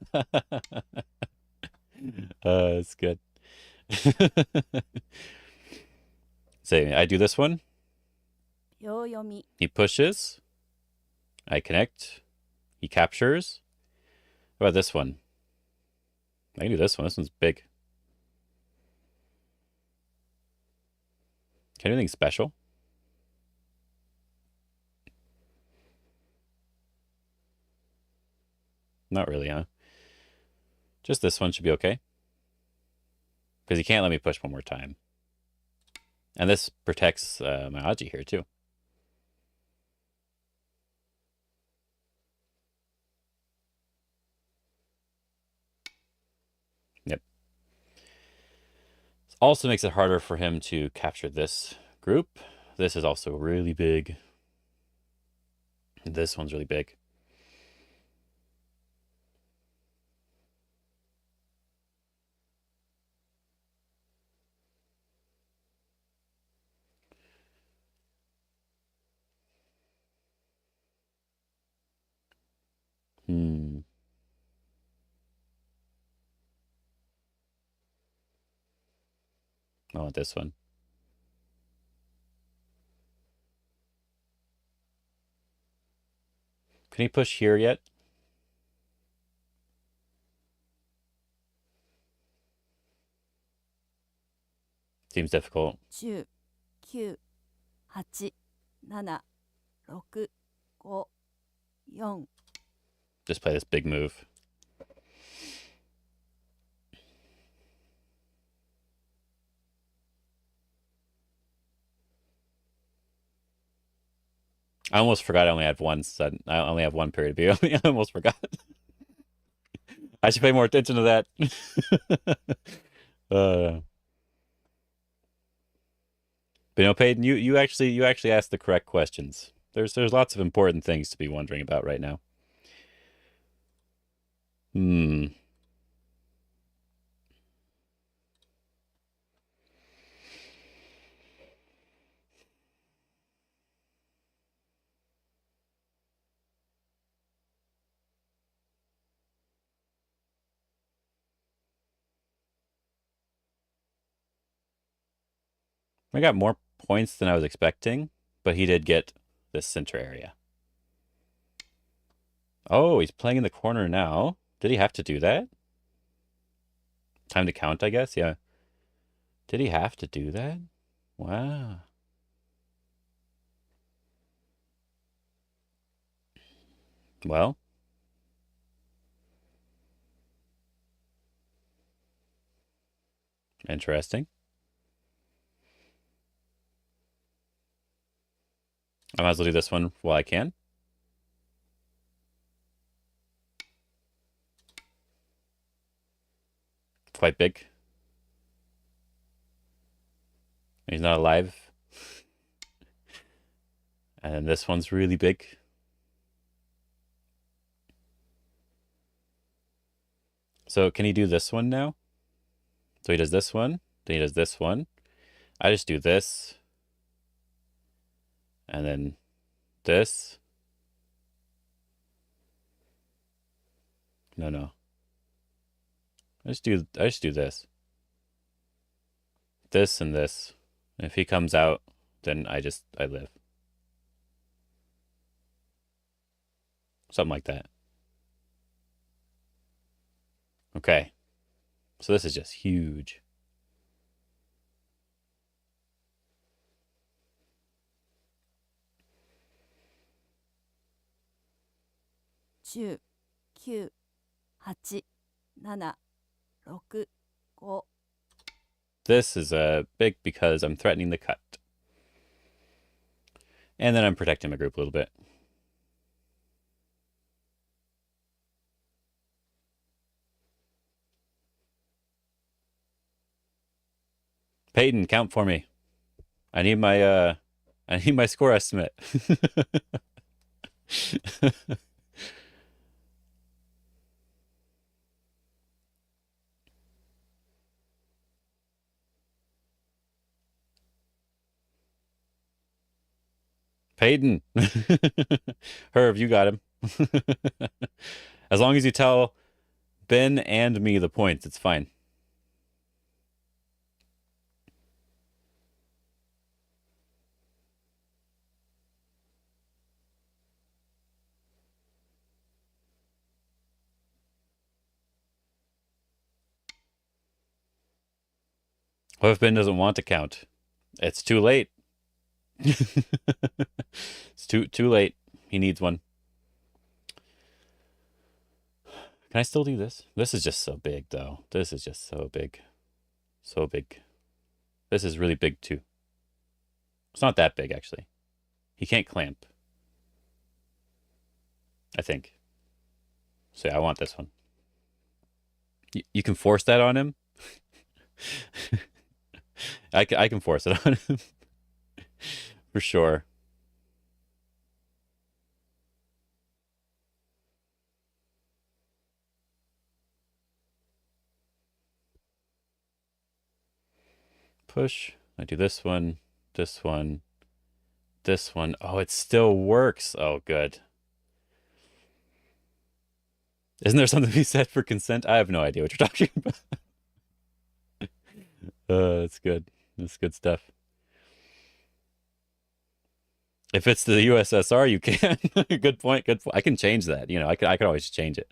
It's good. Say, I do this one. He pushes. I connect. He captures. What about this one? I can do this one. This one's big. Can anything special? Not really, huh? Just this one should be okay. Because he can't let me push one more time. And this protects my Aji here, too. Yep. This also makes it harder for him to capture this group. This is also really big. This one's really big. I want this one. Can he push here yet? Seems difficult. 10、9、8、7、6、5、4。 Just play this big move. I almost forgot I only had one sudden. I only have one period B. I almost forgot. I should pay more attention to that. But you know, Peyton, you actually asked the correct questions. There's lots of important things to be wondering about right now. I got more points than I was expecting, but he did get this center area. Oh, he's playing in the corner now. Did he have to do that? Time to count, I guess. Yeah. Did he have to do that? Wow. Well, interesting. I might as well do this one while I can. Quite big. He's not alive. And then this one's really big. So can he do this one now? So he does this one, then he does this one. I just do this. And then this. No. I just do this. This and this. And if he comes out, then I live. Something like that. Okay. So this is just huge. Ten, nine, 8, 7, 6, 5. This is big because I'm threatening the cut. And then I'm protecting my group a little bit. Peyton, count for me. I need my score estimate. Peyton. Herb, you got him. As long as you tell Ben and me the points, it's fine. What if Ben doesn't want to count? It's too late. It's too late. He needs one. Can I still do this? This is just so big, though. This is just so big. So big. This is really big, too. It's not that big, actually. He can't clamp. I think. So yeah, I want this one. You can force that on him? I can force it on him. For sure. Push. I do this one, this one, this one. Oh, it still works. Oh, good. Isn't there something to be said for consent? I have no idea what you're talking about. That's good. That's good stuff. If it's the USSR, you can. Good point. Good point. I can change that. You know, I could always change it.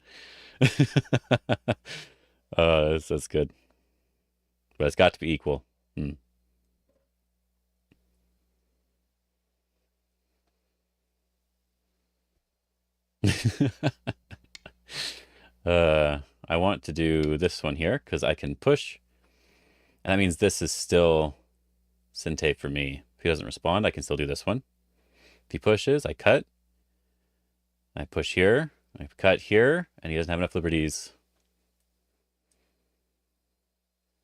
That's good. But it's got to be equal. Hmm. I want to do this one here because I can push. And that means this is still Sente for me. If he doesn't respond, I can still do this one. If he pushes, I cut. I push here. I cut here. And he doesn't have enough liberties.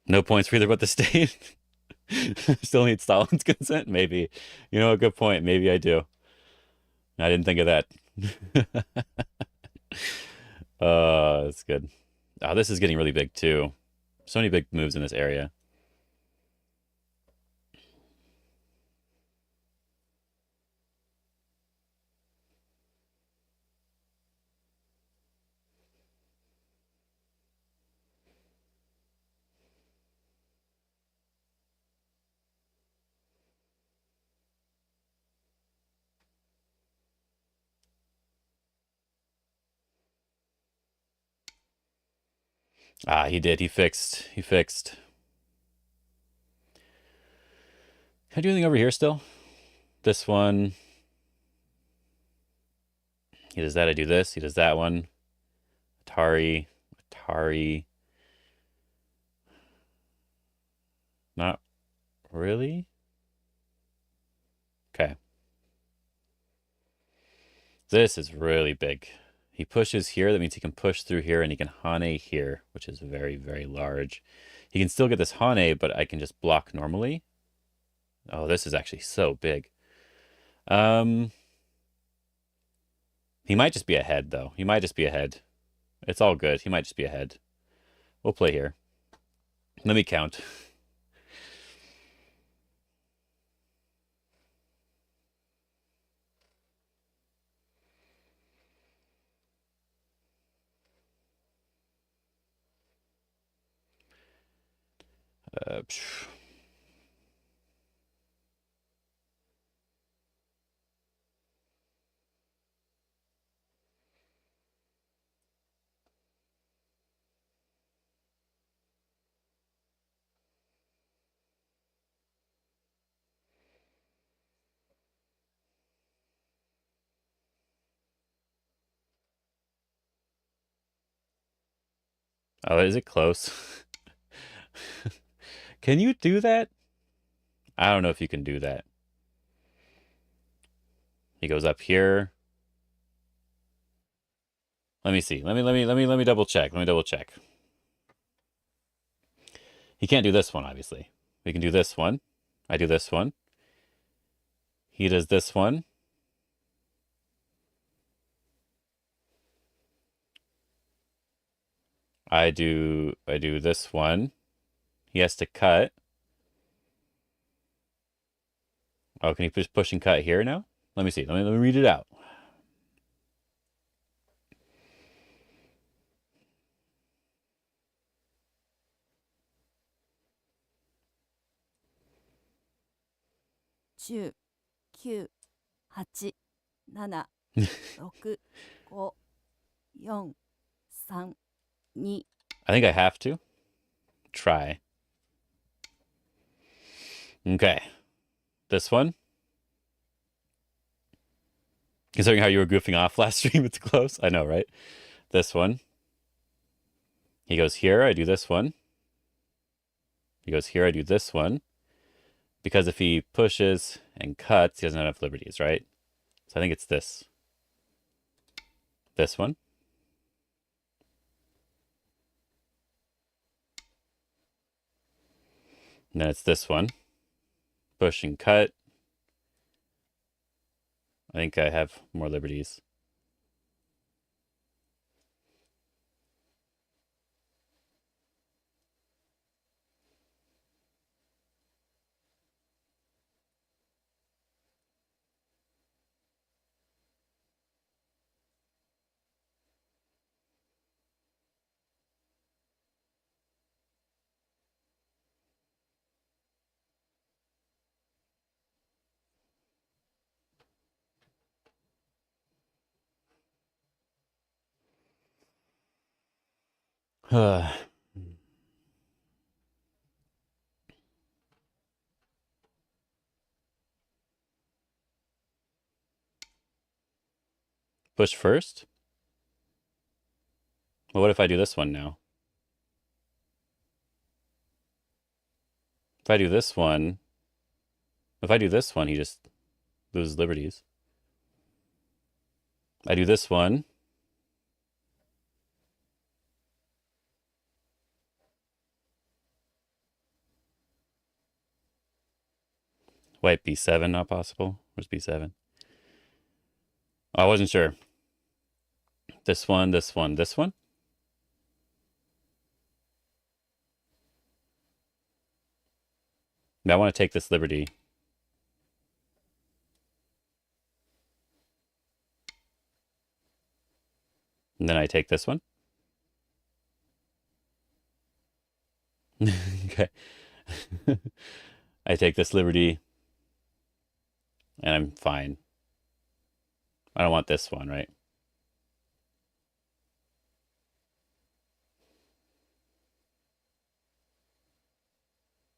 No points for either but the state. Still need Stalin's consent? Maybe. You know, a good point. Maybe I do. I didn't think of that. That's good. Oh, this is getting really big too. So many big moves in this area. Ah, he did. He fixed. He fixed. Can I do anything over here still? This one. He does that. I do this. He does that one. Atari. Atari. Not really? Okay. This is really big. He pushes here. That means he can push through here and he can Hane here, which is very, very large. He can still get this Hane, but I can just block normally. Oh, this is actually so big. Um, he might just be ahead, though. He might just be ahead. It's all good. He might just be ahead. We'll play here. Let me count. Phew. Oh, is it close? Can you do that? I don't know if you can do that. He goes up here. Let me see. Let me double check. Let me double check. He can't do this one, obviously. We can do this one. I do this one. He does this one. I do this one. He has to cut. Oh, can he push and cut here now? Let me see. Let me read it out. Ten, nine, 8, 7, 6, 5, 4, 3, 2. I think I have to try. Okay. This one. Considering how you were goofing off last stream, it's close. I know, right? This one. He goes here, I do this one. He goes here, I do this one. Because if he pushes and cuts, he doesn't have enough liberties, right? So I think it's this. This one. And then it's this one. Push and cut. I think I have more liberties. Push first? Well, what if I do this one now? If I do this one, he just loses liberties. I do this one. Wait, B7 not possible? Where's B7? Oh, I wasn't sure. This one, this one, this one? Now I want to take this liberty. And then I take this one. Okay. I take this liberty. And I'm fine. I don't want this one, right?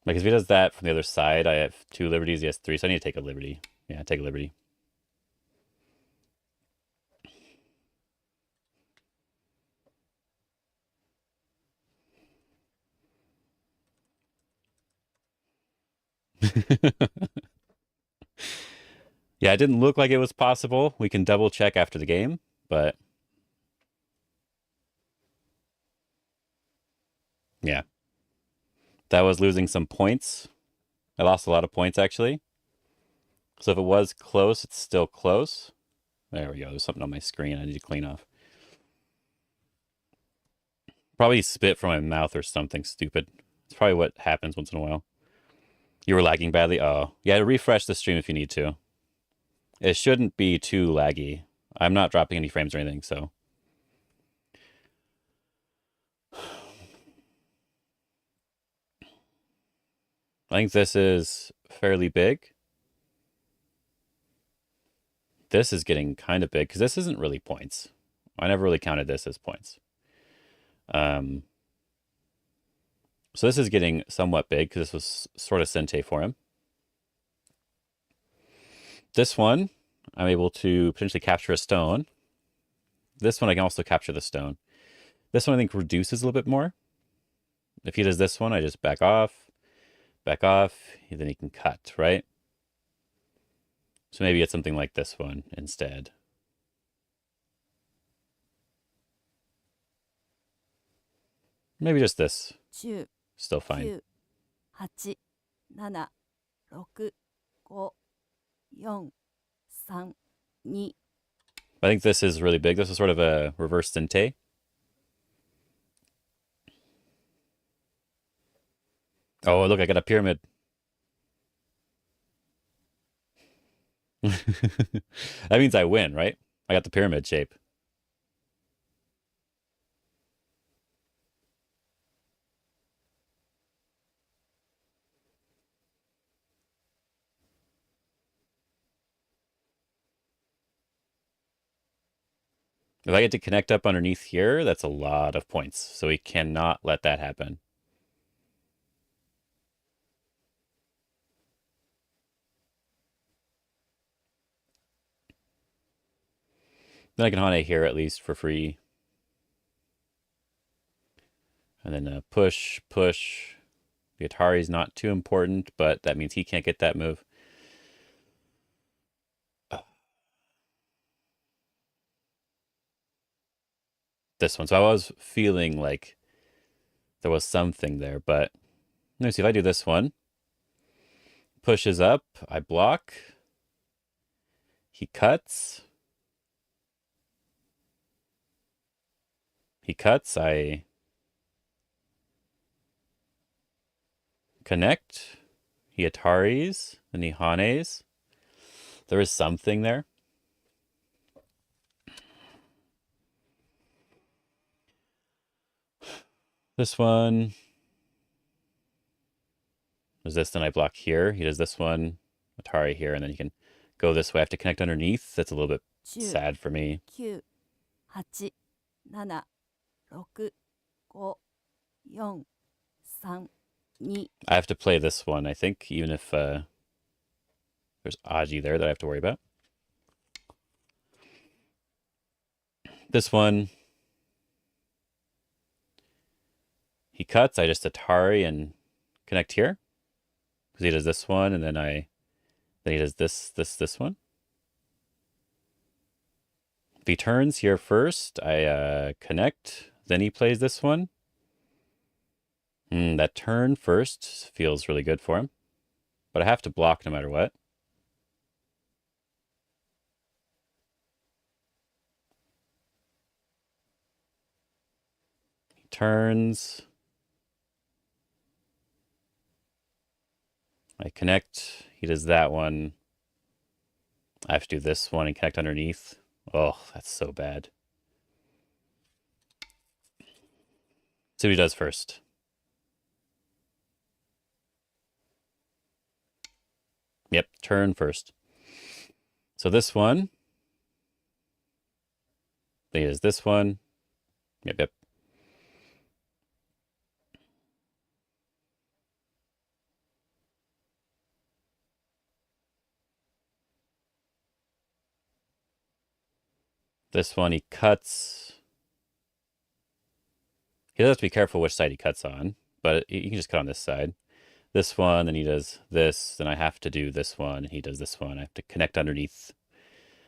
Like, if he does that from the other side, I have 2 liberties, he has 3, so I need to take a liberty. Yeah, take a liberty. Yeah, it didn't look like it was possible. We can double check after the game, but yeah. That was losing some points. I lost a lot of points, actually. So if it was close, it's still close. There we go. There's something on my screen I need to clean off. Probably spit from my mouth or something stupid. It's probably what happens once in a while. You were lagging badly? Oh. Yeah, refresh the stream if you need to. It shouldn't be too laggy. I'm not dropping any frames or anything, so. I think this is fairly big. This is getting kind of big, because this isn't really points. I never really counted this as points. So this is getting somewhat big, because this was sort of sente for him. This one, I'm able to potentially capture a stone. This one, I can also capture the stone. This one, I think, reduces a little bit more. If he does this one, I just back off, then he can cut, right? So maybe it's something like this one instead. Maybe just this. 10、Still fine. 9、8、7、6、5、4、3、2。I think this is really big. This is sort of a reverse sente. Oh, look, I got a pyramid. That means I win, right? I got the pyramid shape. If I get to connect up underneath here, that's a lot of points. So we cannot let that happen. Then I can Hane here at least for free. And then push, push. The Atari's not too important, but that means he can't get that move. This one. So I was feeling like there was something there, but let me see if I do this one. Pushes up, I block. He cuts. He cuts, I connect. He Ataris, then he Hanes. There is something there. This one. Does this, then I block here. He does this one, Atari here, and then he can go this way. I have to connect underneath. That's a little bit sad for me. 9, 8, 7, 6, 5, 4, 3, 2. I have to play this one, I think, even if there's Aji there that I have to worry about. This one. He cuts, I just Atari and connect here. Because he does this one, and then he does this one. If he turns here first, I connect, then he plays this one. That turn first feels really good for him. But I have to block no matter what. He turns. I connect. He does that one. I have to do this one and connect underneath. Oh, that's so bad. See what he does first. Yep, turn first. So this one. Then he does this one. Yep. This one, he cuts. He does have to be careful which side he cuts on, but he can just cut on this side. This one, then he does this, then I have to do this one, and he does this one. I have to connect underneath.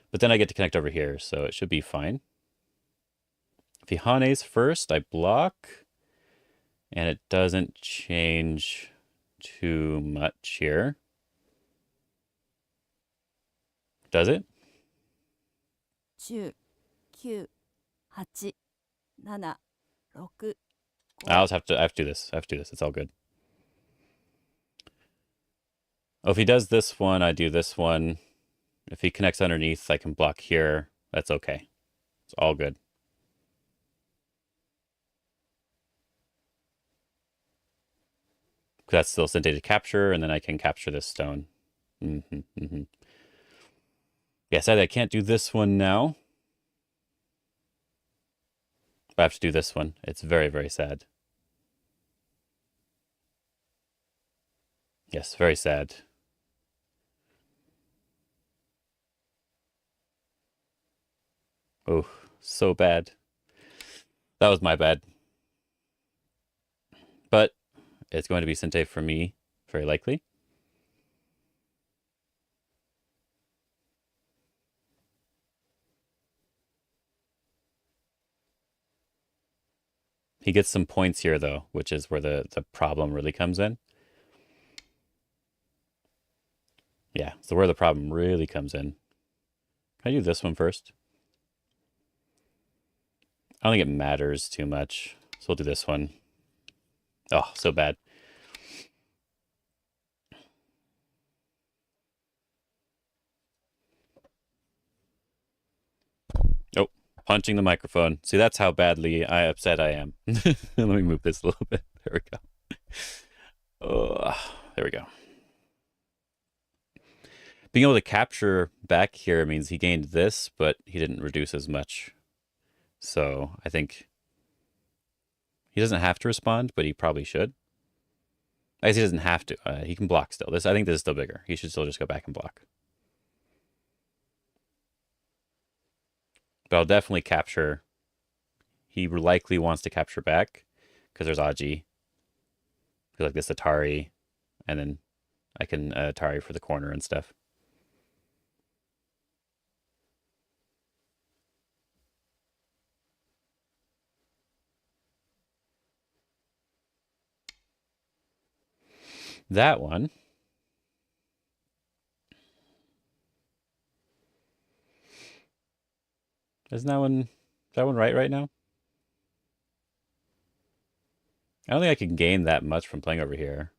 But then I get to connect over here, so it should be fine. If he Hanes first, I block, and it doesn't change too much here. Does it? 10, 9, 8, 7, 6, I have to do this. I have to do this. It's all good. Oh, if he does this one, I do this one. If he connects underneath, I can block here. That's okay. It's all good. That's still Sente to capture, and then I can capture this stone. Yeah, sadly, I can't do this one now. But I have to do this one. It's very, very sad. Yes, very sad. Oh, so bad. That was my bad. But it's going to be Sente for me, very likely. He gets some points here, though, which is where the problem really comes in. Yeah, so where the problem really comes in. Can I do this one first? I don't think it matters too much, so we'll do this one. Oh, so bad. Oh, punching the microphone. See, that's how badly upset I am. Let me move this a little bit. There we go. Oh, there we go. Being able to capture back here means he gained this, but he didn't reduce as much. So I think he doesn't have to respond, but he probably should. I guess he doesn't have to. He can block still. I think this is still bigger. He should still just go back and block. But I'll definitely capture. He likely wants to capture back because there's Aji. Feel like this Atari, and then I can Atari for the corner and stuff. That one. Isn't that one right now? I don't think I can gain that much from playing over here.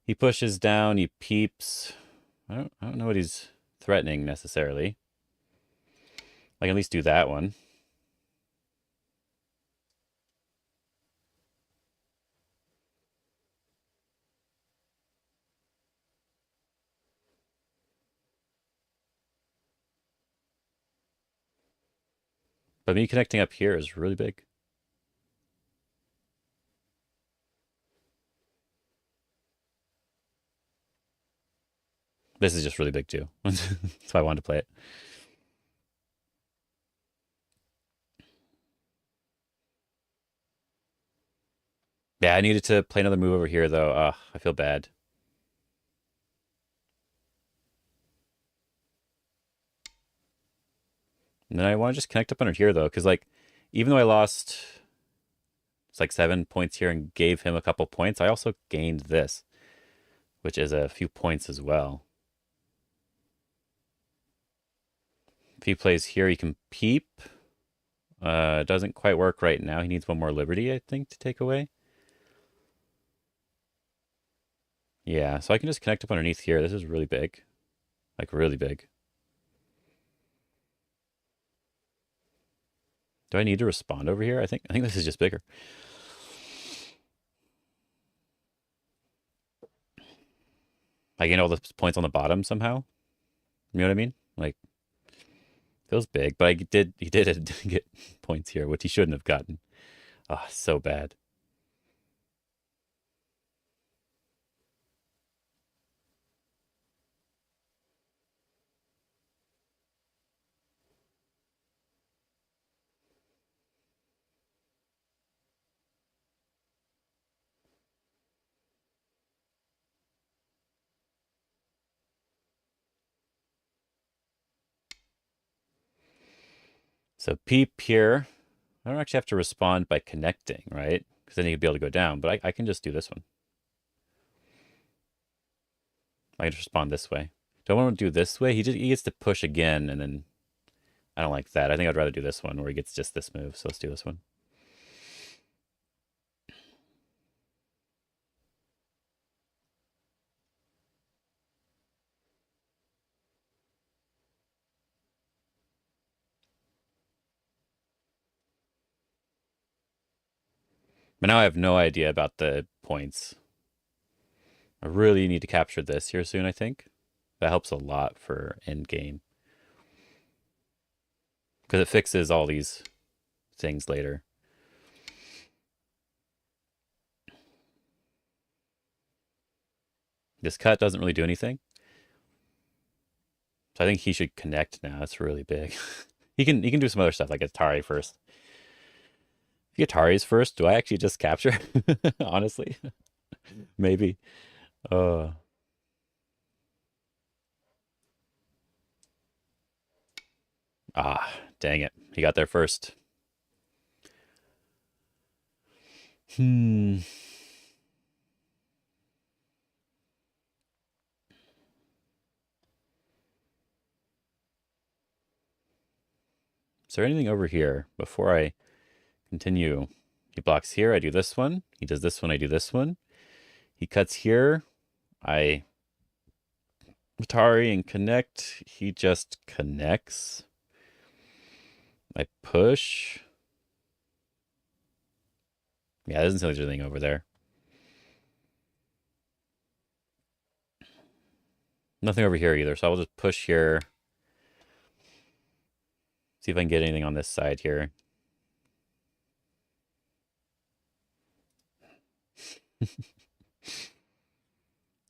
He pushes down, he peeps. I don't know what he's threatening necessarily. I can at least do that one. But me connecting up here is really big. This is just really big too. That's why I wanted to play it. Yeah, I needed to play another move over here though. I feel bad. And then I want to just connect up under here though, because like even though I lost it's like 7 points here and gave him a couple points, I also gained this, which is a few points as well. If he plays here, he can peep. Doesn't quite work right now. He needs one more liberty, I think, to take away. Yeah, so I can just connect up underneath here. This is really big. Like, really big. Do I need to respond over here? I think this is just bigger. I gain all the points on the bottom somehow. You know what I mean? Like, feels big, but he did get points here, which he shouldn't have gotten. Oh, so bad. So peep here. I don't actually have to respond by connecting, right? Because then he'd be able to go down, but I can just do this one. I can just respond this way. Do I want to do this way? He gets to push again, and then I don't like that. I think I'd rather do this one where he gets just this move. So let's do this one. But now I have no idea about the points. I really need to capture this here soon, I think. That helps a lot for endgame. Because it fixes all these things later. This cut doesn't really do anything. So I think he should connect now. That's really big. he can do some other stuff like Atari first. If Atari's first, do I actually just capture? Honestly. Maybe. Uh dang it. He got there first. Hmm. Is there anything over here before I continue? He blocks here, I do this one. He does this one, I do this one. He cuts here. I Atari and connect. He just connects. I push. Yeah, there doesn't seem like there's anything over there. Nothing over here either, so I'll just push here. See if I can get anything on this side here.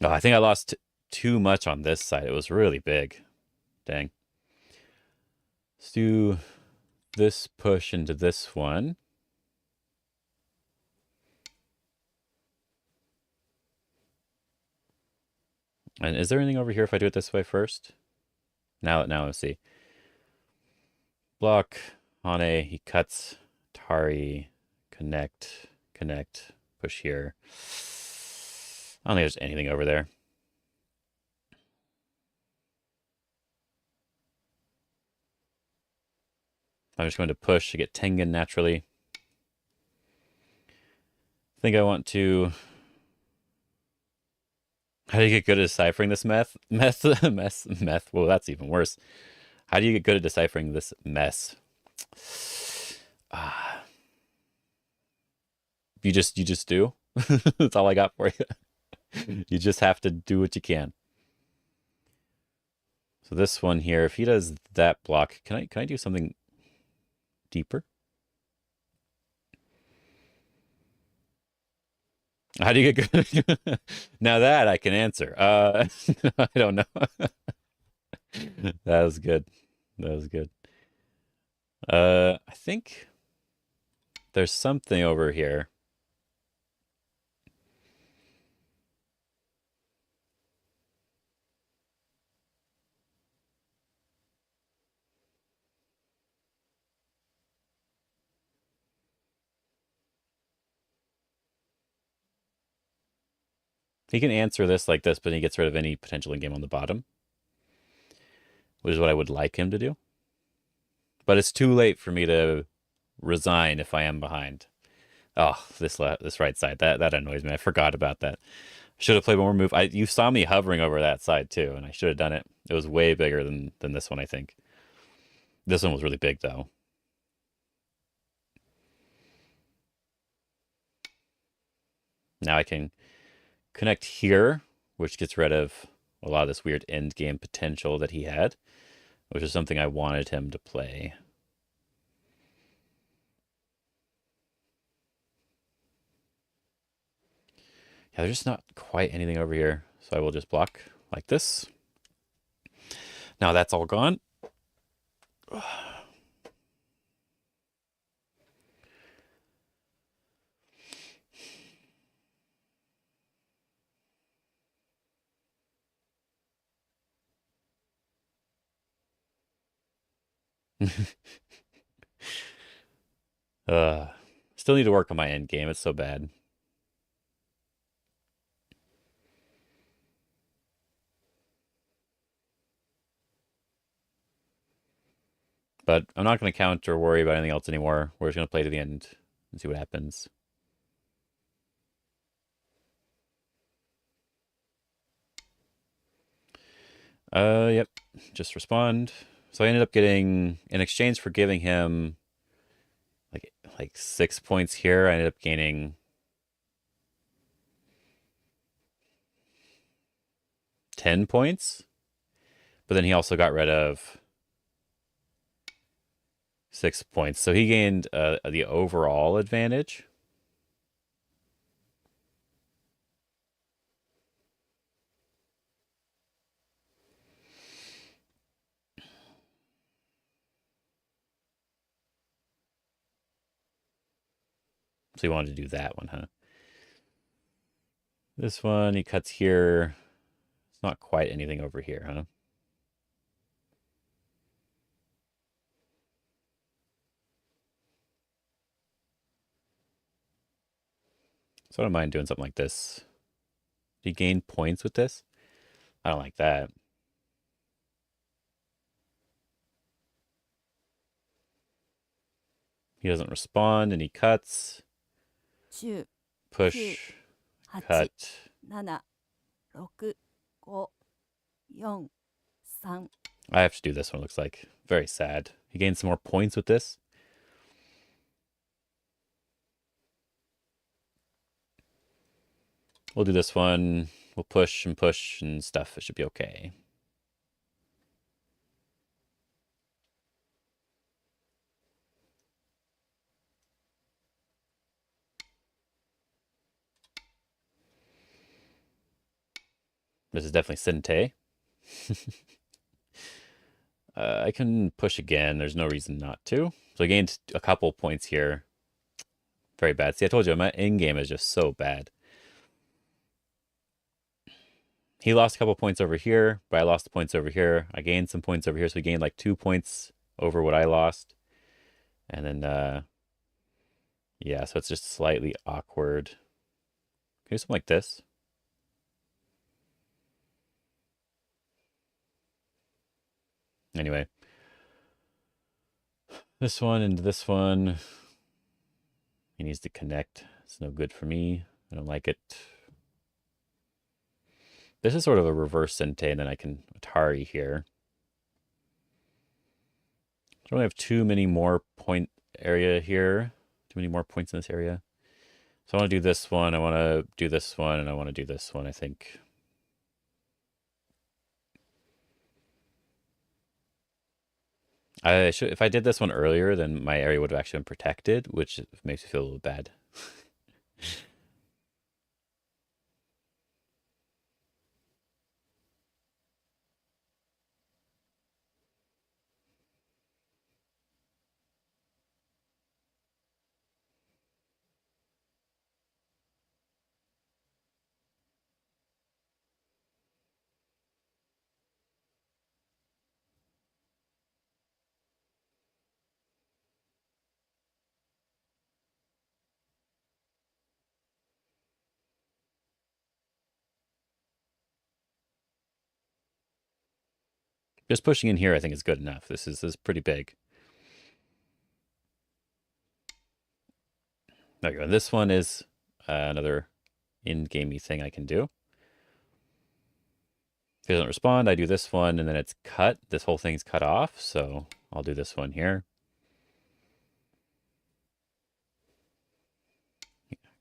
Oh, I think I lost too much on this side. It was really big. Dang. Let's do this push into this one. And is there anything over here if I do it this way first? Now let's see. Block, Hane, he cuts, Tari, connect, push here. I don't think there's anything over there. I'm just going to push to get Tengen naturally. I think I want to... How do you get good at deciphering this meth? Meth. Well, that's even worse. How do you get good at deciphering this mess? You just do. That's all I got for you. You just have to do what you can. So this one here, if he does that block, can I do something deeper? How do you get good? Now that I can answer. I don't know. That was good. That was good. I think there's something over here. He can answer this like this, but he gets rid of any potential in game on the bottom, which is what I would like him to do. But it's too late for me to resign if I am behind. Oh, this right side, that annoys me. I forgot about that. Should have played one more move. You saw me hovering over that side too, and I should have done it. It was way bigger than this one, I think. This one was really big though. Now I can connect here, which gets rid of a lot of this weird end game potential that he had, which is something I wanted him to play. Yeah, there's just not quite anything over here, so I will just block like this. Now that's all gone. uh, Still need to work on my end game. It's so bad. But I'm not going to count or worry about anything else anymore. We're just going to play to the end and see what happens. Yep. Just respond. So I ended up getting, in exchange for giving him like 6 points here, I ended up gaining 10 points. But then he also got rid of 6 points. So he gained the overall advantage. So he wanted to do that one, huh? This one, he cuts here. It's not quite anything over here, huh? So I don't mind doing something like this. Do you gain points with this? I don't like that. He doesn't respond and he cuts. 10、Push, 8、 cut. 7、6、5、4、3。I have to do this one, looks like. Very sad. He gains some more points with this. We'll do this one. We'll push and stuff. It should be okay. This is definitely Sente. I can push again. There's no reason not to. So I gained a couple points here. Very bad. See, I told you, my in-game is just so bad. He lost a couple points over here, but I lost the points over here. I gained some points over here, so we gained like 2 points over what I lost. And then, yeah, so it's just slightly awkward. Can do something like this. Anyway. This one and this one. He needs to connect. It's no good for me. I don't like it. This is sort of a reverse Sente, and then I can Atari here. I don't have too many more point area here. Too many more points in this area. So I want to do this one. I want to do this one, and I want to do this one, I think. I should, if I did this one earlier, then my area would have actually been protected, which makes me feel a little bad. Just pushing in here, I think, is good enough. This is pretty big. There you go. This one is another in-gamey thing I can do. If it doesn't respond, I do this one, and then it's cut. This whole thing's cut off, so I'll do this one here.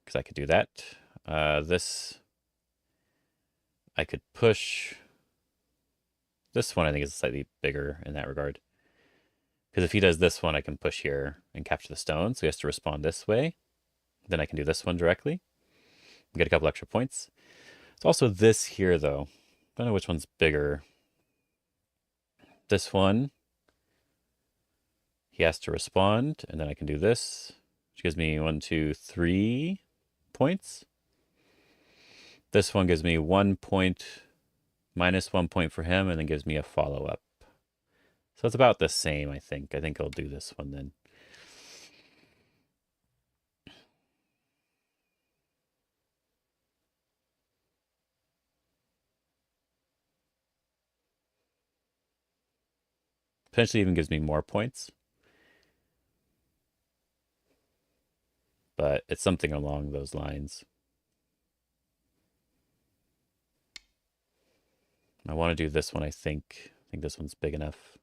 Because I could do that. This, I could push. This one I think is slightly bigger in that regard. Because if he does this one, I can push here and capture the stone. So he has to respond this way. Then I can do this one directly. Get a couple extra points. It's also this here, though. Don't know which one's bigger. This one, he has to respond, and then I can do this, which gives me 1, 2, 3 points. This one gives me 1 point, minus 1 point for him, and then gives me a follow-up. So it's about the same, I think. I think I'll do this one then. Potentially even gives me more points. But it's something along those lines. I want to do this one, I think. I think this one's big enough.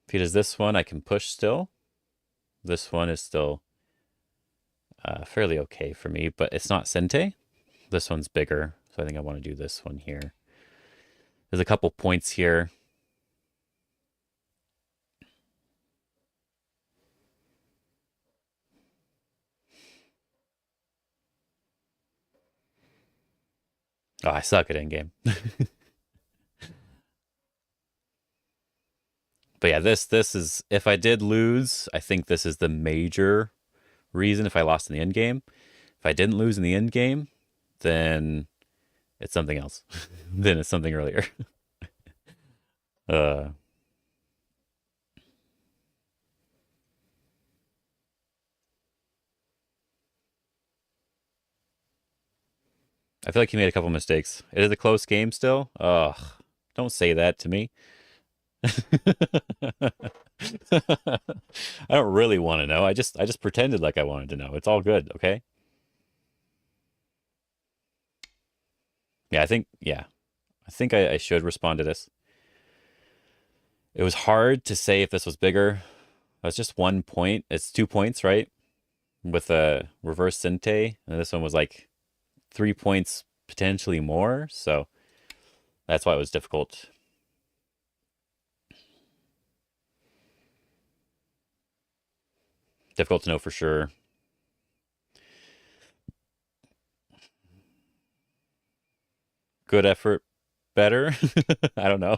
If he does this one, I can push still. This one is still fairly okay for me, but it's not Sente. This one's bigger, so I think I want to do this one here. There's a couple points here. Oh, I suck at Endgame. But yeah, this is, if I did lose, I think this is the major reason if I lost in the end game. If I didn't lose in the end game, then it's something else. Then it's something earlier. uh I feel like he made a couple mistakes. It is a close game still. Ugh, don't say that to me. I don't really want to know. I just pretended like I wanted to know. It's all good, okay? Yeah, I think I should respond to this. It was hard to say if this was bigger. That's just 1 point. It's 2 points, right? With a reverse Sente, and this one was like 3 points, potentially more. So that's why it was difficult. Difficult to know for sure. Good effort, better. I don't know.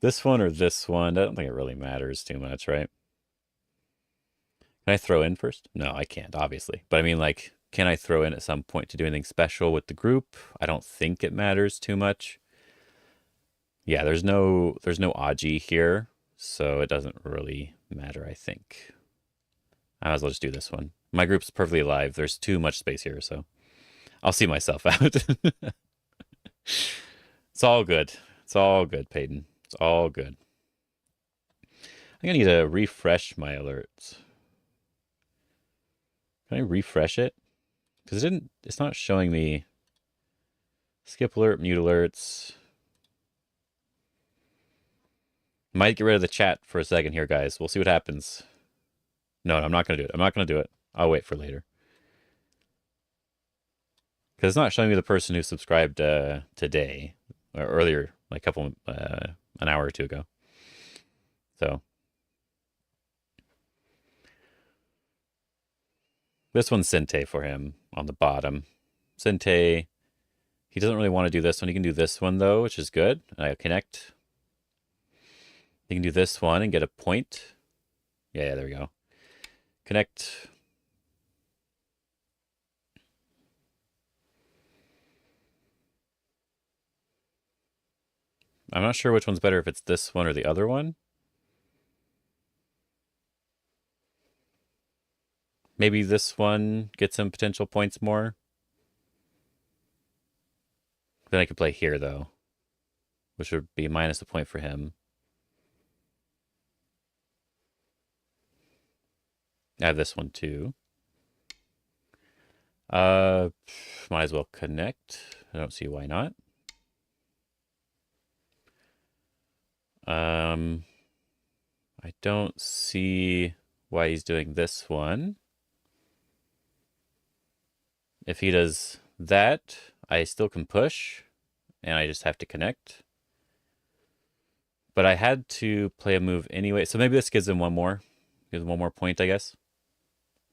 This one or this one? I don't think it really matters too much, right? Can I throw in first? No, I can't, obviously. But I mean, like, can I throw in at some point to do anything special with the group? I don't think it matters too much. Yeah, there's no Aji here, so it doesn't really matter, I think. I might as well just do this one. My group's perfectly alive. There's too much space here, so I'll see myself out. It's all good. It's all good, Peyton. It's all good. I'm gonna need to refresh my alerts. Can I refresh it? Because it's not showing me skip alert, mute alerts. Might get rid of the chat for a second here, guys. We'll see what happens. No, I'm not gonna do it. I'm not gonna do it. I'll wait for later. Because it's not showing me the person who subscribed today or earlier, like a couple an hour or two ago. So this one's Sente for him on the bottom. Sente, he doesn't really want to do this one. He can do this one though, which is good. I connect. He can do this one and get a point. Yeah, there we go. Connect. I'm not sure which one's better, if it's this one or the other one. Maybe this one gets him potential points more. Then I could play here, though, which would be minus a point for him. I have this one, too. Might as well connect. I don't see why not. I don't see why he's doing this one. If he does that, I still can push, and I just have to connect. But I had to play a move anyway, so maybe this gives him one more. Gives him one more point, I guess.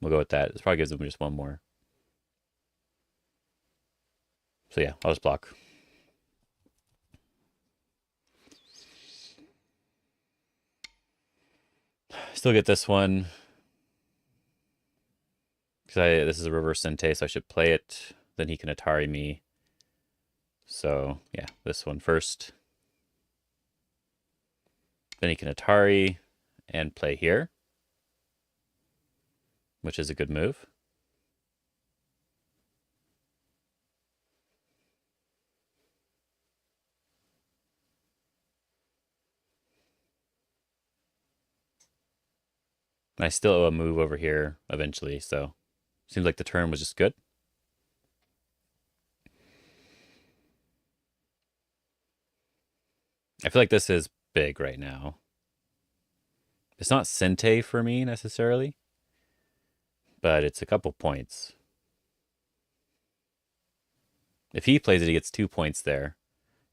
We'll go with that. This probably gives him just one more. So yeah, I'll just block. Still get this one. Because this is a reverse Sente, so I should play it. Then he can Atari me. So yeah, this one first. Then he can Atari and play here, which is a good move. I still owe a move over here eventually, so seems like the turn was just good. I feel like this is big right now. It's not Sente for me necessarily, but it's a couple points. If he plays it, he gets 2 points there.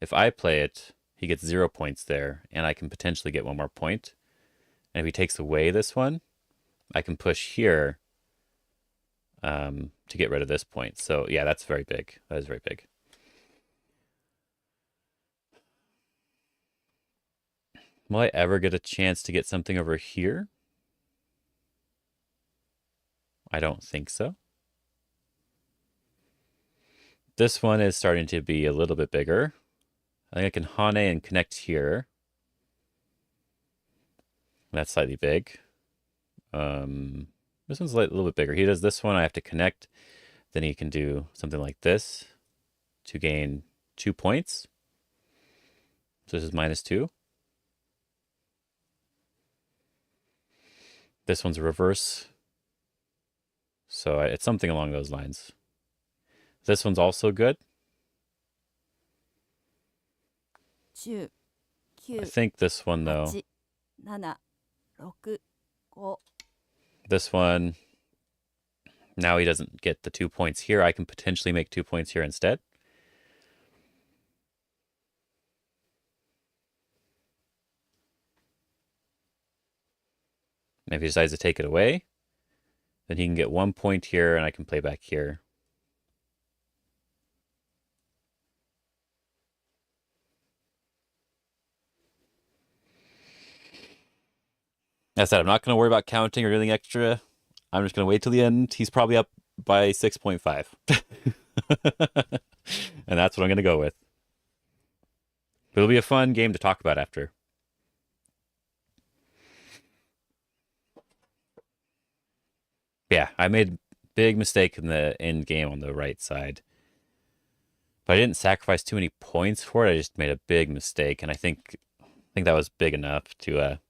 If I play it, he gets 0 points there, and I can potentially get one more point. And if he takes away this one, I can push here to get rid of this point. So yeah, that's very big. That is very big. Will I ever get a chance to get something over here? I don't think so. This one is starting to be a little bit bigger. I think I can Hane and connect here. That's slightly big. This one's a little bit bigger. He does this one, I have to connect. Then he can do something like this to gain 2 points. So this is -2. This one's a reverse. So it's something along those lines. This one's also good. 10、I 9、think this one, though. 8、7、6、5、 This one, now he doesn't get the 2 points here. I can potentially make 2 points here instead. And if he decides to take it away, then he can get 1 point here, and I can play back here. I said I'm not going to worry about counting or anything extra. I'm just going to wait till the end. He's probably up by 6.5. And that's what I'm going to go with. But it'll be a fun game to talk about after. Yeah, I made a big mistake in the end game on the right side. But I didn't sacrifice too many points for it. I just made a big mistake, and I think that was big enough to have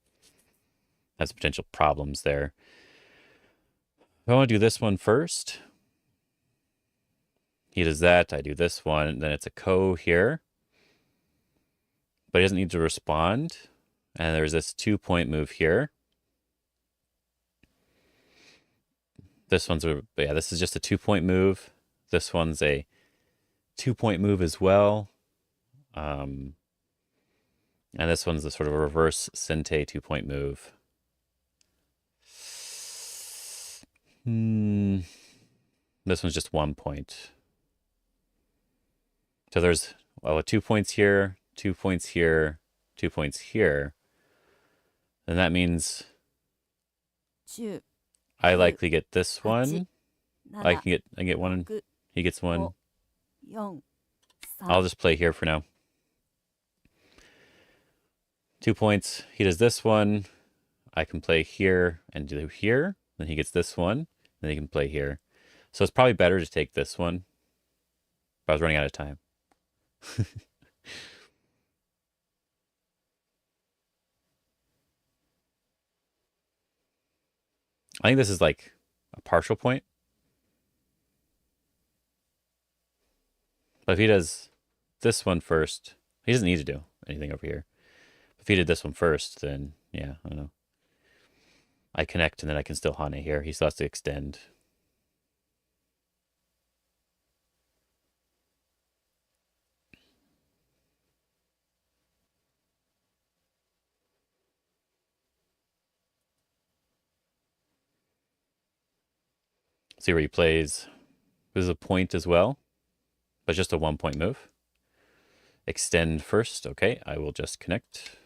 some potential problems there. I want to do this one first. He does that. I do this one. And then it's a ko here. But he doesn't need to respond. And there's this 2-point move here. This one's this is just a 2-point move. This one's a 2-point move as well. And this one's a sort of a reverse sente 2-point move. This one's just 1 point. So there's 2 points here, 2 points here, 2 points here. And that means I likely get this one. I get one. He gets one. I'll just play here for now. 2 points. He does this one. I can play here and do here. Then he gets this one. Then he can play here. So it's probably better to take this one. But I was running out of time. I think this is like a partial point. But if he does this one first, he doesn't need to do anything over here. If he did this one first, then yeah, I don't know. I connect and then I can still Hane here. He still has to extend. See where he plays. This is a point as well, but just a 1-point move. Extend first. Okay, I will just connect.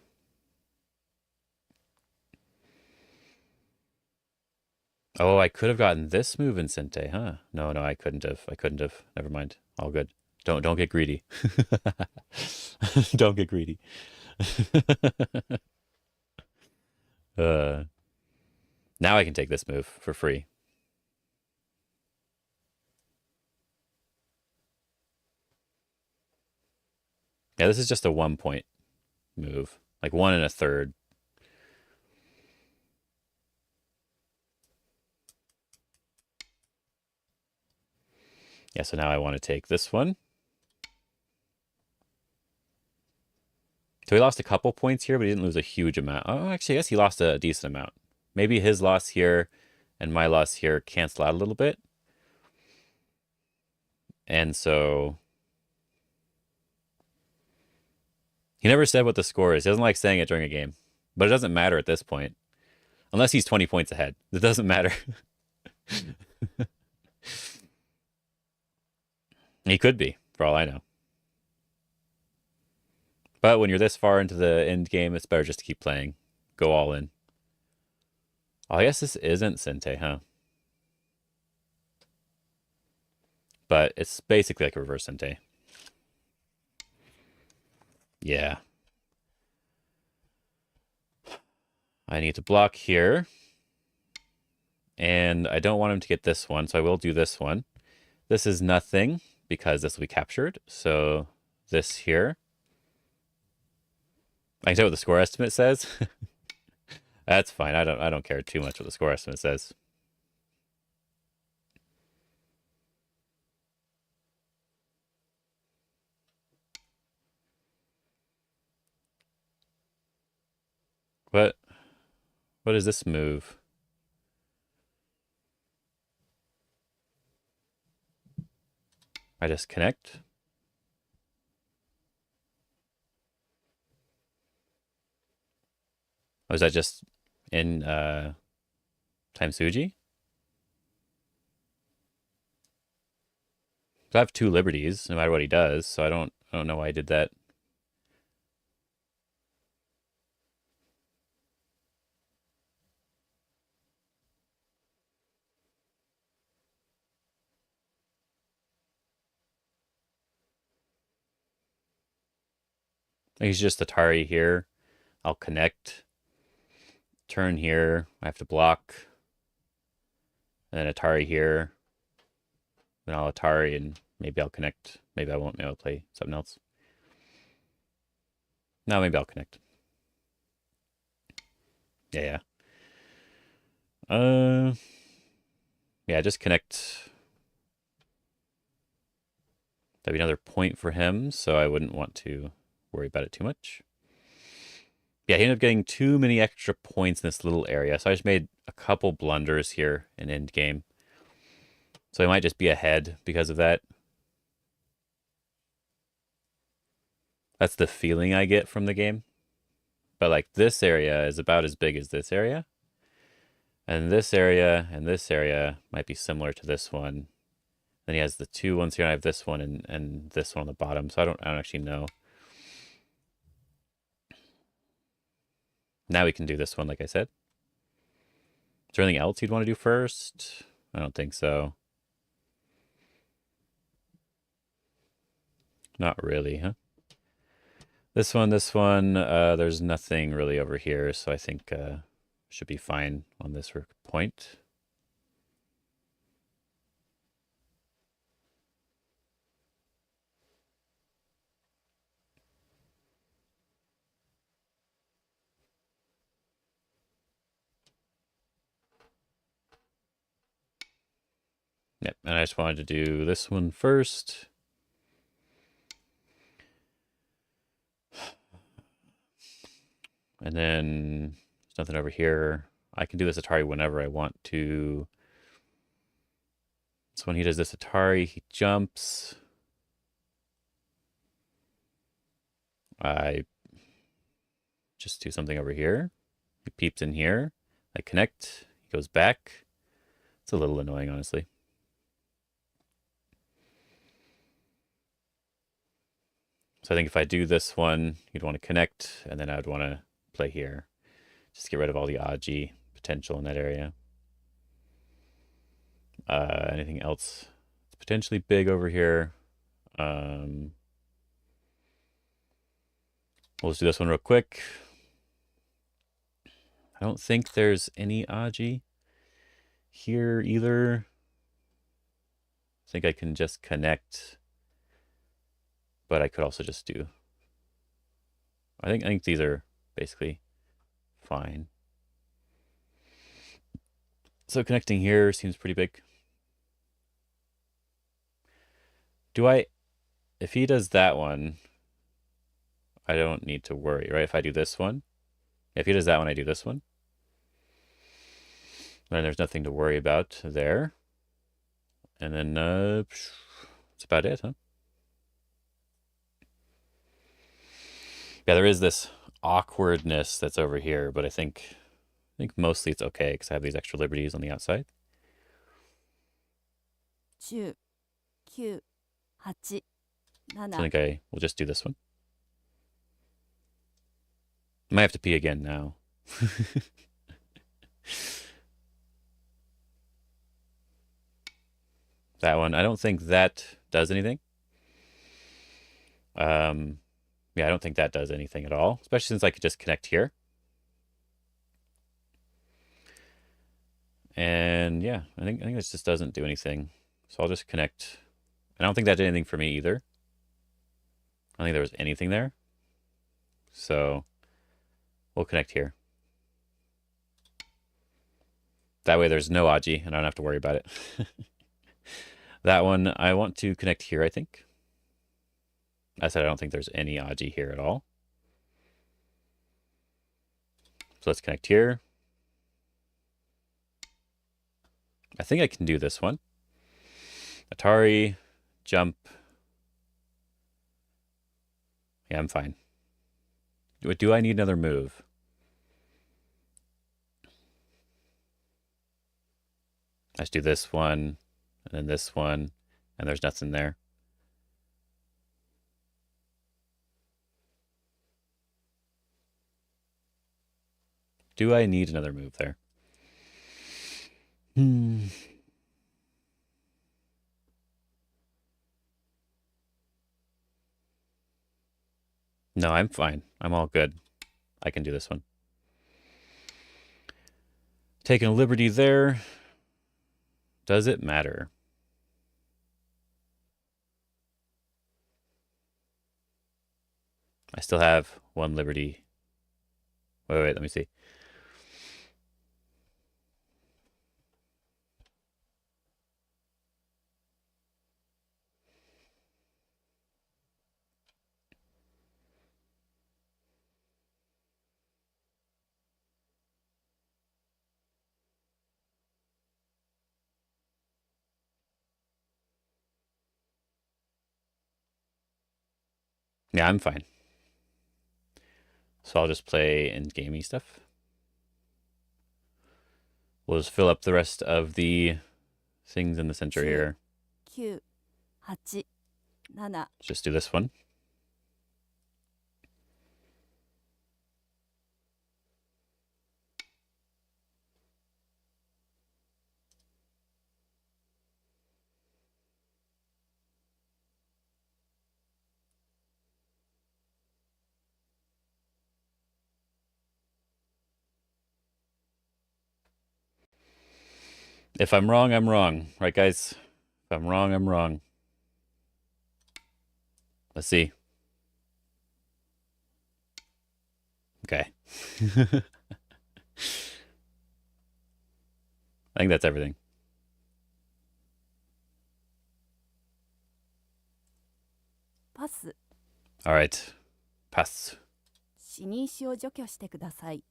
Oh, I could have gotten this move in Sente, huh? No, I couldn't have. Never mind. All good. Don't get greedy. Don't get greedy. Now I can take this move for free. Yeah, this is just a 1-point move. Like 1 1/3. Yeah, so now I want to take this one. So he lost a couple points here, but he didn't lose a huge amount. Oh, actually, I guess he lost a decent amount. Maybe his loss here and my loss here cancel out a little bit. And so he never said what the score is. He doesn't like saying it during a game. But it doesn't matter at this point. Unless he's 20 points ahead. It doesn't matter. He could be, for all I know. But when you're this far into the end game, it's better just to keep playing. Go all in. Oh, I guess this isn't Sente, huh? But it's basically like a reverse Sente. Yeah. I need to block here. And I don't want him to get this one, so I will do this one. This is nothing, because this will be captured. So this here. I can tell what the score estimate says. That's fine. I don't care too much what the score estimate says. What is this move? I just connect. Oh, is that just in time Suji? I have 2 liberties, no matter what he does, so I don't know why I did that. He's just Atari here. I'll connect. Turn here. I have to block. And then Atari here. Then I'll Atari and maybe I'll connect. Maybe I won't. Maybe I'll play something else. No, maybe I'll connect. Yeah. Yeah, just connect. That'd be another point for him, so I wouldn't want to worry about it too much. Yeah, he ended up getting too many extra points in this little area, so I just made a couple blunders here in Endgame. So I might just be ahead because of that. That's the feeling I get from the game. But like this area is about as big as this area. And this area might be similar to this one. Then he has the two ones here, and I have this one and this one on the bottom. So I don't actually know. Now we can do this one, like I said. Is there anything else you'd want to do first? I don't think so. Not really, huh? This one, there's nothing really over here, so I think should be fine on this point. Yep, and I just wanted to do this one first. And then there's nothing over here. I can do this Atari whenever I want to. So when he does this Atari, he jumps. I just do something over here. He peeps in here. I connect. He goes back. It's a little annoying, honestly. So I think if I do this one, you'd want to connect, and then I would want to play here. Just get rid of all the Aji potential in that area. Anything else? It's potentially big over here. We'll just do this one real quick. I don't think there's any Aji here either. I think I can just connect, but I could also just do. I think these are basically fine. So connecting here seems pretty big. If he does that one, I don't need to worry, right? If I do this one, if he does that one, I do this one. Then there's nothing to worry about there. And then that's about it, huh? Yeah, there is this awkwardness that's over here, but I think mostly it's okay because I have these extra liberties on the outside. 10、9、8、So I 7、think I will just do this one. I might have to pee again now. That one, I don't think that does anything. Yeah, I don't think that does anything at all, especially since I could just connect here. And yeah, I think this just doesn't do anything. So I'll just connect. I don't think that did anything for me either. I don't think there was anything there. So we'll connect here. That way there's no Aji and I don't have to worry about it. That one, I want to connect here, I think. I said I don't think there's any Aji here at all. So let's connect here. I think I can do this one. Atari, jump. Yeah, I'm fine. Do I need another move? I just do this one, and then this one, and there's nothing there. Do I need another move there? No, I'm fine. I'm all good. I can do this one. Taking a liberty there. Does it matter? I still have one liberty. Wait, let me see. Yeah, I'm fine. So I'll just play Endgame-y stuff. We'll just fill up the rest of the things in the center here. 9、8、7、Just do this one. If I'm wrong, I'm wrong. Right, guys? If I'm wrong, I'm wrong. Let's see. Okay. I think that's everything. パス、 All right. Pass. 死に石を除去してください。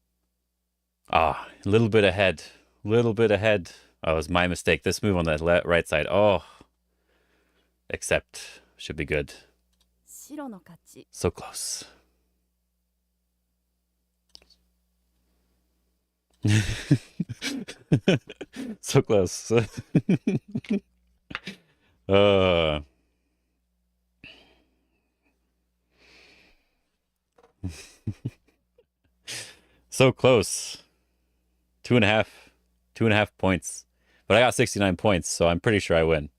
Ah, a little bit ahead. Little bit ahead. Oh, it was my mistake. This move on the right side. Oh. Except should be good. 白の勝ち。 So close. So close. uh So close. 2.5. 2.5 points. But I got 69 points, so I'm pretty sure I win.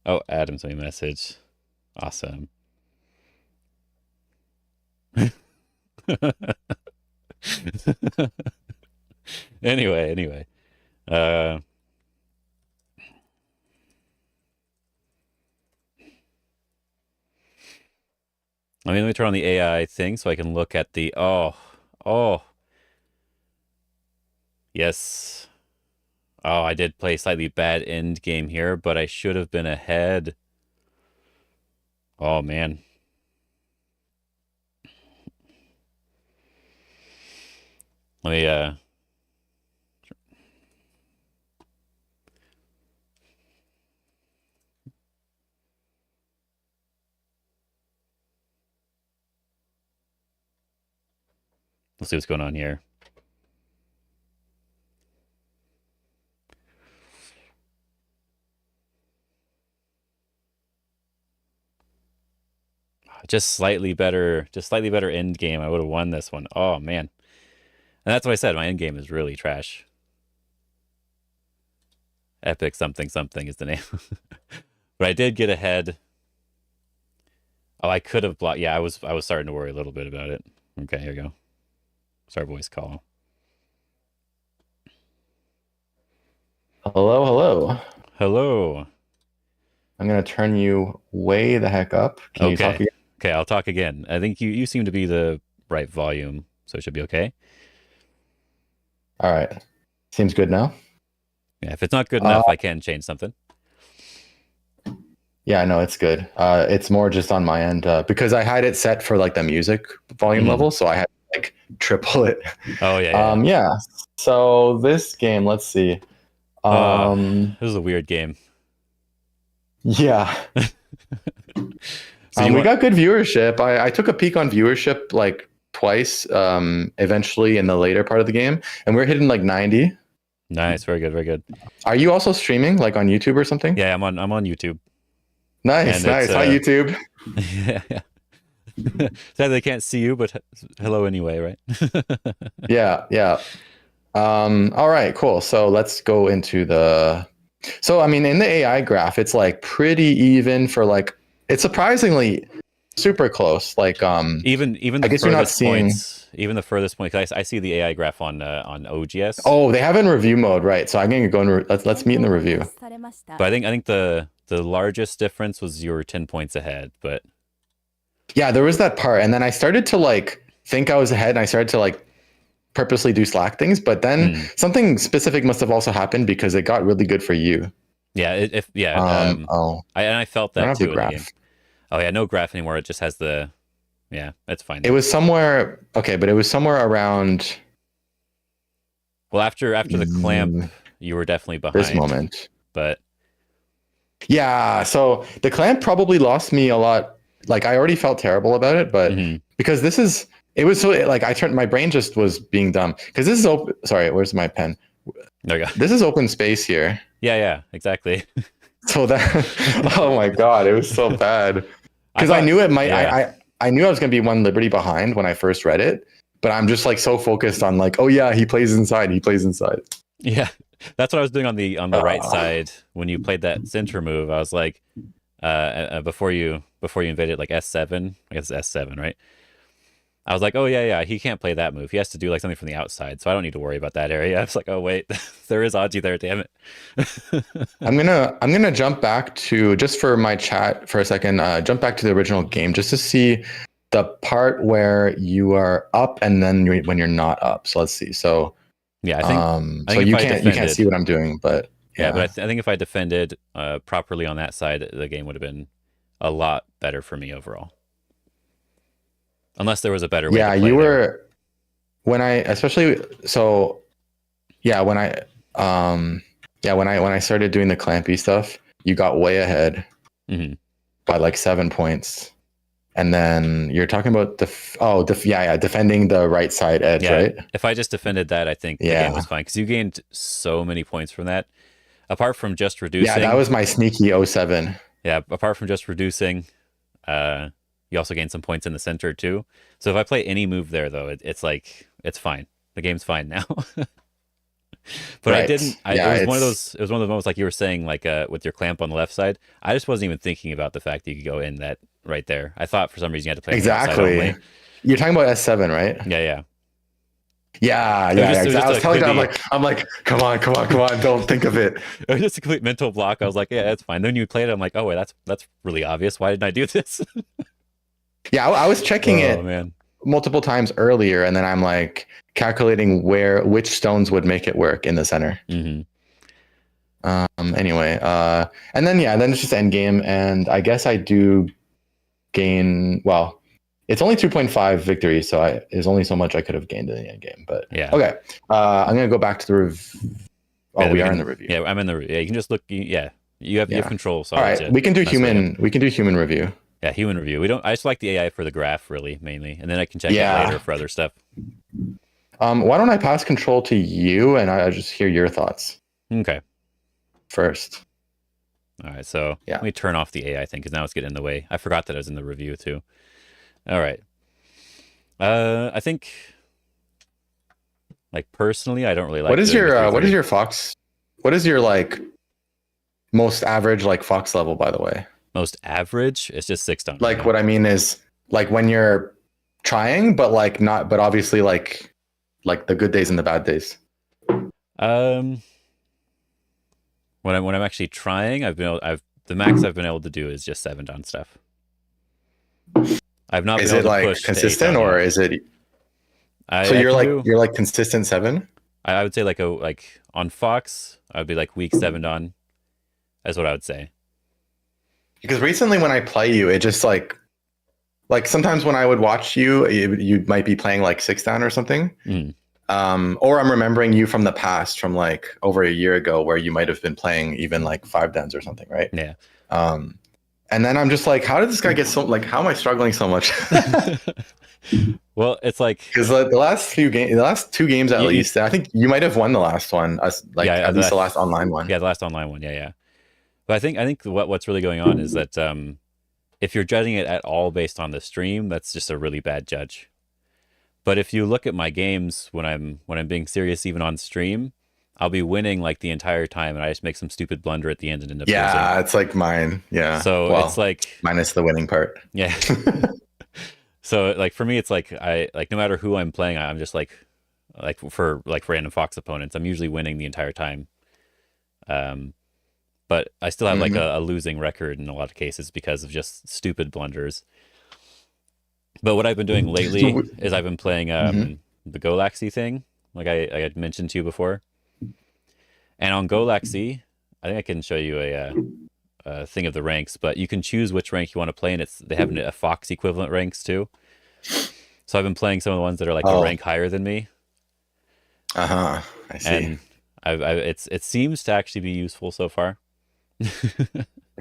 Oh, Adam sent me a message. Awesome. Anyway. Let me turn on the AI thing so I can look at the oh. Yes. Oh, I did play slightly bad end game here, but I should have been ahead. Oh man. Let me let's see what's going on here. Just slightly better end game. I would have won this one. Oh man. And that's what I said. My end game is really trash. Epic something something is the name. But I did get ahead. Oh, I could have blocked. Yeah, I was starting to worry a little bit about it. Okay, here we go. Start voice call. Hello. Hello. I'm gonna turn you way the heck up. Can you talk Okay. again? Okay, I'll talk again. I think you seem to be the right volume, so it should be okay. All right. Seems good now. Yeah, if it's not good enough, I can change something. Yeah, no, it's good. It's more just on my end because I had it set for like the music volume level, so I had to like triple it. Oh yeah. Yeah. So this game, let's see. This is a weird game. Yeah. So we got good viewership. I took a peek on viewership like twice, eventually in the later part of the game, and we're hitting like 90. Nice, very good. Are you also streaming like on YouTube or something? Yeah, I'm on YouTube. Nice. Hi YouTube. Yeah. Sadly, they can't see you, but hello anyway, right? Yeah, yeah. All right, cool. So let's go into the. So I mean, in the AI graph, it's like pretty even for like. It's surprisingly super close. Like Even I the guess you're not furthest seeing. points, even the furthest point. 'Cause I see the AI graph on OGS, Oh, they have it in review mode, right? So I'm gonna go in. Let's meet in the 検討が review. 開始されました but I think the largest difference was you were 10 points ahead. But Yeah, there was that part, and then I started to like think I was ahead, and I started to like purposely do Slack things, but then something specific must have also happened because it got really good for you. yeah, if yeah, Oh, I felt I don't that have the too in the game. graph. Oh yeah, no graph anymore. It just has the yeah. It's fine It now. was somewhere okay, but it was somewhere around Well, after the clamp, you were definitely this behind. moment. But Yeah, so the clamp probably lost me a lot. Like I already felt terrible about it, but because this is it was so like I turned my brain just was being dumb because this is open. Sorry, where's my pen? there you go. This is open space here. Yeah, exactly. So that oh my god, it was so bad because I thought- knew it might. yeah. I knew I was gonna be one liberty behind when I first read it, but I'm just like so focused on like, oh yeah, he plays inside. He plays inside. Yeah, that's what I was doing on the right side when you played that center move. I was like, before you invaded like S7, I guess it's S7, right? I was like, oh yeah, he can't play that move. He has to do like something from the outside, so I don't need to worry about that area. I was like, oh wait, there is Aji there. Damn it. I'm gonna jump back to just for my chat for a second. Jump back to the original game just to see the part where you are up and then when you're not up. So let's see. So Yeah, I think so if you I can't defended, see what I'm doing, but yeah, but I think if I defended properly on that side, the game would have been a lot better for me overall. Unless there was a better way yeah, to play you there. were when I especially so yeah when I when I started doing the clampy stuff, you got way ahead by like 7 points. And then you're talking about defending the right side edge, right? If I just defended that, I think the game was fine because you gained so many points from that. Apart from just reducing, yeah, that was my sneaky 07. Yeah, apart from just reducing, you also gain some points in the center too. So if I play any move there, though, it's like it's fine. The game's fine now. But right. I didn't. It was one of those. It was one of the moments like you were saying, like with your clamp on the left side. I just wasn't even thinking about the fact that you could go in that right there. I thought for some reason you had to play exactly. On the outside only. You're talking about S7, right? Yeah. Yeah. I was telling you, I'm like, come on, don't think of it. It was just a complete mental block. I was like, yeah, that's fine. Then you played it, I'm like, oh wait, that's really obvious. Why didn't I do this? Yeah, I was checking it man. multiple times earlier, and then I'm like calculating which stones would make it work in the center. Anyway, and then then it's just Endgame, and I guess I do gain. Well, it's only 2.5 victories, so there's only so much I could have gained in the Endgame. But yeah, okay. I'm gonna go back to the review. Oh, we are in the review. Yeah, I'm in the review. Yeah, you can just look. Yeah, you have control. So all right, we can do human. We can do human review. Yeah, human review. We don't. I just like the AI for the graph, really, mainly, and then I can check it later for other stuff. Why don't I pass control to you, and I just hear your thoughts? Okay. First. All right. So let me turn off the AI thing because now it's getting in the way. I forgot that I was in the review too. All right. I think, like personally, I don't really like. What is your fox? What is your like most average like fox level? By the way. Most average, it's just 6 down. Like what I mean is like when you're trying, but like not, but obviously like the good days and the bad days. When I'm actually trying, the max I've been able to do is just 7 down stuff. I've not been able to push. Is it like consistent or is it? So you're like consistent 7. I would say like on Fox, I would be like week 7 on. That's what I would say. Because recently when I play you, it just like sometimes when I would watch you, you might be playing like 6 down or something. Or I'm remembering you from the past from like over a year ago where you might have been playing even like 5 downs or something, right? Yeah. And then I'm just like, how did this guy get so like? How am I struggling so much? Well, it's like because the last 2 games at least, I think you might have won the last one, at least the last online one. Yeah, the last online one. Yeah. But I think what's really going on is that if you're judging it at all based on the stream, that's just a really bad judge. But if you look at my games when I'm being serious, even on stream, I'll be winning like the entire time, and I just make some stupid blunder at the end and end up losing. Yeah, it's like mine. Yeah. So well, it's like minus the winning part. Yeah. So like for me, it's like I like no matter who I'm playing, I'm just like for like random Fox opponents, I'm usually winning the entire time. But I still have like a losing record in a lot of cases because of just stupid blunders. But what I've been doing lately is I've been playing the Goxi thing, like I had mentioned to you before. And on Goxi, I think I can show you a thing of the ranks, but you can choose which rank you want to play, and they have a Fox equivalent ranks too. So I've been playing some of the ones that are like a rank higher than me. I see. And it seems to actually be useful so far.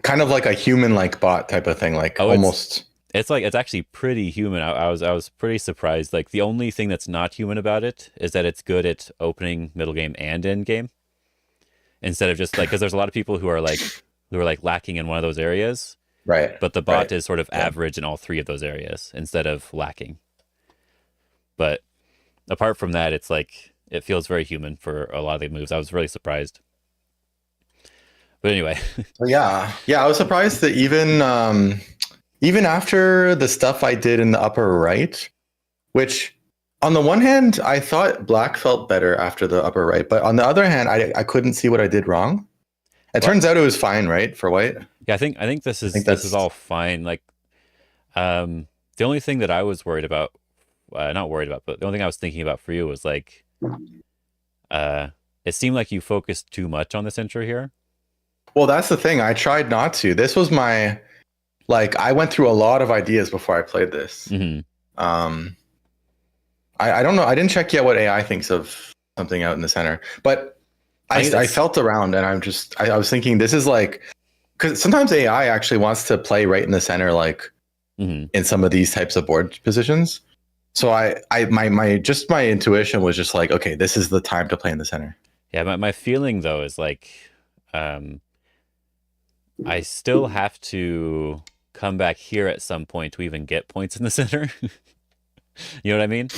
Kind of like a human like bot type of thing, like almost. It's actually pretty human. I was pretty surprised. Like the only thing that's not human about it is that it's good at opening, middle game, and end game. Instead of just like, because there's a lot of people who are like lacking in one of those areas, right? But the bot is sort of average in all three of those areas instead of lacking. But apart from that, it's like it feels very human for a lot of the moves. I was really surprised. But anyway, yeah, I was surprised that even after the stuff I did in the upper right, which on the one hand, I thought black felt better after the upper right, but on the other hand, I couldn't see what I did wrong. It turns out it was fine, right, for white? Yeah, I think this is all fine. Like, the only thing that I was worried about, not worried about, but the only thing I was thinking about for you was like, it seemed like you focused too much on this intro here. Well, that's the thing. I tried not to. This was my, like, I went through a lot of ideas before I played this. I don't know. I didn't check yet what AI thinks of something out in the center, but I felt around and I was thinking this is like, because sometimes AI actually wants to play right in the center, like in some of these types of board positions. So my intuition was just like, okay, this is the time to play in the center. Yeah, my feeling though is like, I still have to come back here at some point to even get points in the center. You know what I mean?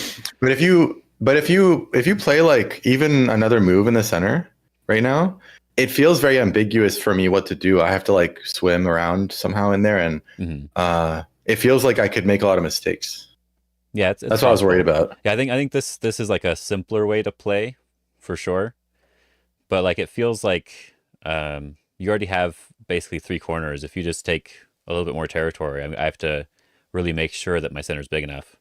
But if you play like even another move in the center right now, it feels very ambiguous for me what to do. I have to like swim around somehow in there, and it feels like I could make a lot of mistakes. Yeah, it's that's what I was worried about. Yeah, I think this is like a simpler way to play for sure, but like it feels like you already have basically three corners. If you just take a little bit more territory, I have to really make sure that my center is big enough.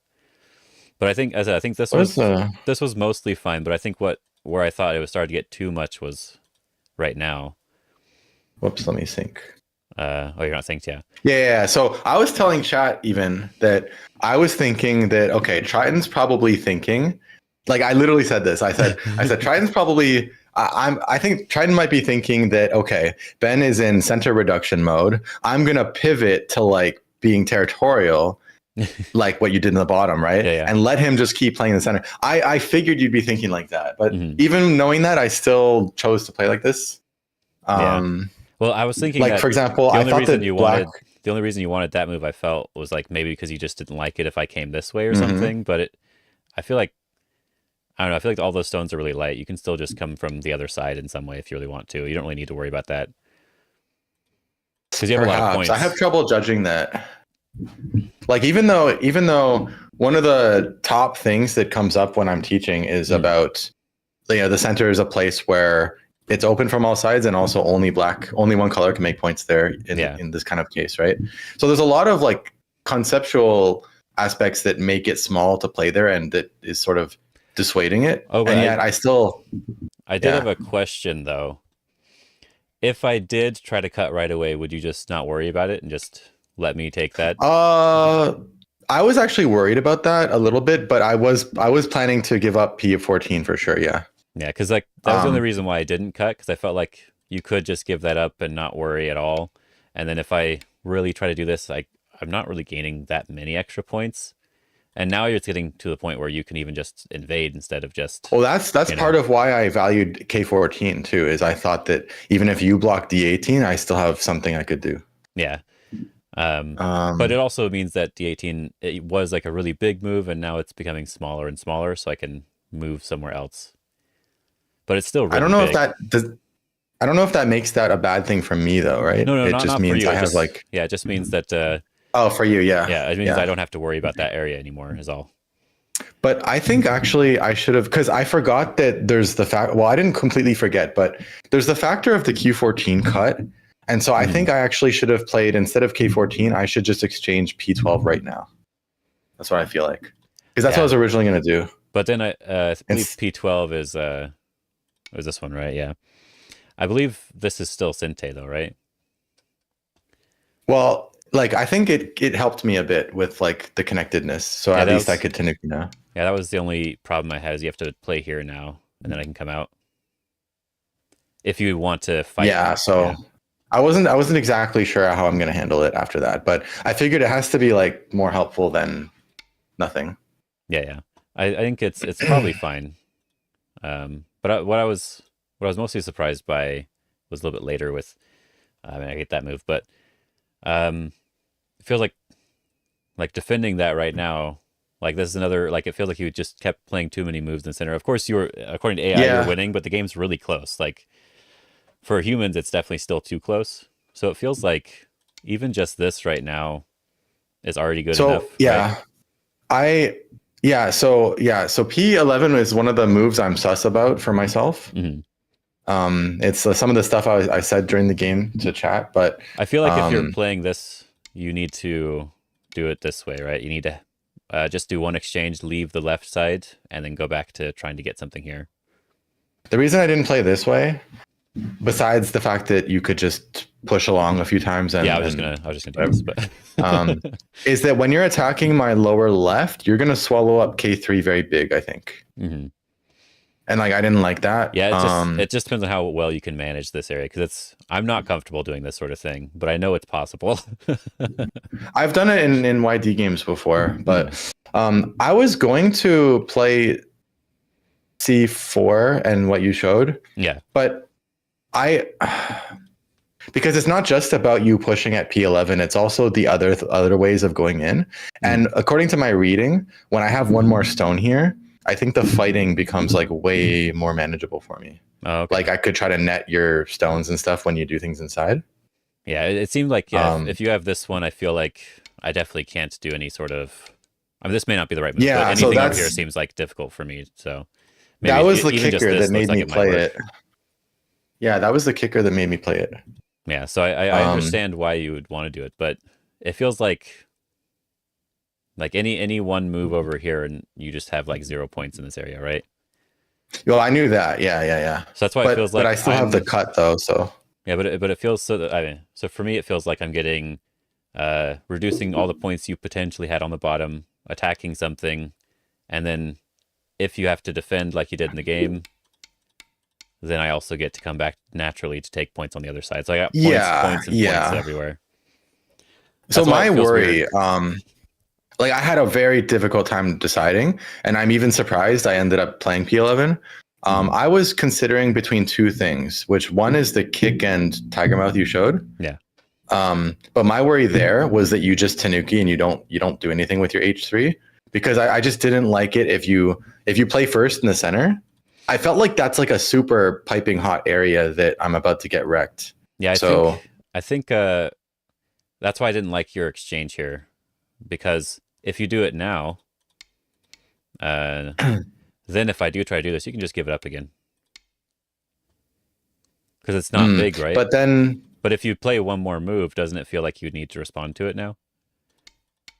But I think this was mostly fine. But I think where I thought it was starting to get too much was right now. Whoops, let me sync. You're not synced, yeah. Yeah. So I was telling chat even that I was thinking that, okay, Triton's probably thinking, like I literally said this. I said Triton's probably. I think Triton might be thinking that, okay, Ben is in center reduction mode. I'm gonna pivot to like being territorial. Like what you did in the bottom, right? Yeah. And let him just keep playing in the center. I figured you'd be thinking like that, but even knowing that, I still chose to play like this. Well, I was thinking, like, that for example, I thought that the only reason you wanted that move, I felt, was like maybe because you just didn't like it if I came this way or something. But I feel like, I don't know. I feel like all those stones are really light. You can still just come from the other side in some way if you really want to. You don't really need to worry about that because you have a lot of points. I have trouble judging that. Like even though one of the top things that comes up when I'm teaching is about, the center is a place where it's open from all sides, and also only one color can make points there in this kind of case, right? So there's a lot of like conceptual aspects that make it small to play there, and that is sort of dissuading it. Oh, but and yet I did have a question though. If I did try to cut right away, would you just not worry about it and just let me take that? I was actually worried about that a little bit, but I was planning to give up P of 14 for sure. Yeah, because like that was the only reason why I didn't cut, because I felt like you could just give that up and not worry at all. And then if I really try to do this, I'm not really gaining that many extra points. And now you're getting to the point where you can even just invade instead of just. Well, that's part of why I valued K14 too. Is I thought that even if you block D18, I still have something I could do. Yeah. But it also means that D18 it was like a really big move, and now it's becoming smaller and smaller, so I can move somewhere else. But it's still really I don't know big. if that does. I don't know if that makes that a bad thing for me though, right? No, It not just not for means you. I It have just like. yeah, it just means that Oh, for you, yeah, yeah, it means yeah. I don't have to worry about that area anymore. Is all. But I think actually I should have, because I forgot that there's the fact. Well, I didn't completely forget, but there's the factor of the Q14 cut, and so I think I actually should have played instead of K14. I should just exchange P12 right now. That's what I feel like, because that's what I was originally going to do. But then I believe P12 is this one, right? Yeah, I believe this is still Sinte though, right? Well, like I think it helped me a bit with like the connectedness, so at least I could Tanuki now. Yeah, that was the only problem I had. Is you have to play here now, and then I can come out. If you want to fight. Yeah, so yeah. I wasn't exactly sure how I'm going to handle it after that, but I figured it has to be like more helpful than nothing. Yeah. I think it's probably fine. But what I was mostly surprised by was a little bit later with. I mean, I hate that move, but it feels like defending that right now. Like this is another, like it feels like you just kept playing too many moves in the center. Of course, according to AI, you're winning, but the game's really close. Like for humans, it's definitely still too close. So it feels like even just this right now is already good enough. Yeah, right? So P11 is one of the moves I'm sus about for myself. It's some of the stuff I said during the game to chat, but I feel like if you're playing this, you need to do it this way, right? You need to just do one exchange, leave the left side, and then go back to trying to get something here. The reason I didn't play this way, besides the fact that you could just push along a few times and I was just gonna do this, but is that when you're attacking my lower left, you're gonna swallow up K3 very big, I think. And like I didn't like that. Yeah, it just depends on how well you can manage this area, because I'm not comfortable doing this sort of thing, but I know it's possible. I've done it in YD games before, but I was going to play C4 and what you showed. Yeah. But because it's not just about you pushing at P11, it's also the other ways of going in. And according to my reading, when I have one more stone here, I think the fighting becomes like way more manageable for me. Oh, okay. Like I could try to net your stones and stuff when you do things inside. Yeah, it seemed like if you have this one, I feel like I definitely can't do any sort of. I mean, this may not be the right move. Yeah, but anything over here seems like difficult for me. So maybe that was the kicker that made me play it. Yeah, that was the kicker that made me play it. Yeah, so I understand why you would want to do it, but it feels like any one move over here and you just have like 0 points in this area, right? Well, I knew that. Yeah. So that's why it feels like. But I still have the cut though. So yeah, but it feels so that so for me it feels like I'm getting reducing all the points you potentially had on the bottom, attacking something, and then if you have to defend like you did in the game, then I also get to come back naturally to take points on the other side. So I got points and points everywhere. So my worry, like I had a very difficult time deciding, and I'm even surprised I ended up playing P11. I was considering between two things, which one is the kick and tiger mouth you showed. Yeah. But my worry there was that you just Tanuki and you don't do anything with your H3, because I just didn't like it if you play first in the center. I felt like that's like a super piping hot area that I'm about to get wrecked. Yeah, I think that's why I didn't like your exchange here, because if you do it now, then if I do try to do this, you can just give it up again, because it's not big, right? But if you play one more move, doesn't it feel like you need to respond to it now?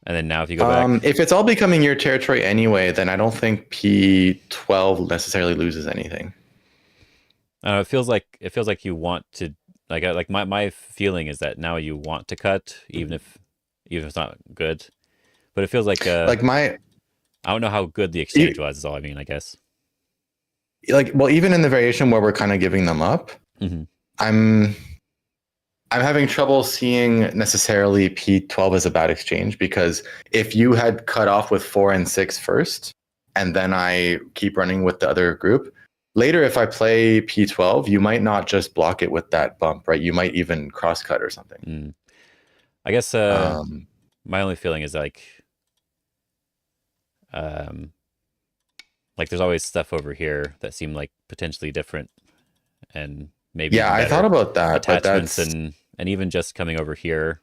And then now if you go back... If it's all becoming your territory anyway, then I don't think P12 necessarily loses anything. It feels like you want to... Like my feeling is that now you want to cut, even if it's not good. But it feels like... I don't know how good the exchange was, is all I mean, I guess. Well, even in the variation where we're kind of giving them up, I'm having trouble seeing necessarily P12 as a bad exchange, because if you had cut off with 4 and 6 first, and then I keep running with the other group, later if I play P12, you might not just block it with that bump, right? You might even cross cut or something. I guess Um, my only feeling is um, like there's always stuff over here that seem like potentially different and maybe yeah, even I thought better about that, but attachments that's and even just coming over here,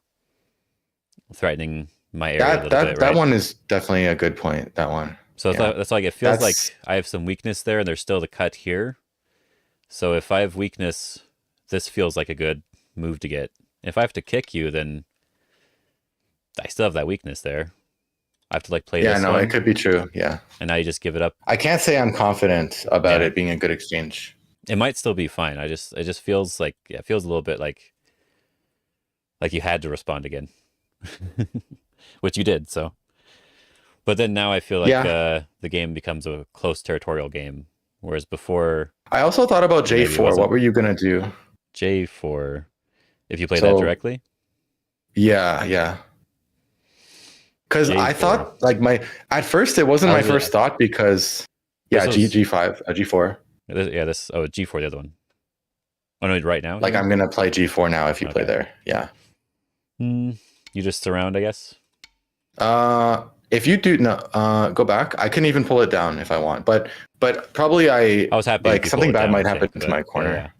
threatening my area a little bit, that right? one is definitely a good point. That one. So Yeah. that's like it feels That's like I have some weakness there, and there's still the cut here. So if I have weakness, this feels like a good move to get. If I have to kick you, then I still have that weakness there. I have to like play yeah, this no, it one, could be true. Yeah. and now you just give it up. I can't say I'm confident about Yeah, it being a good exchange. it might still be fine. It just feels like it feels a little bit like you had to respond again, which you did. So, but then now I feel like Yeah. the game becomes a close territorial game, whereas before I also thought about maybe it J4. What wasn't. were you gonna do? J4, if you play that So directly, yeah, yeah. Because I J4. thought like my at first it wasn't Oh, my is it? first thought because This yeah, was G5, G4. yeah. This oh G4 the other one. Oh no, right now you Like mean? I'm gonna play G4 now if you play Okay. there. Yeah. You just surround, I guess. If you do no, go back. I can even pull it down if I want, but probably I I was happy if like you pull something it bad down, might I happen think, to my but yeah, corner. yeah.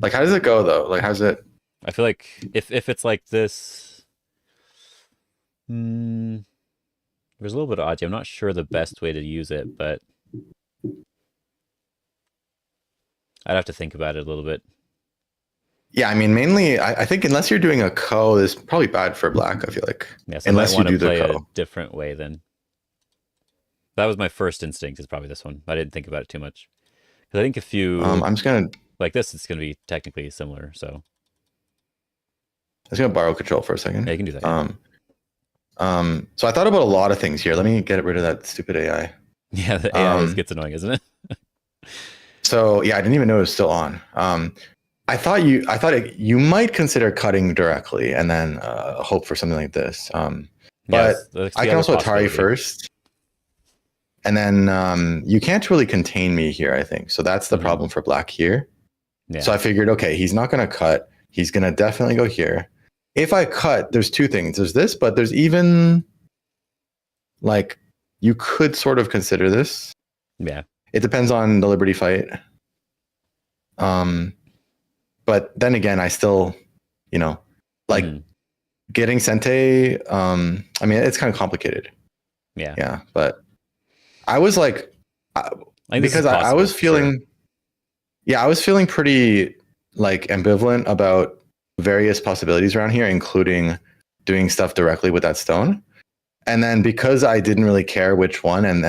Like how does it go though? Like how's it? I feel like if it's like this, mm, there's a little bit of odds. I'm not sure the best way to use it, but I'd have to think about it a little bit. Yeah, I mean mainly I think unless you're doing a ko, it's probably bad for black. I feel like Yeah, so I might unless you want to do the play a ko. different way then. That was my first instinct. Is probably this one. I didn't think about it too much because I think if you I'm just gonna like this, it's going to be technically similar. So I'm just gonna borrow control for a second. yeah, you can do that. Yeah. So I thought about a lot of things here. Let me get rid of that stupid AI. Yeah, the AI gets annoying, isn't it? So yeah, I didn't even know it was still on. I thought you might consider cutting directly and then hope for something like this. But Yes, that's I the can other also Atari possibility. first, and then you can't really contain me here. I think so. That's the problem for black here. Yeah. So I figured, okay, he's not going to cut. He's going to definitely go here. If I cut, there's two things. There's this, but there's even like you could sort of consider this. Yeah. It depends on the Liberty fight. But then again, I still, like getting Sente. I mean, it's kind of complicated. Yeah. Yeah, but I was like, because I was feeling, I was feeling pretty like ambivalent about various possibilities around here, including doing stuff directly with that stone. And then because I didn't really care which one, and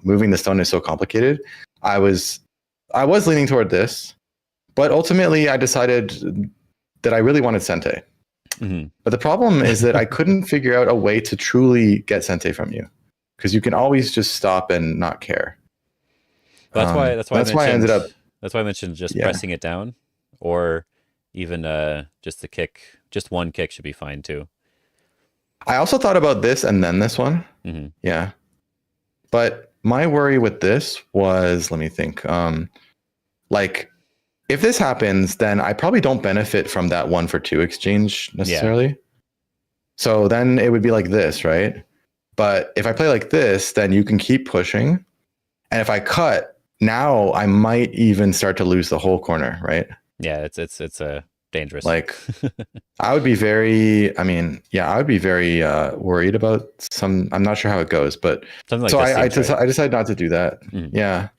moving the stone is so complicated, I was leaning toward this, but ultimately I decided that I really wanted Sente. Mm-hmm. But the problem is that I couldn't figure out a way to truly get Sente from you, because you can always just stop and not care. That's why I ended up. That's why I mentioned just pressing it down, or even just the kick. Just one kick should be fine too. I also thought about this and then this one. Mm-hmm. Yeah. But my worry with this was, let me think. Like, if this happens, then I probably don't benefit from that 1-for-2 exchange necessarily. Yeah. So then it would be like this, right? But if I play like this, then you can keep pushing. And if I cut, now I might even start to lose the whole corner, right? Yeah, it's dangerous. Like, I would be very, I would be very worried about some. I'm not sure how it goes, but something like so this I decided not to do that. Yeah.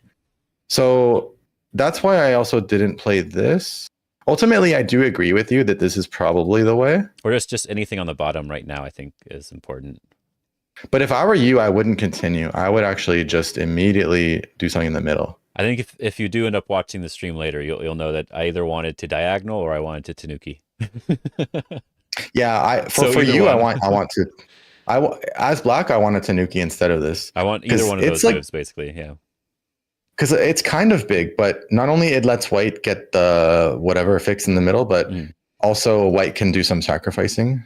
So that's why I also didn't play this. Ultimately, I do agree with you that this is probably the way. Or just anything on the bottom right now, I think is important. But if I were you, I wouldn't continue. I would actually just immediately do something in the middle. I think if you do end up watching the stream later, you'll know that I either wanted to diagonal or I wanted to tanuki. Yeah, for you, I want to. As black, I want a tanuki instead of this. I want either one of those moves, basically. Yeah. Because it's kind of big, but not only it lets white get the whatever fix in the middle, but also white can do some sacrificing.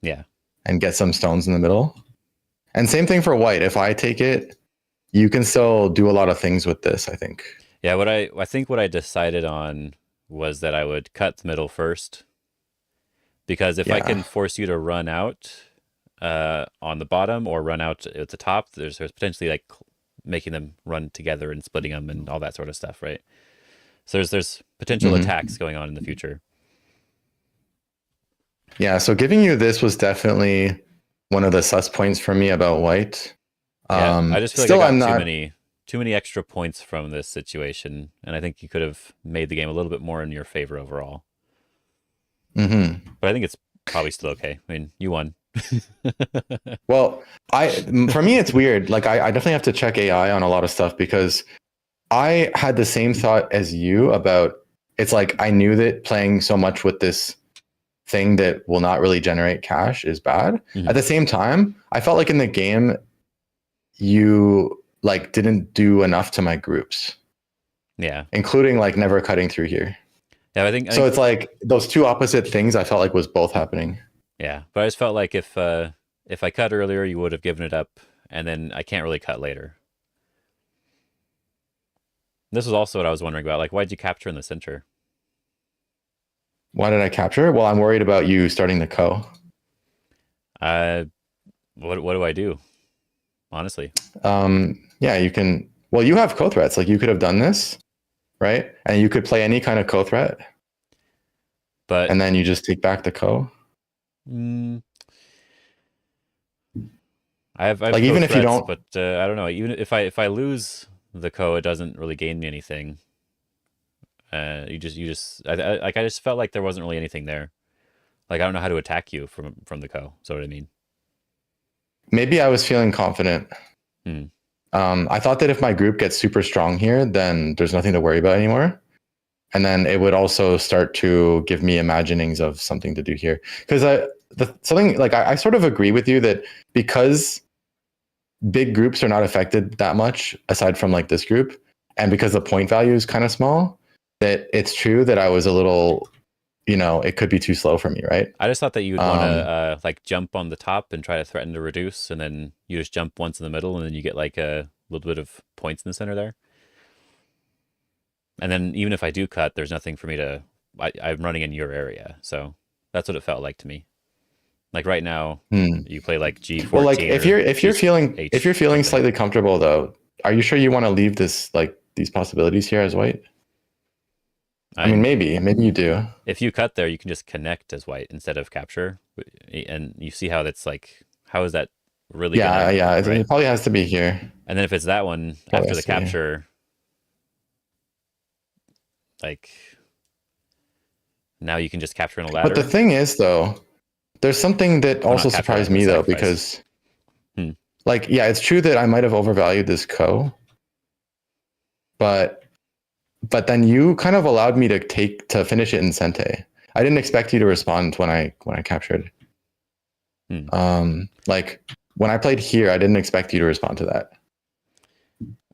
Yeah. And get some stones in the middle. And same thing for white. If I take it, you can still do a lot of things with this, I think. Yeah, I think what I decided on was that I would cut the middle first, Because if I Yeah. can force you to run out on the bottom or run out at the top, there's potentially like making them run together and splitting them and all that sort of stuff, right? So there's potential Mhm. attacks going on in the future. Yeah, so giving you this was definitely one of the sus points for me about white. Yeah, I just feel like I Still, got I'm too not. many extra points from this situation, and I think you could have made the game a little bit more in your favor overall. Mhm. But I think it's probably still okay. I mean, you won. Well, for me, it's weird. Like, I definitely have to check AI on a lot of stuff because I had the same thought as you about it's like I knew that playing so much with this thing that will not really generate cash is bad. Mhm. At the same time, I felt like in the game you like didn't do enough to my groups, Yeah, including like never cutting through here. yeah. I So think it's like those two opposite things I felt like was both happening. yeah. But I just felt like if I cut earlier, you would have given it up, and then I can't really cut later. This was also what I was wondering about. Like, why'd you capture in the center? Why did I capture? Well, I'm worried about you starting the co. Uh, what do I do? Honestly, Yeah, you can. Well, you have co-threats. Like you could have done this, right? And you could play any kind of co-threat, but and then you just take back the co. mm, I have Like co even if you threats, don't, but I don't know. Even if I lose the co, it doesn't really gain me anything. I just felt like there wasn't really anything there. Like I don't know how to attack you from the co. So what I mean. maybe I was feeling confident. Hmm. I thought that if my group gets super strong here, then there's nothing to worry about anymore. And then it would also start to give me imaginings of something to do here. Because I sort of agree with you that because big groups are not affected that much, aside from like this group, and because the point value is kind of small, that it's true that I was a little, it could be too slow for me, right? I just thought that you would want to like jump on the top and try to threaten to reduce, and then you just jump once in the middle, and then you get like a little bit of points in the center there. And then even if I do cut, there's nothing for me to. I'm running in your area, so that's what it felt like to me. Like right now, you play like G14. Well, like if you're feeling something. slightly comfortable though, are you sure you want to leave this like these possibilities here as white? I mean, maybe you do. If you cut there, you can just connect as white instead of capture, and you see how that's like. How is that really? Yeah, yeah. Right? It probably has to be here. And then if it's that one Probably after the has to be. capture, like now you can just capture in a ladder. But the thing is, though, there's something that also surprised me though, because like, yeah, it's true that I might have overvalued this co, but then you kind of allowed me to finish it in Sente. I didn't expect you to respond when I captured. Like when I played here, I didn't expect you to respond to that.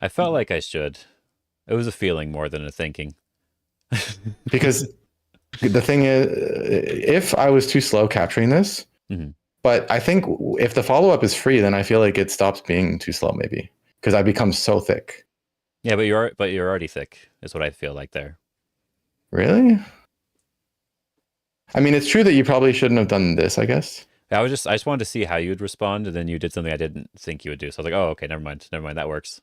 I felt like I should. It was a feeling more than a thinking. Because the thing is, if I was too slow capturing this, but I think if the follow-up is free, then I feel like it stops being too slow, maybe because I become so thick. Yeah, but you're already thick, is what I feel like there. Really? I mean, it's true that you probably shouldn't have done this, I guess. I just wanted to see how you'd respond, and then you did something I didn't think you would do. So I was like, oh, okay, never mind, that works.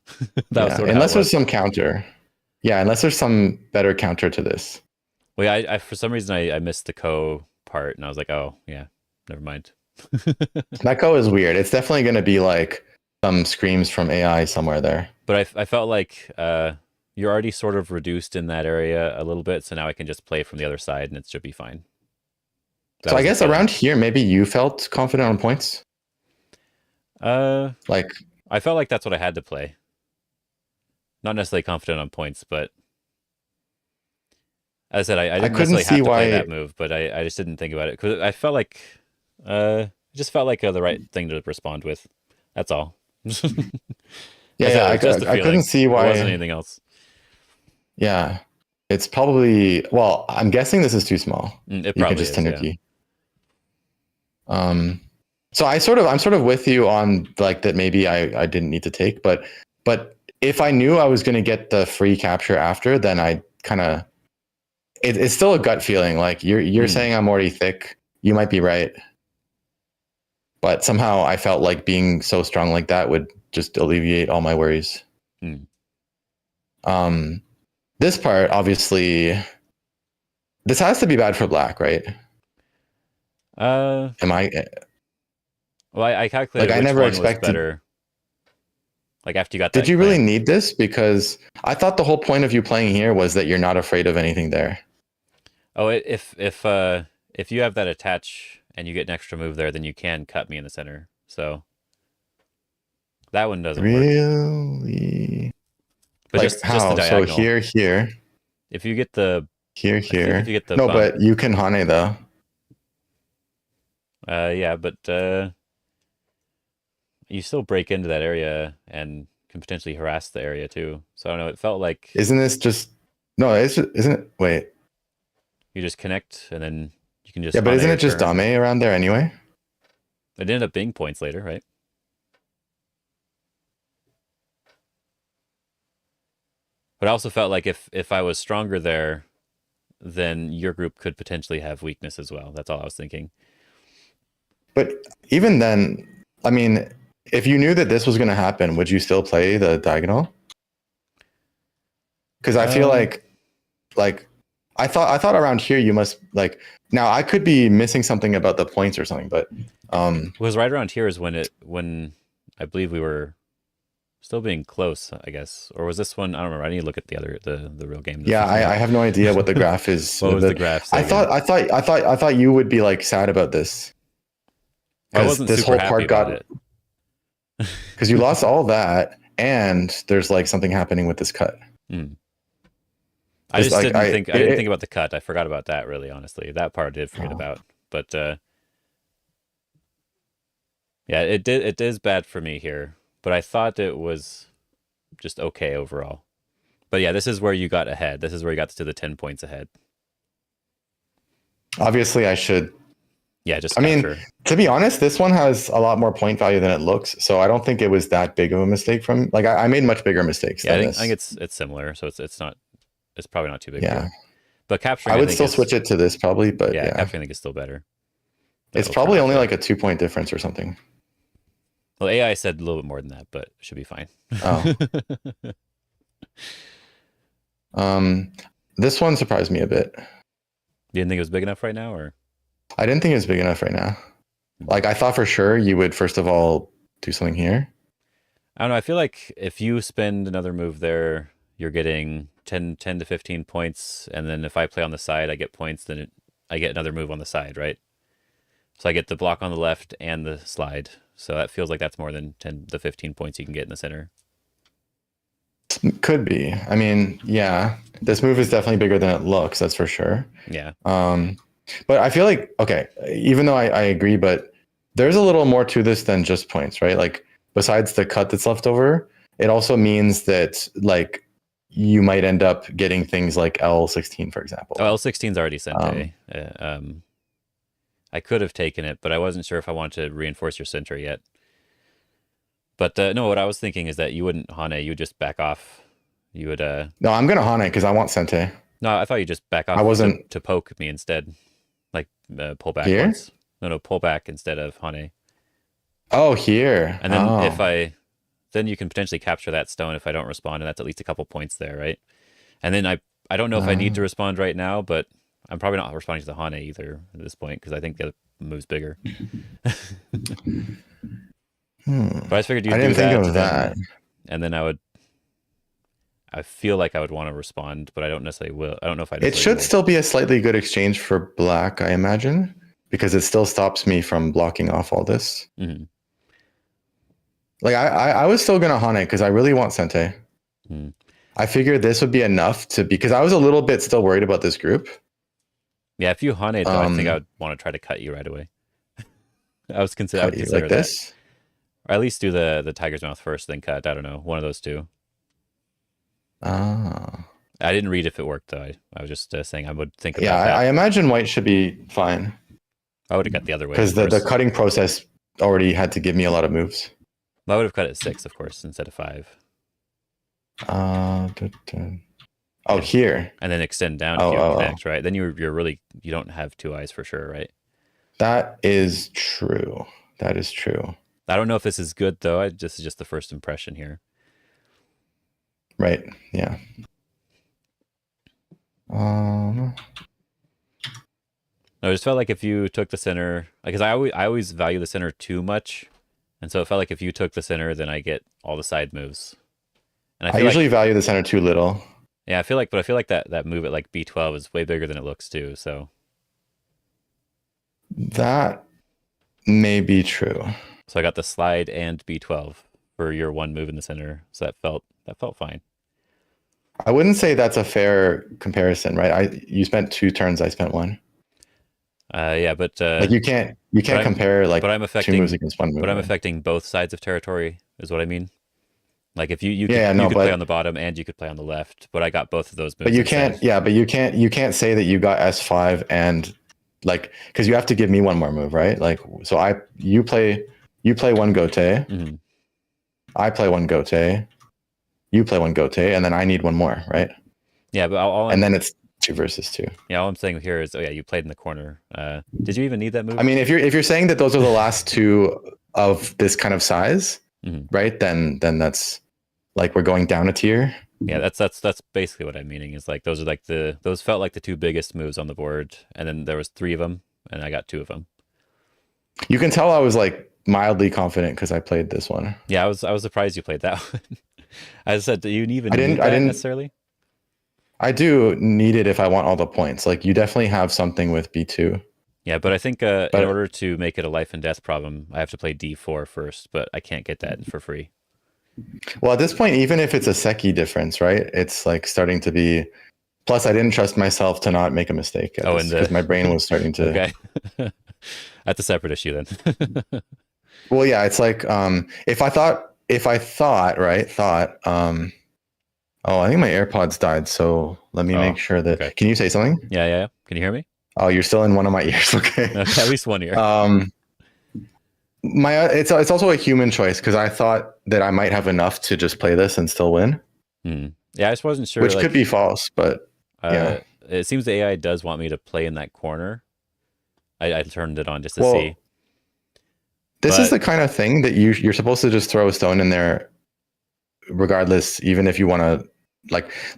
That was sort of unless there's some counter. Yeah, unless there's some better counter to this. Well, yeah, I for some reason I missed the co part, and I was like, oh yeah, never mind. That co is weird. It's definitely going to be like some screams from AI somewhere there. But I felt like you're already sort of reduced in that area a little bit, so now I can just play from the other side, and it should be fine. So I guess around here, maybe you felt confident on points. Like I felt like that's what I had to play. Not necessarily confident on points, but as I said, I didn't necessarily have to play that move, but I just didn't think about it because I felt like it just felt like the right thing to respond with. That's all. Yeah, I couldn't see why. It wasn't anything else. Yeah, it's probably. Well, I'm guessing this is too small. It probably just is, Tanuki. Yeah. So I'm sort of with you on like that. Maybe I didn't need to take, but if I knew I was going to get the free capture after, then I kind of. It's still a gut feeling. Like you're saying I'm already thick, you might be right. But somehow I felt like being so strong like that would just alleviate all my worries. This part, obviously, this has to be bad for black, right? Am I? Well, I calculated Like, I which never one was expected. better. Like after you got that. Did you really need this? Because I thought the whole point of you playing here was that you're not afraid of anything there. Oh, if you have that attach and you get an extra move there, then you can cut me in the center. So that one doesn't work. Really? But like just how? the diagonal. So here. If you get the here. if you get the no, bump, but you can Hane though. Yeah, but you still break into that area and can potentially harass the area too. So I don't know. It felt like Isn't this just no? Isn't it? Wait. You just connect and then you can just Yeah, but isn't it just turn. Dame around there anyway? It ended up being points later, right? But I also felt like if I was stronger there, then your group could potentially have weakness as well. That's all I was thinking. But even then, I mean, if you knew that this was going to happen, would you still play the diagonal? Because I feel like I thought around here you must like. Now I could be missing something about the points or something, but it was right around here is when I believe we were still being close, I guess. Or was this one? I don't remember. I need to look at the real game. Yeah, I have no idea what the graph is. What was the graph say I thought you would be like sad about this. I wasn't this super whole part happy about it. Because you lost all that, and there's like something happening with this cut. I just didn't think. I didn't think about the cut. I forgot about that. Really, honestly, that part I did forget about. But yeah, it is bad for me here. But I thought it was just okay overall. But yeah, this is where you got ahead. This is where you got to the 10 points ahead. Obviously, I should. Yeah, just. I mean, to be honest, this one has a lot more point value than it looks. So I don't think it was that big of a mistake from. Like I made much bigger mistakes. Yeah, I think it's similar. So it's not. It's probably not too big. Yeah. But capturing, I would still switch it to this probably, but yeah. Capturing I think is still better. It's probably only like a 2-point difference or something. Well, AI said a little bit more than that, but it should be fine. This one surprised me a bit. You didn't think it was big enough right now, or? I didn't think it was big enough right now. Like I thought for sure you would first of all do something here. I don't know. I feel like if you spend another move there, you're getting 10 to 15 points, and then if I play on the side, I get points. Then I get another move on the side, right? So I get the block on the left and the slide. So that feels like that's more than 10 to 15 points you can get in the center. Could be. I mean, yeah, this move is definitely bigger than it looks. That's for sure. Yeah. But I feel like, okay, even though I agree, but there's a little more to this than just points, right? Like besides the cut that's left over, it also means that like you might end up getting things like L16, for example. Oh, L16's already sente. I could have taken it, but I wasn't sure if I wanted to reinforce your center yet. But no, what I was thinking is that you wouldn't Hane, you would just back off. You would No, I'm gonna Hane because I want sente. No, I thought you just back off. I wasn't to poke me instead. Like pull back. Here? No, pull back instead of Hane. Oh, here. And then then you can potentially capture that stone if I don't respond, and that's at least a couple points there, right? And then I don't know if I need to respond right now, but I'm probably not responding to the Hane either at this point because I think the other move's bigger. But I just figured you'd do that. I didn't think of that. And then I feel like I would want to respond, but I don't necessarily will. I don't know if I. It should still be a slightly good exchange for black, I imagine, because it still stops me from blocking off all this. Mm-hmm. Like I was still gonna Hane because I really want sente. I figured this would be enough because I was a little bit still worried about this group. Yeah, if you Hane, though, I think I would want to try to cut you right away. I would consider like this, that. Or at least do the tiger's mouth first, then cut. I don't know, one of those two. I didn't read if it worked though. I was just saying I would think about that. Yeah, I imagine white should be fine. I would have cut the other way because the cutting process already had to give me a lot of moves. I would have cut it 6, of course, instead of 5. Here. And then extend down if you connect, right? Then you don't have 2 eyes for sure, right? That is true. That is true. I don't know if this is good though. This is just the first impression here. Right. Yeah. I just felt like if you took the center, because I always value the center too much, and so it felt like if you took the center, then I get all the side moves. And I usually value the center too little. Yeah, I feel like that move at like B12 is way bigger than it looks too. So that may be true. So I got the slide and B12 for your one move in the center. So that felt fine. I wouldn't say that's a fair comparison, right? You spent 2 turns, I spent 1. Yeah, but like you can't compare like but I'm affecting, 2 moves against 1 move. But I'm affecting both sides of territory, is what I mean. Like if you could but play on the bottom and you could play on the left, but I got both of those moves. But you can't, but you can't say that you got S5 and like, because you have to give me 1 more move, right? Like, so you play 1 gote, mm-hmm. I play 1 gote, you play 1 gote, and then I need 1 more, right? Yeah, but then it's 2 versus 2. Yeah, all I'm saying here is, you played in the corner. Did you even need that move? I mean, if you're saying that those are the last 2 of this kind of size, mm-hmm. right? Then that's like we're going down a tier. Yeah, that's basically what I'm meaning. Is like those felt like the 2 biggest moves on the board, and then there was 3 of them, and I got 2 of them. You can tell I was like mildly confident because I played this one. Yeah, I was surprised you played that one. I said, do you even need that necessarily? I do need it if I want all the points. Like you definitely have something with B2. Yeah, but I think in order to make it a life and death problem, I have to play D4 first, but I can't get that for free. Well, at this point, even if it's a Seki difference, right? It's like starting to be. Plus, I didn't trust myself to not make a mistake. Because my brain was starting to. Okay, that's a separate issue then. Well, yeah, it's like if I thought, right? Oh, I think my AirPods died. So let me make sure that. Okay. Can you say something? Yeah. Can you hear me? Oh, you're still in one of my ears. Okay. At least one ear. It's also a human choice because I thought that I might have enough to just play this and still win. Yeah, I just wasn't sure. Which could be false, but yeah. It seems the AI does want me to play in that corner. I turned it on just to see. This is the kind of thing that you're supposed to just throw a stone in there, regardless, even if you want to,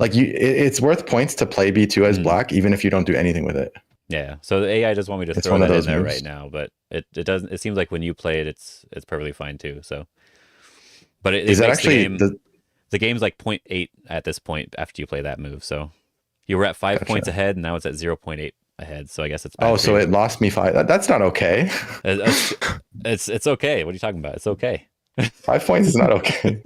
it's worth points to play B2 as black, even if you don't do anything with it. Yeah, so the AI does want me to throw that in there right now, but it doesn't. It seems like when you play it, it's perfectly fine too. So, but it makes actually the game's like 0.8 at this point after you play that move. So you were at 5 points ahead, and now it's at 0.8 ahead. So I guess it's bad. So it lost me 5. That's not okay. It's okay. What are you talking about? It's okay. 5 points is not okay.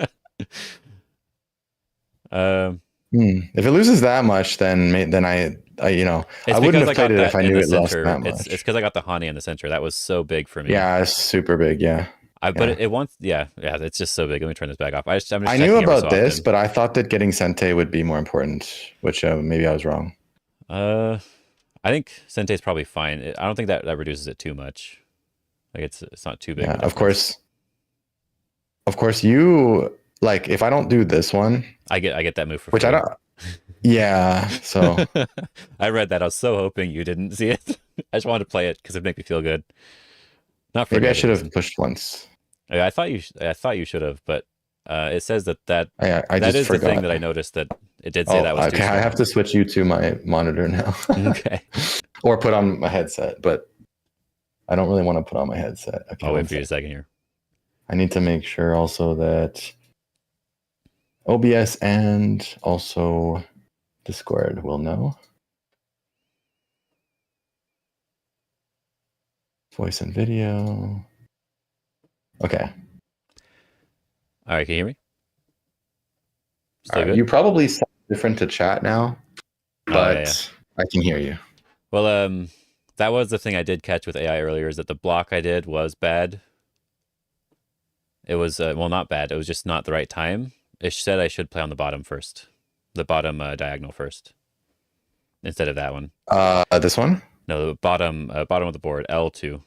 If it loses that much, then I I wouldn't have played it if I knew it lost that much. It's because I got the Hani in the center. That was so big for me. Yeah, it's super big. Yeah. But it wants. Yeah. It's just so big. Let me turn this back off. I knew about this, but I thought that getting Sente would be more important, which maybe I was wrong. I think Sente is probably fine. I don't think that reduces it too much. Like it's not too big. Yeah, of course, you like if I don't do this one, I get that move for which free. I don't. Yeah, so I read that. I was so hoping you didn't see it. I just wanted to play it because it'd make me feel good. Not for maybe I should have pushed once. I thought you should have, but it says that I that just is forgot. the thing that I noticed that it did say that was okay. I have to switch you to my monitor now. Okay. Or put on my headset, but I don't really want to put on my headset. Okay, I'll wait for you a second here. I need to make sure also that OBS and also Discord will know. Voice and video. Okay. All right, can you hear me? Still good? You probably sound different to chat now, but I can hear you. Well, that was the thing I did catch with AI earlier, is that the block I did was bad. It was, not bad. It was just not the right time. It said I should play on the bottom first. The bottom diagonal first. Instead of that one. This one? No, the bottom of the board, L2.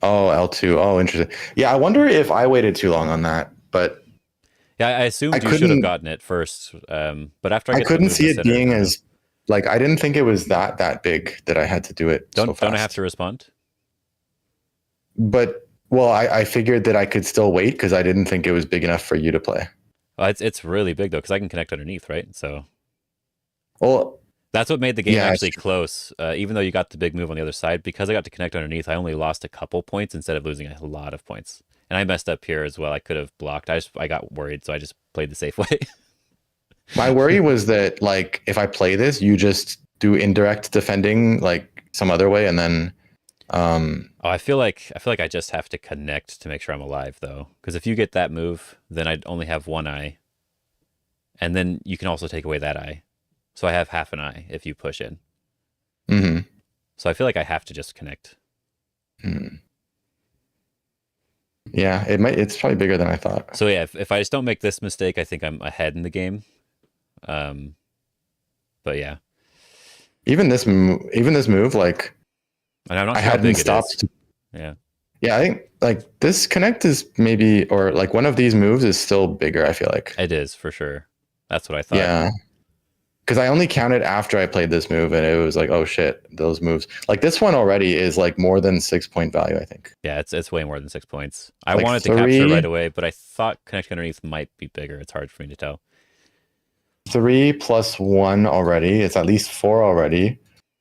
Oh, L2. Oh, interesting. Yeah, I wonder if I waited too long on that, but... Yeah, I assumed you should have gotten it first, but after I couldn't see it being as... Like, I didn't think it was that big that I had to do it Don't I have to respond? But well, I figured that I could still wait because I didn't think it was big enough for you to play. Well, it's really big though, because I can connect underneath, right? So Well, that's what made the game yeah, it's actually close. Even though you got the big move on the other side, because I got to connect underneath, I only lost a couple points instead of losing a lot of points. And I messed up here as well. I could have blocked. I got worried, so I just played the safe way. my worry was that like if I play this, you just do indirect defending like some other way, and then Oh, I feel like I just have to connect to make sure I'm alive though. Because if you get that move, then I'd only have one eye. And then you can also take away that eye. So I have half an eye if you push in. mhm. So I feel like I have to just connect. Yeah, it's probably bigger than I thought. So yeah, if I just don't make this mistake, I think I'm ahead in the game. But yeah. Even this move, like And I'm not I sure how hadn't big it stopped. is. Yeah. Yeah, I think like this connect is maybe, or like one of these moves is still bigger, I feel like. It is for sure. That's what I thought. Yeah. Because I only counted after I played this move and it was like, oh shit, those moves. Like this one already is like more than 6 point value, I think. Yeah, it's way more than 6 points. I Like wanted to capture 3 right away, but I thought connecting underneath might be bigger. It's hard for me to tell. 3 plus 1 already. It's at least 4 already.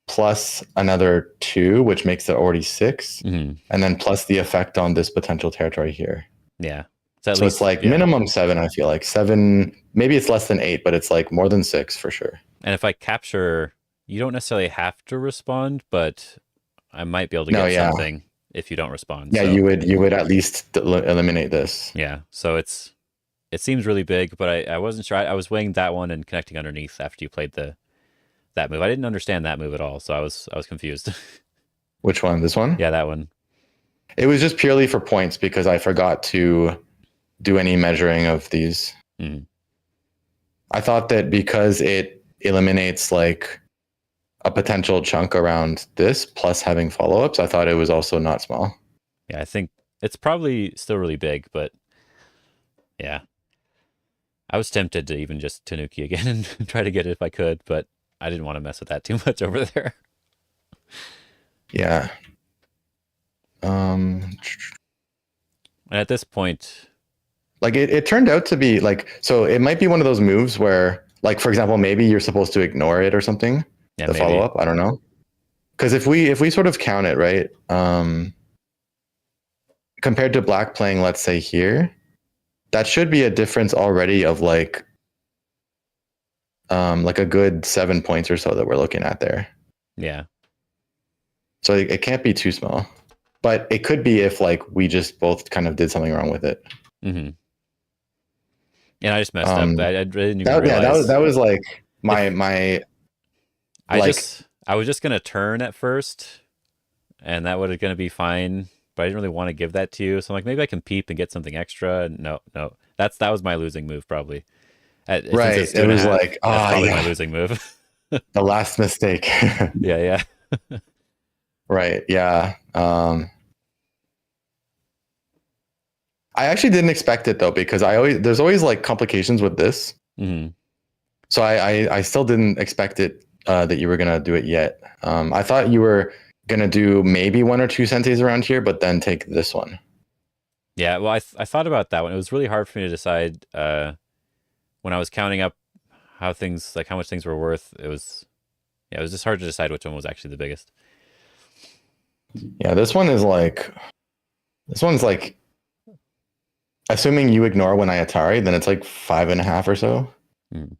Plus another 2, which makes it already 6. Mm-hmm. And then plus the effect on this potential territory here. Yeah. So it's like minimum 7, I feel like. 7, maybe it's less than 8, but it's like more than 6 for sure. And if I capture, you don't necessarily have to respond, but I might be able to get something if you don't respond. Yeah, so. you would at least eliminate this. Yeah. So it seems really big, but I wasn't sure. I was weighing that one and connecting underneath after you played that move. I didn't understand that move at all, so I was confused. Which one? This one? Yeah, that one. It was just purely for points because I forgot to do any measuring of these. Mm. I thought that because it eliminates like a potential chunk around this plus having follow-ups, I thought it was also not small. Yeah, I think it's probably still really big, but yeah. I was tempted to even just Tanuki again and try to get it if I could, but I didn't want to mess with that too much over there. Yeah. And at this point, like it turned out to be like, so it might be one of those moves where, like, for example, maybe you're supposed to ignore it or something. yeah, The maybe. follow up, I don't know. Because if we sort of count it, right? Compared to black playing, let's say here, that should be a difference already of like a good 7 points or so that we're looking at there. Yeah. So it can't be too small, but it could be if like we just both kind of did something wrong with it. Mm-hmm. And I just messed up. I didn't even realize. Yeah, that was like my. I was just gonna turn at first, and that was gonna be fine. But I didn't really want to give that to you, so I'm like, maybe I can peep and get something extra. No, that was my losing move probably. Right, it was like, that's probably yeah, my losing move. the last mistake. Yeah. Right. Yeah. I actually didn't expect it though, because there's always like complications with this. Mm-hmm. So I still didn't expect it that you were gonna do it yet. I thought you were gonna do maybe 1 or 2 sentes around here, but then take this one. Yeah. Well, I thought about that one. It was really hard for me to decide when I was counting up how much things were worth. It was just hard to decide which one was actually the biggest. Yeah, this one's like, assuming you ignore when I Atari, then it's like 5.5 or so. Mm.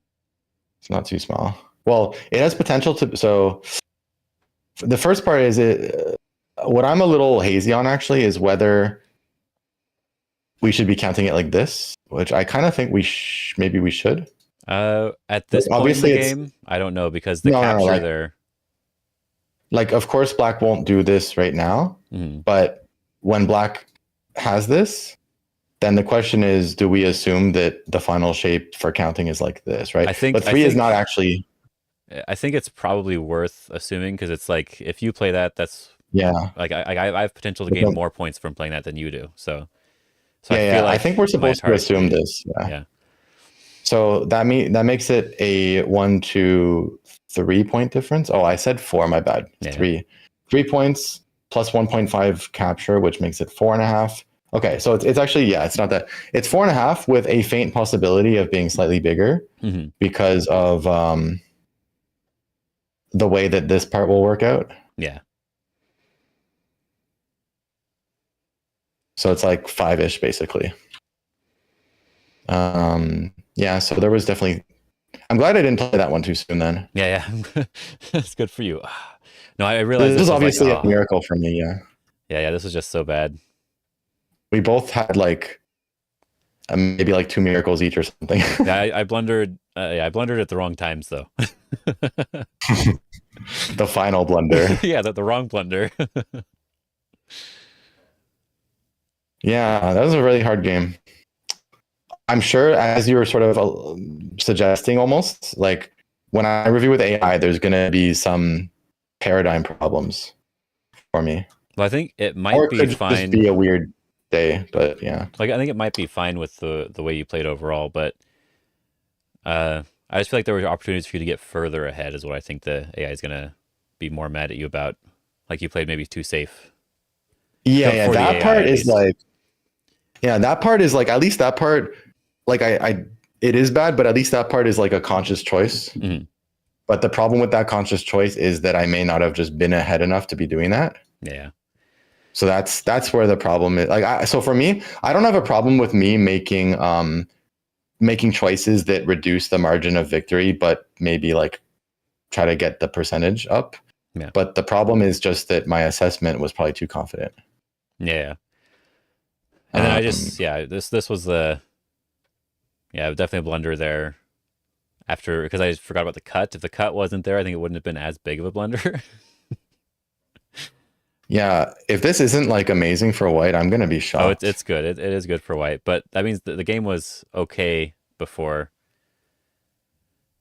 It's not too small. Well, it has potential to. So the first part is what I'm a little hazy on actually is whether we should be counting it like this, which I kind of think maybe we should. At this point in the game, I don't know, because the capture there. Like, of course, black won't do this right now, but when black has this, then the question is, do we assume that the final shape for counting is like this, right? But 3 is not actually. I think it's probably worth assuming, because it's like, if you play that, that's like I have potential to gain more points from playing that than you do. So I think we're supposed to assume this. Yeah. So that makes it a 1, 2, 3 point difference. Oh, I said 4. My bad. 3 points. plus 1.5 capture, which makes it 4.5. Okay, so it's actually, yeah, it's not that. It's 4.5 with a faint possibility of being slightly bigger because of the way that this part will work out. Yeah. So it's like 5-ish basically. Yeah, so there was definitely. I'm glad I didn't play that one too soon then. Yeah. That's good for you. No, I realized this was was obviously like, a miracle for me. Yeah. Yeah. This was just so bad. We both had like maybe like 2 miracles each or something. Yeah, I blundered. I blundered at the wrong times though. The final blunder. Yeah, the wrong blunder. Yeah, that was a really hard game. I'm sure, as you were sort of suggesting, almost like when I review with AI, there's going to be some paradigm problems for me. Well, I think it might or it be could fine. just be a weird day, but yeah. Like I think it might be fine with the way you played overall, but I just feel like there were opportunities for you to get further ahead. Is what I think the AI is going to be more mad at you about. Like you played maybe too safe. Yeah, For the that AI, part at is least. like, yeah, that part is like, at least that part, like it is bad, but at least that part is like a conscious choice. But the problem with that conscious choice is that I may not have just been ahead enough to be doing that. Yeah. So that's where the problem is. Like, so for me, I don't have a problem with me making choices that reduce the margin of victory, but maybe like try to get the percentage up. Yeah. But the problem is just that my assessment was probably too confident. Yeah. And then I just, this was definitely a blunder there. After, because I just forgot about the cut. If the cut wasn't there, I think it wouldn't have been as big of a blunder. Yeah, if this isn't like amazing for white, I'm gonna be shocked. Oh, it's good. It is good for white, but that means the game was okay before.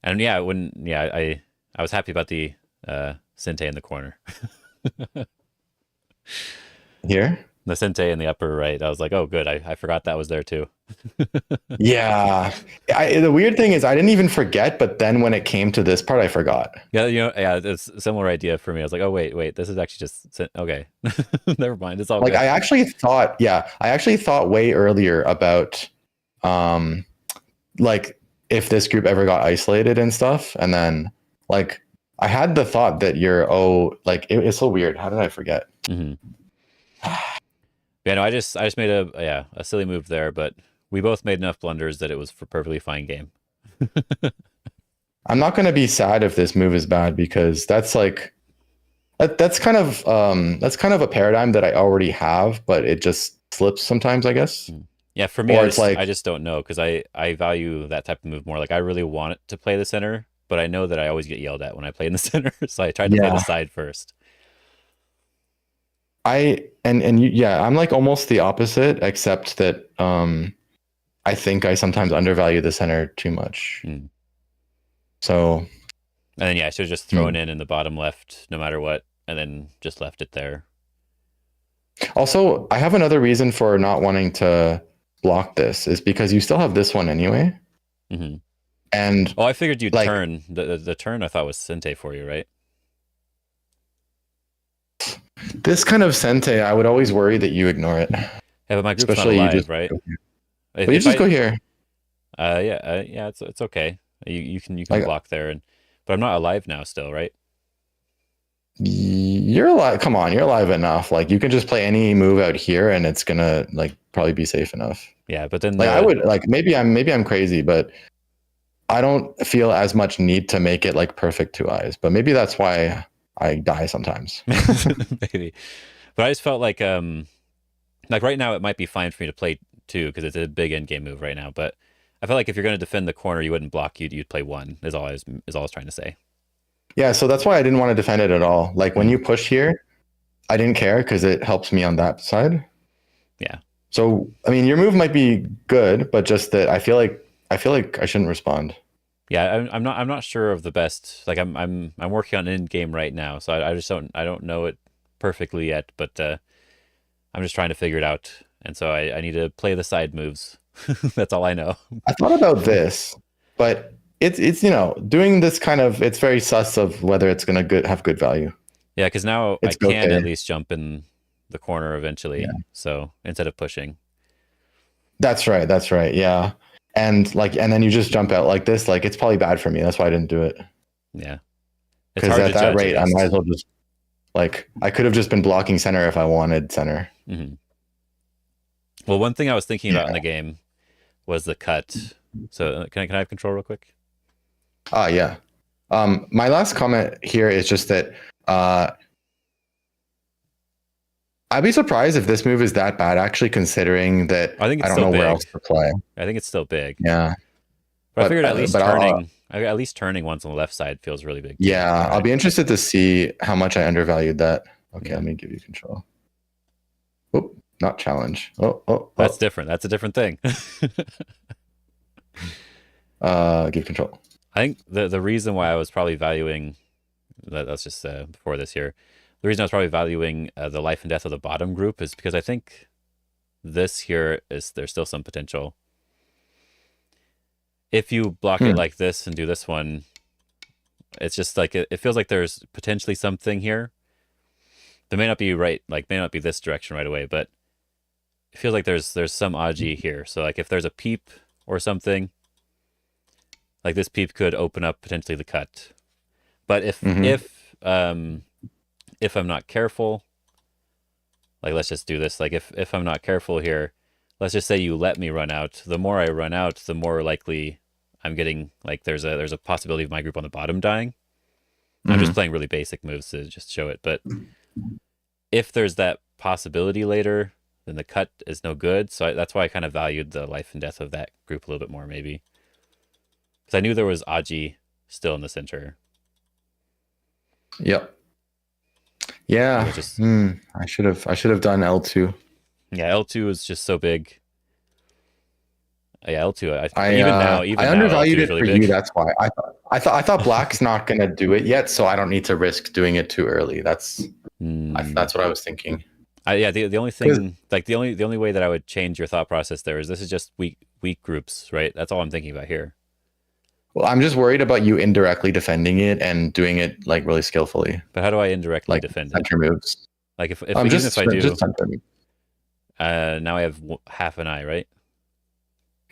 And yeah, I was happy about the Sente in the corner. Here? The Sente in the upper right. I was like, oh, good. I forgot that was there too. Yeah. The weird thing is I didn't even forget, but then when it came to this part, I forgot. Yeah, it's a similar idea for me. I was like, oh, wait, this is actually just, okay. Never mind. It's all like good. I actually thought way earlier about like if this group ever got isolated and stuff. And then like I had the thought that it's so weird. How did I forget? Yeah, no, I just made a silly move there, but we both made enough blunders that it was for perfectly fine game. I'm not going to be sad if this move is bad because that's like that's kind of a paradigm that I already have, but it just slips sometimes, I guess. Yeah, for me, I just don't know because I value that type of move more. Like I really want it to play the center, but I know that I always get yelled at when I play in the center, so I tried to play the side first. I'm like almost the opposite, except that I think I sometimes undervalue the center too much. So, and then I should have just thrown in the bottom left, no matter what, and then just left it there. Also, I have another reason for not wanting to block this is because you still have this one anyway. And I figured you'd turn the turn. I thought was Sente for you, right? This kind of Sente, I would always worry that you ignore it. Yeah, but my group's not alive, right? But you just go here. It's okay. You can block there, but I'm not alive now still, right? You're alive. Come on, you're alive enough. Like you can just play any move out here, and it's gonna like probably be safe enough. Yeah, but then I would like maybe I'm crazy, but I don't feel as much need to make it like perfect 2 eyes. But maybe that's why I die sometimes. Maybe, but I just felt like right now it might be fine for me to play 2 because it's a big end game move right now. But I felt like if you're going to defend the corner, you wouldn't block. You'd play 1. Is all I was trying to say. Yeah, so that's why I didn't want to defend it at all. Like when you push here, I didn't care because it helps me on that side. Yeah. So I mean, your move might be good, but just that I feel like I shouldn't respond. Yeah, I'm not sure of the best. Like I'm working on end game right now, so I don't know it perfectly yet, but I'm just trying to figure it out, and so I need to play the side moves. That's all I know. I thought about this, but it's doing this kind of, it's very sus of whether it's gonna have good value. Yeah, because now I It's can at okay. least jump in the corner Yeah. eventually. So instead of pushing. That's right. That's right. Yeah. And then you just jump out like this. Like it's probably bad for me. That's why I didn't do it. Yeah. It's Because hard at to that judge at rate, I might least. as well just like I could have just been blocking center if I wanted center. Hmm. Well, one thing I was thinking about in Yeah. the game was the cut. So can I have control real quick? Yeah. My last comment here is just that uh I'd be surprised if this move is that bad, actually, considering that I think I it's don't still know where else big. to play. I think it's still big. Yeah. But I figured at least I'll, turning once on the left side feels really big too. yeah, I'll Right? be interested to see how much I undervalued that. Okay, Yeah. let me give you control. Oh, not challenge. That's different. That's a different thing. Give control. I think the reason why I was probably valuing that's just before this here, the reason I was probably valuing the life and death of the bottom group is because I think this here is there's still some potential. If you block it like this and do this one, it's just like it feels like there's potentially something here. There may not be may not be this direction right away, but it feels like there's some Aji here. So like if there's a peep or something, like this peep could open up potentially the cut. But if I'm not careful, like let's just do this. Like if I'm not careful here, let's just say you let me run out. The more I run out, the more likely I'm getting like there's a possibility of my group on the bottom dying. I'm just playing really basic moves to just show it. But if there's that possibility later, then the cut is no good. So that's why I kind of valued the life and death of that group a little bit more, maybe. Because I knew there was Aji still in the center. Yep. Yeah. Just, I should have done L2. Yeah, L2 is just so big. Yeah, L2. I undervalued L2 it really for big. you. That's why I thought Black's not gonna do it yet, so I don't need to risk doing it too early. That's what I was thinking. The only thing, like the only way that I would change your thought process there is this is just weak groups, right? That's all I'm thinking about here. Well, I'm just worried about you indirectly defending it and doing it like really skillfully. But how do I indirectly defend it? Center moves. Like if even if I do, just center. Now I have half an eye, right?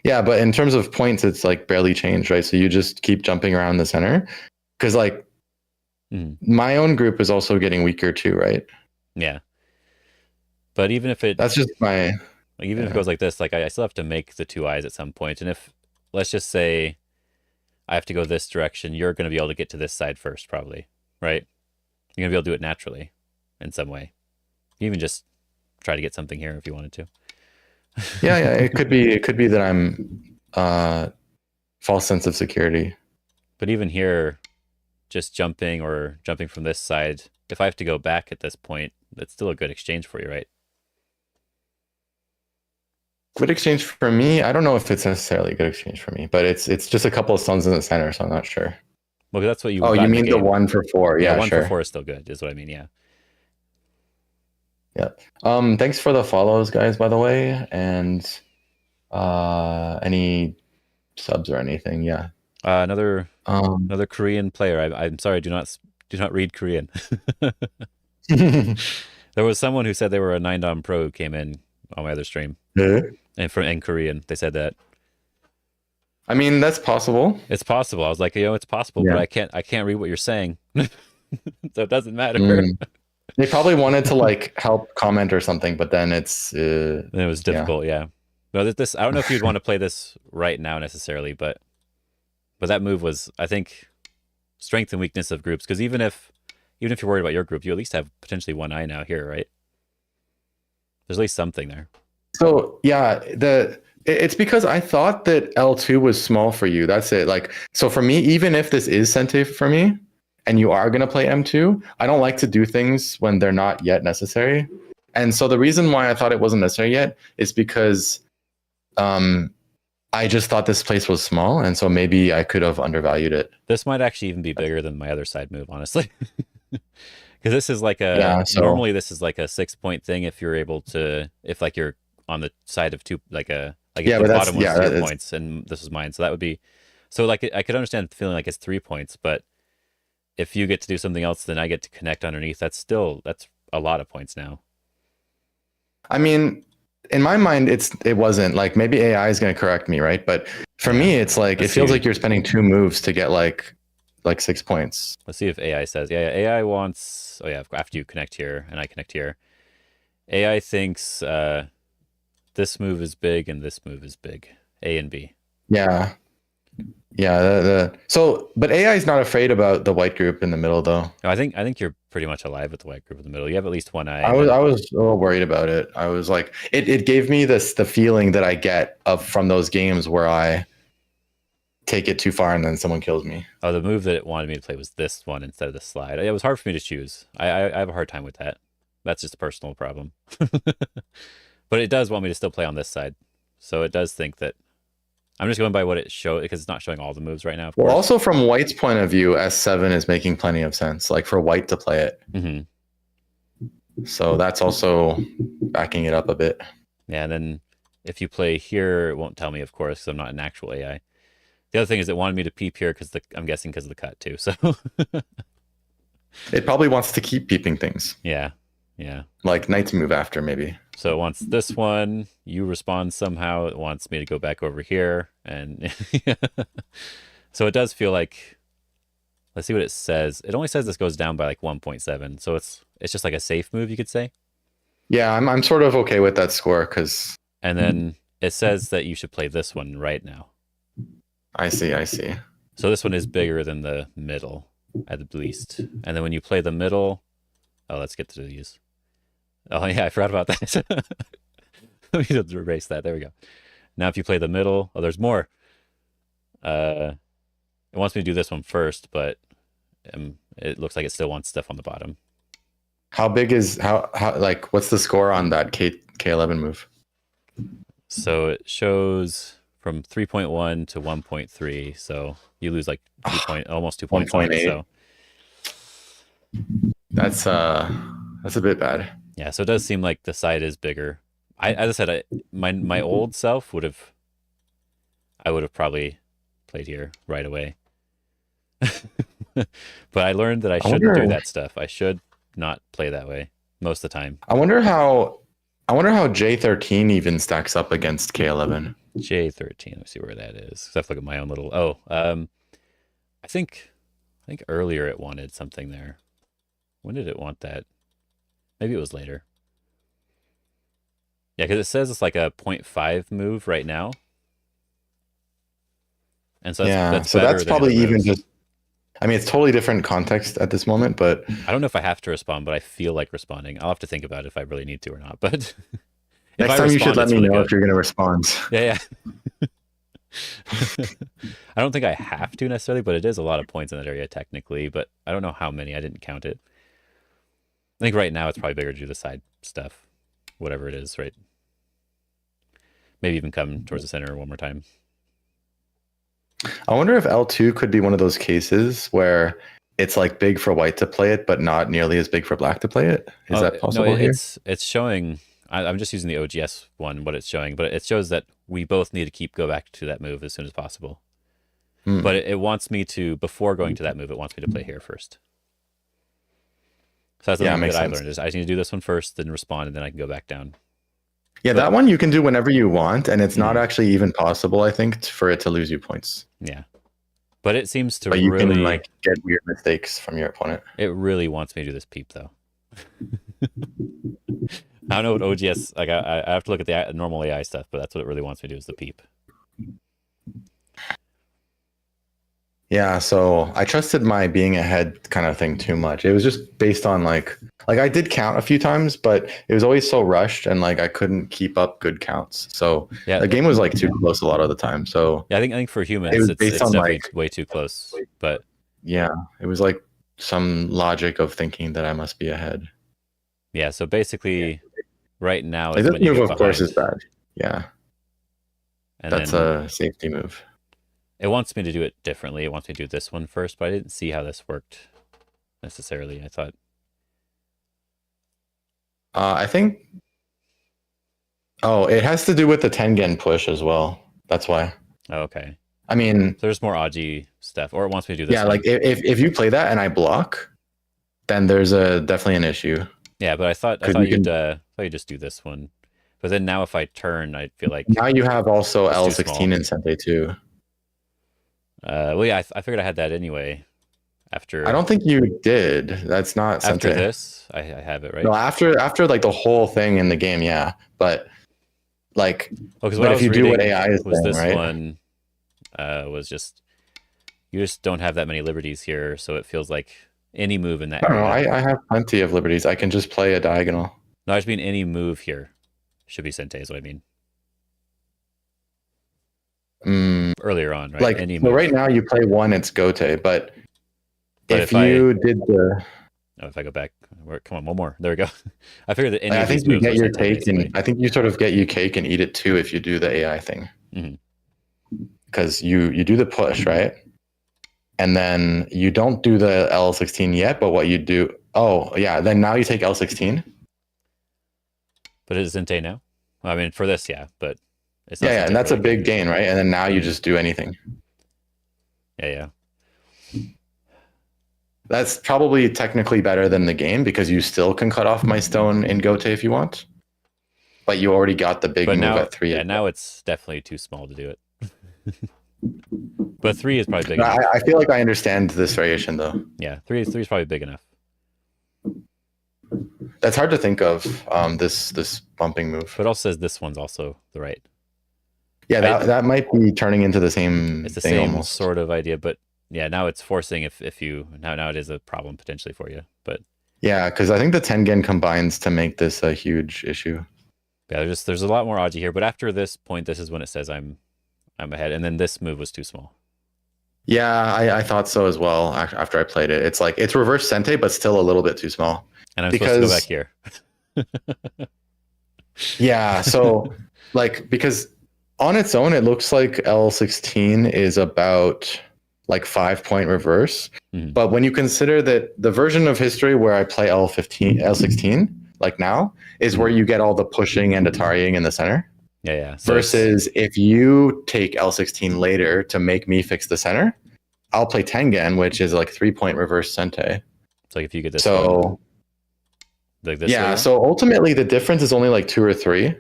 Yeah, but in terms of points, it's like barely changed, right? So you just keep jumping around the center, because like my own group is also getting weaker too, right? Yeah. But even if that's just my if it goes like this, like I still have to make the two eyes at some point, and if let's just say I have to go this direction, you're going to be able to get to this side first, probably, right? You're going to be able to do it naturally in some way. You even just try to get something here if you wanted to. yeah, it could be that I'm false sense of security. But even here, just jumping from this side, if I have to go back at this point, that's still a good exchange for you, right? Good exchange for me. I don't know if it's necessarily a good exchange for me, but it's just a couple of stones in the center, so I'm not sure. Well, that's what you. Oh, you mean the 1 for 4? Yeah, 1 for 4 is still good, is what I mean. Yeah. Yeah. Thanks for the follows, guys, by the way, and any subs or anything. Yeah. Another Korean player. I'm sorry, do not read Korean. There was someone who said they were a 9-dom pro who came in on my other stream. And in Korean, they said that. I mean, that's possible. It's possible. I was like, it's possible, but I can't read what you're saying. So it doesn't matter. They probably wanted to like help comment or something, but then it was difficult. Yeah. No, this I don't know if you'd want to play this right now necessarily, but that move was, I think, strength and weakness of groups. Because even if you're worried about your group, you at least have potentially one eye now here, right? There's at least something there. So yeah, it's because I thought that L2 was small for you. That's it. Like, so for me, even if this is sensitive for me, and you are going to play M2, I don't like to do things when they're not yet necessary. And so the reason why I thought it wasn't necessary yet is because I just thought this place was small, and so maybe I could have undervalued it. This might actually even be bigger than my other side move, honestly. Because this is like normally this is like a 6-point thing if you're able to, if like you're on the side of 2, if the bottom was 2 points and this is mine, so that would be, so like I could understand feeling like it's 3 points, but if you get to do something else, then I get to connect underneath. That's a lot of points now. I mean, in my mind, it wasn't like maybe AI is going to correct me, right? But for me, it's like it feels like you're spending 2 moves to get like 6 points. Let's see if AI says. Yeah, AI wants. Oh yeah, after you connect here and I connect here, AI thinks this move is big and this move is big. A and B. Yeah. Yeah, but AI is not afraid about the white group in the middle, though. No, I think you're pretty much alive with the white group in the middle. You have at least one eye. I was a little worried about it. I was like, it gave me the feeling that I get from those games where I take it too far and then someone kills me. Oh, the move that it wanted me to play was this one instead of the slide. It was hard for me to choose. I have a hard time with that. That's just a personal problem. But it does want me to still play on this side, so it does think that. I'm just going by what it showed because it's not showing all the moves right now. Well, also from White's point of view, S7 is making plenty of sense. Like for White to play it. Mm-hmm. So that's also backing it up a bit. Yeah, and then if you play here, it won't tell me, of course, because I'm not an actual AI. The other thing is it wanted me to peep here I'm guessing because of the cut too. So it probably wants to keep peeping things. Yeah. Like Knight's move after maybe. So it wants this one. You respond somehow. It wants me to go back over here, and so it does feel like. Let's see what it says. It only says this goes down by like 1.7, so it's just like a safe move, you could say. Yeah, I'm sort of okay with that score because. And then it says that you should play this one right now. I see. So this one is bigger than the middle, at least. And then when you play the middle, let's get to these. Oh yeah, I forgot about that. Let me just erase that. There we go. Now if you play the middle, there's more. It wants me to do this one first, but it looks like it still wants stuff on the bottom. How big is how like what's the score on that K11 move? So it shows from 3.1 to 1.3. So you lose like almost 2 points. 1.8. So that's a bit bad. Yeah, so it does seem like the side is bigger. As I said, my old self I would have probably played here right away. But I learned that I shouldn't do that stuff. I should not play that way most of the time. I wonder how J13 even stacks up against K11. J13, let me see where that is. I have to look at my own little. I think earlier it wanted something there. When did it want that? Maybe it was later. Yeah, because it says it's like a 0.5 move right now. And so that's probably even just. I mean, it's totally different context at this moment, but I don't know if I have to respond, but I feel like responding. I'll have to think about it if I really need to or not. But next time you should let me know if you're going to respond. Yeah. I don't think I have to necessarily, but it is a lot of points in that area technically. But I don't know how many. I didn't count it. I think right now it's probably bigger to do the side stuff, whatever it is, right? Maybe even come towards the center one more time. I wonder if L2 could be one of those cases where it's like big for white to play it, but not nearly as big for black to play it. Is that possible here? It's showing. I'm just using the OGS one, what it's showing, but it shows that we both need to go back to that move as soon as possible. But it wants me to, before going to that move, it wants me to play here first. So that's the thing that I learned is I need to do this one first, then respond, and then I can go back down. Yeah, that one you can do whenever you want, and it's not actually even possible, I think, for it to lose you points. Yeah. But it seems to you can like get weird mistakes from your opponent. It really wants me to do this peep, though. I don't know what OGS, like I have to look at the normal AI stuff, but that's what it really wants me to do is the peep. Yeah, so I trusted my being ahead kind of thing too much. It was just based on like I did count a few times, but it was always so rushed and like I couldn't keep up good counts. So yeah, the game was like too close a lot of the time. So yeah, I think for humans it's definitely way too close. But yeah, it was like some logic of thinking that I must be ahead. Yeah, so basically right now this move of course is bad. Yeah. And that's a safety move. It wants me to do it differently. It wants me to do this one first, but I didn't see how this worked necessarily. I thought. I think. Oh, it has to do with the Tengen push as well. That's why. Oh, okay. I mean, So there's more Aji stuff, or it wants me to do this yeah, one. like if you play that and I block, then there's a definitely an issue. Yeah, but I thought Because you you'd just do this one. But then now if I turn, I feel like now you have also it's too small. L16 in Sente too. Well, yeah, I figured I had that anyway. After I don't think you did. That's not after Sente. this, I have it right. No, after like the whole thing in the game, yeah. But like, Because but if you do what AI is was saying, this right? one was just you just don't have that many liberties here, so it feels like any move in that I don't know. area. I have plenty of liberties. I can just play a diagonal. No, I just mean any move here should be Sente is what I mean. Earlier on, right? Like, Any so move. right now you play one, it's Gote, but if if you did the, if I go back, come on, one more. There we go. I figured that any I of these think you moves get are your Sente, cake, basically. and I think you sort of get your cake and eat it too if you do the AI thing, because you do the push, right? And then you don't do the L16 yet, but what you do, oh yeah, then now you take L16. But it's Sente now. Well, I mean, for this, yeah, but it's not. Yeah, Sente and that's for a the big game gain, right? And then now you just do anything. Yeah. That's probably technically better than the game because you still can cut off my stone in Gote if you want, but you already got the big But move now, at 3. yeah, now it's definitely too small to do it. But 3 is probably big enough. I feel like I understand this variation though. Yeah, 3 is probably big enough. That's hard to think of, this bumping move. But it also says this one's also the right. Yeah, that might be turning into the same. It's the thing same almost. sort of idea, but yeah, now it's forcing if you now it is a problem potentially for you. But yeah, because I think the Tengen combines to make this a huge issue. yeah, there's a lot more Aji here. But after this point, this is when it says I'm ahead, and then this move was too small. Yeah, I thought so as well. After I played it, it's like it's reverse Sente, but still a little bit too small. And I'm supposed to go back here. Yeah, so like because on its own, it looks like L16 is about like 5-point reverse. But when you consider that the version of history where I play L16, like now, is where you get all the pushing and Atariing in the center. Yeah. So versus if you take L16 later to make me fix the center, I'll play Tengen, which is like 3-point reverse Sente. It's like if you get this one, like this yeah, layer. so ultimately the difference is only like 2 or 3,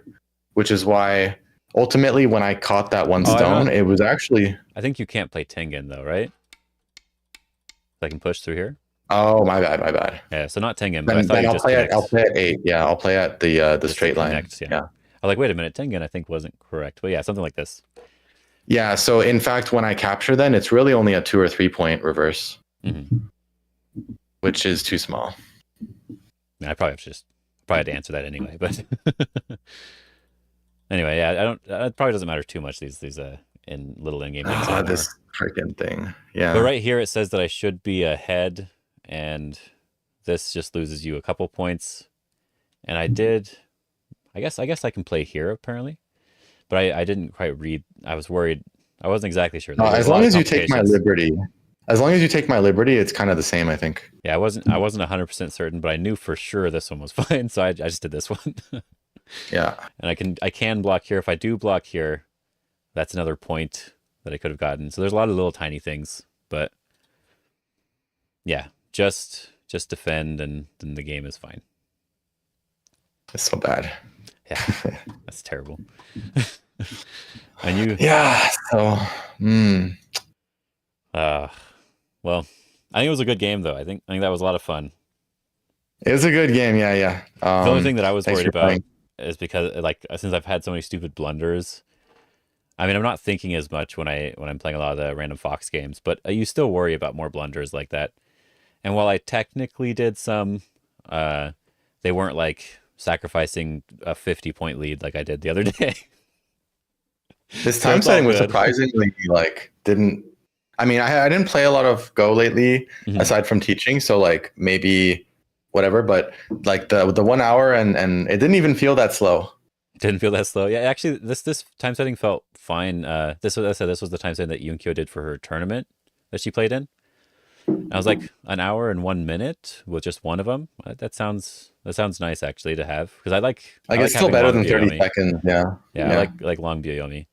which is why ultimately when I caught that one stone, it was actually... I think you can't play Tengen though, right? I can push through here. Oh, my bad. Yeah, so not Tengen, but then I thought I'll play at 8. Yeah, I'll play at the straight line. Connect, yeah. I was like, wait a minute, Tengen I think wasn't correct. But yeah, something like this. Yeah, so in fact, when I capture then, it's really only a 2 or 3-point reverse, which is too small. Yeah, I probably had to answer that anyway, but anyway, yeah, it probably doesn't matter too much, these in little in-game things anymore. This freaking thing. Yeah. But right here it says that I should be ahead, and this just loses you a couple points. And I guess I can play here apparently. But I didn't quite read. I was worried. I wasn't exactly sure. As long as you take my liberty. As long as you take my liberty, it's kind of the same, I think. Yeah, I wasn't 100% certain, but I knew for sure this one was fine, so I just did this one. Yeah. And I can block here. If I do block here, that's another point that I could have gotten. So there's a lot of little tiny things, but yeah, just defend and then the game is fine. It's so bad. Yeah, that's terrible. And you... Yeah, so... Well, I think it was a good game, though. I think that was a lot of fun. It was a good game, yeah. The only thing that I was worried about is because, like, since I've had so many stupid blunders, I mean, I'm not thinking as much when I'm playing a lot of the random Fox games, but you still worry about more blunders like that. And while I technically did some, they weren't like sacrificing a 50-point lead like I did the other day. This time setting was surprisingly didn't. I mean, I didn't play a lot of Go lately, aside from teaching, so like maybe whatever. But like the 1 hour and it didn't even feel that slow. Didn't feel that slow. Yeah, actually, this time setting felt fine. This was the time setting that Yunkyo did for her tournament that she played in. And I was like, an hour and 1 minute with just one of them. That sounds nice actually to have, because I like it's still better than 30 seconds. Yeah. I like long Byoyomi.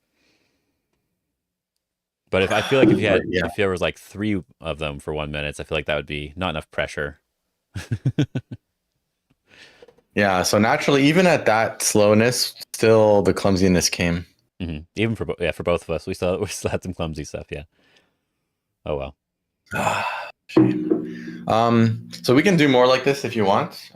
But if I feel like if you had Yeah. if there was like 3 of them for 1 minute, I feel like that would be not enough pressure. Yeah. So naturally, even at that slowness, still the clumsiness came. Even for for both of us, we still had some clumsy stuff. Yeah. Oh well. Shame. So we can do more like this if you want.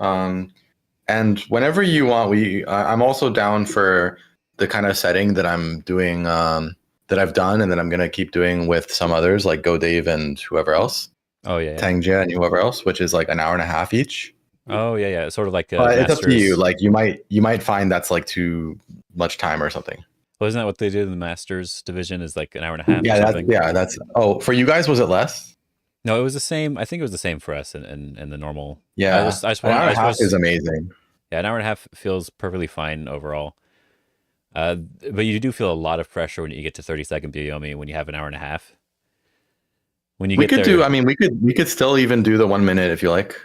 And whenever you want, I'm also down for the kind of setting that I'm doing, that I've done, and that I'm gonna keep doing with some others like Go Dave and whoever else, Oh yeah. Tangjia and whoever else, which is like an hour and a half each. Oh yeah. It's sort of like It's up to you. Masters. Like you might find that's like too much time or something. Well, isn't that what they do in the Masters division? Is like an hour and a half or Yeah, something? that's. Oh, for you guys, was it less? No, it was the same. I think it was the same for us in the normal. Yeah, I just an hour want. and a half is amazing. Yeah, an hour and a half feels perfectly fine overall. But you do feel a lot of pressure when you get to 30-second Byoyomi when you have an hour and a half. When you We get could there, do. I mean, we could still even do the 1 minute if you like.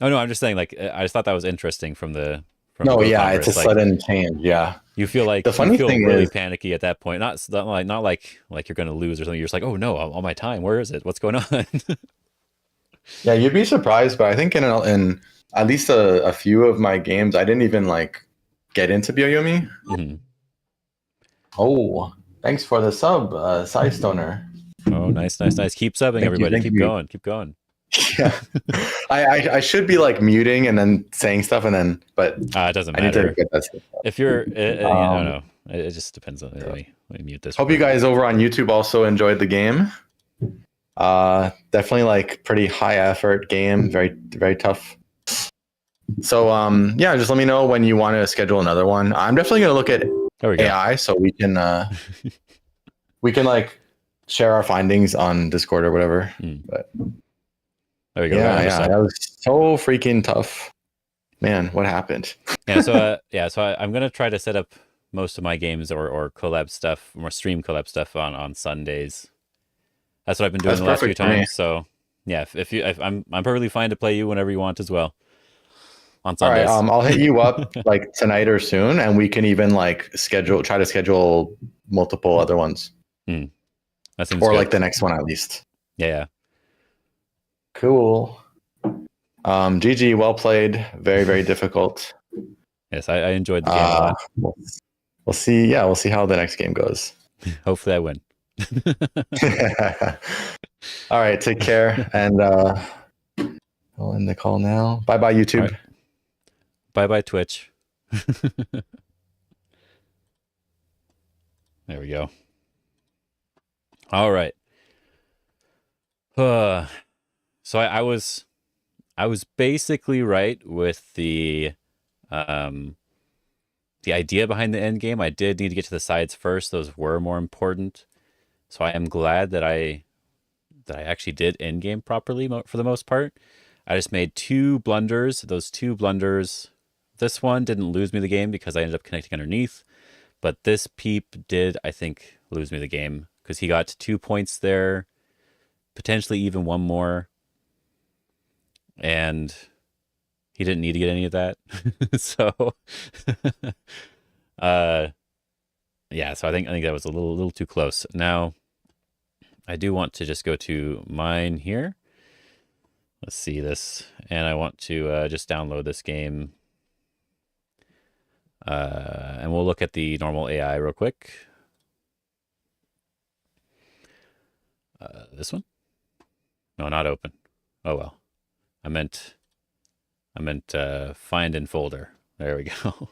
oh no, I'm just saying. Like, I just thought that was interesting from No, Go yeah, Congress. it's a Like, sudden change. Yeah. you feel like The funny you feel thing really is, panicky at that point. Not like you're going to lose or something. You're just like, oh no, all my time. Where is it? What's going on? yeah, you'd be surprised, but I think in at least a few of my games, I didn't even like get into Byoyomi. Oh, thanks for the sub, Side Stoner. Oh, nice. Keep subbing, everybody. Keep going. Yeah, I should be like muting and then saying stuff and then, but It doesn't I need to matter. get that stuff. If you're, I don't know. It just depends on. Let me mute this. Hope you guys over on YouTube also enjoyed the game. Definitely like pretty high effort game, very tough. So yeah, just let me know when you want to schedule another one. I'm definitely gonna look at There we go. AI so we can like share our findings on Discord or whatever. But there we go. Yeah, that was so freaking tough. Man, what happened? So I'm gonna try to set up most of my games or collab stuff, more stream collab stuff on Sundays. That's what I've been doing the last few times. So yeah, if I'm perfectly fine to play you whenever you want as well. On Sundays. All right, I'll hit you up like tonight or soon, and we can even like try to schedule multiple other ones. That seems or good. like the next one at least. Yeah. Cool. GG, well played. Very difficult. Yes, I enjoyed the game a lot. We'll see. Yeah, we'll see how the next game goes. Hopefully I win. All right, take care, and I'll end the call now. Bye YouTube. Bye Twitch. There we go. All right. So I was basically right with the idea behind the end game. I did need to get to the sides first. Those were more important. So I am glad that I actually did end game properly for the most part. I just made 2 blunders. Those 2 blunders, this one didn't lose me the game because I ended up connecting underneath, but this peep did, I think, lose me the game because he got 2 points there, potentially even 1 more, and he didn't need to get any of that. So yeah, so I think that was a little too close. Now I do want to just go to mine here. Let's see this, and I want to just download this game, and we'll look at the normal AI real quick. This one? No, not open. Oh well. I meant find in folder. There we go.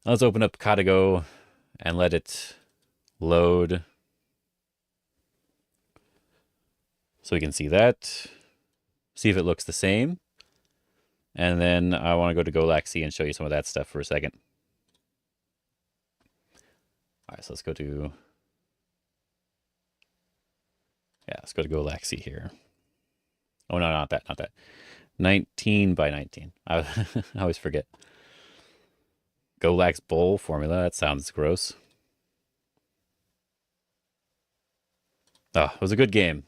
Let's open up Katago and let it load. So we can see that. See if it looks the same. And then I want to go to Goxi and show you some of that stuff for a second. All right, so let's go to... Yeah, let's go to Goxi here. Oh, no, not that. 19 by 19. I always forget. Golax bowl formula. That sounds gross. Oh, it was a good game.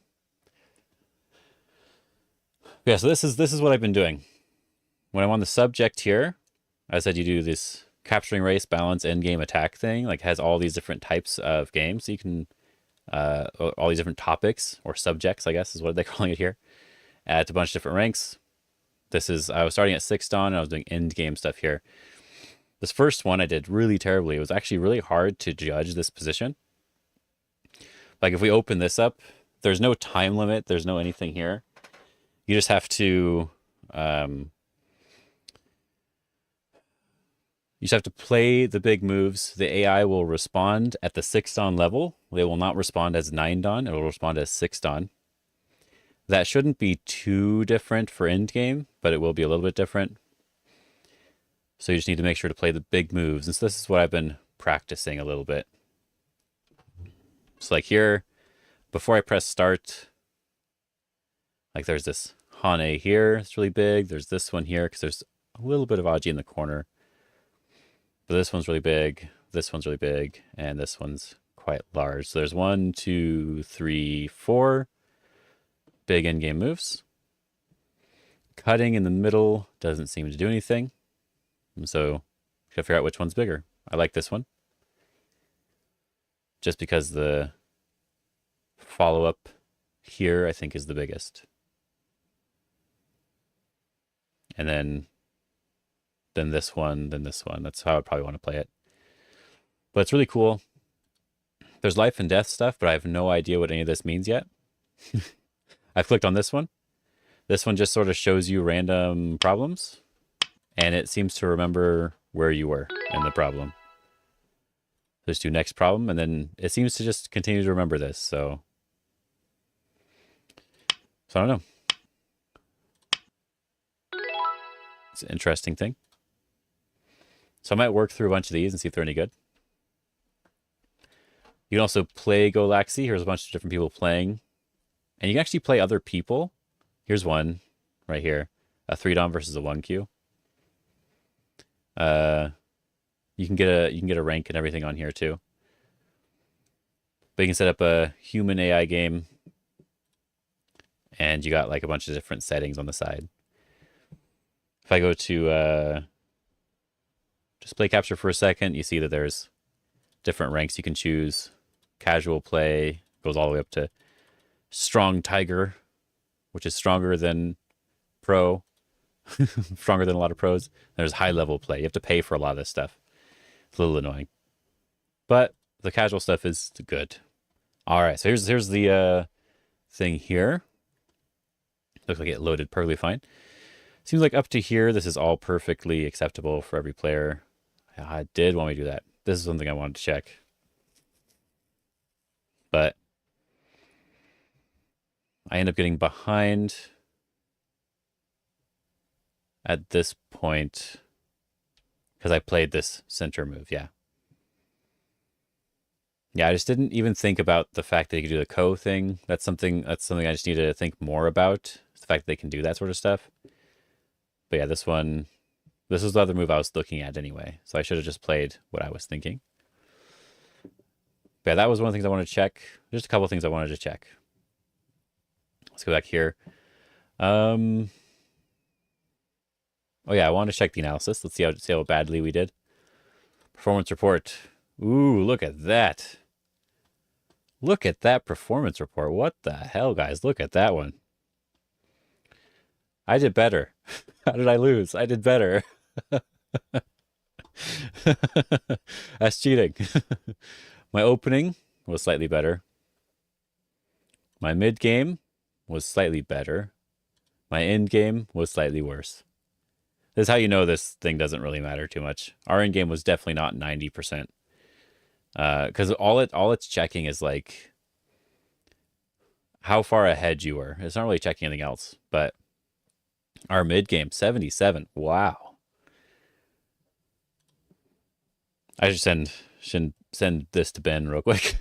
Yeah, so this is what I've been doing. When I'm on the subject here, I said you do this capturing race, balance, endgame attack thing, like has all these different types of games. So you can all these different topics or subjects, I guess is what they're calling it here. It's a bunch of different ranks. I was starting at 6th Dan and I was doing end game stuff here. This first one I did really terribly. It was actually really hard to judge this position. Like if we open this up, there's no time limit. There's no anything here. You just have to, you just have to play the big moves. The AI will respond at the 6th Dan level. They will not respond as 9 Dan. It will respond as 6 Dan. That shouldn't be too different for endgame, but it will be a little bit different. So you just need to make sure to play the big moves. And so this is what I've been practicing a little bit. So like here, before I press start, like there's this Hane here. It's really big. There's this one here because there's a little bit of Aji in the corner. But this one's really big. This one's really big. And this one's quite large. So there's 1, 2, 3, 4 big endgame moves. Cutting in the middle doesn't seem to do anything. And so you gotta figure out which one's bigger. I like this one. Just because the follow-up here I think is the biggest. And then this one, then this one. That's how I probably want to play it. But it's really cool. There's life and death stuff, but I have no idea what any of this means yet. I've clicked on this one. This one just sort of shows you random problems, and it seems to remember where you were in the problem. Just do next problem, and then it seems to just continue to remember this. So I don't know. It's an interesting thing. So I might work through a bunch of these and see if they're any good. You can also play Goxi. Here's a bunch of different people playing. And you can actually play other people. Here's one right here. A 3 Dan versus a 1Q. You can get a rank and everything on here too. But you can set up a human AI game. And you got like a bunch of different settings on the side. If I go to display capture for a second, you see that there's different ranks you can choose. Casual play goes all the way up to Strong Tiger, which is stronger than Pro, stronger than a lot of pros. There's high level play. You have to pay for a lot of this stuff. It's a little annoying, but the casual stuff is good. All right, so here's the thing here. Looks like it loaded perfectly fine. Seems like up to here, this is all perfectly acceptable for every player. I did want me to do that. This is something I wanted to check. But I end up getting behind at this point because I played this center move, yeah. Yeah, I just didn't even think about the fact that you could do the co thing. That's something I just need to think more about. The fact that they can do that sort of stuff. But yeah, this was the other move I was looking at anyway. So I should have just played what I was thinking. But yeah, that was one of the things I wanted to check. Just a couple of things I wanted to check. Let's go back here. Oh yeah, I wanted to check the analysis. Let's see how badly we did. Performance report. Ooh, look at that. Look at that performance report. What the hell, guys? Look at that one. I did better. How did I lose? I did better. That's cheating. My opening was slightly better. My mid game was slightly better. My end game was slightly worse. This is how you know this thing doesn't really matter too much. Our end game was definitely not 90%. Because all it's checking is like how far ahead you were. It's not really checking anything else. But our mid game 77. Wow. I should send this to Ben real quick.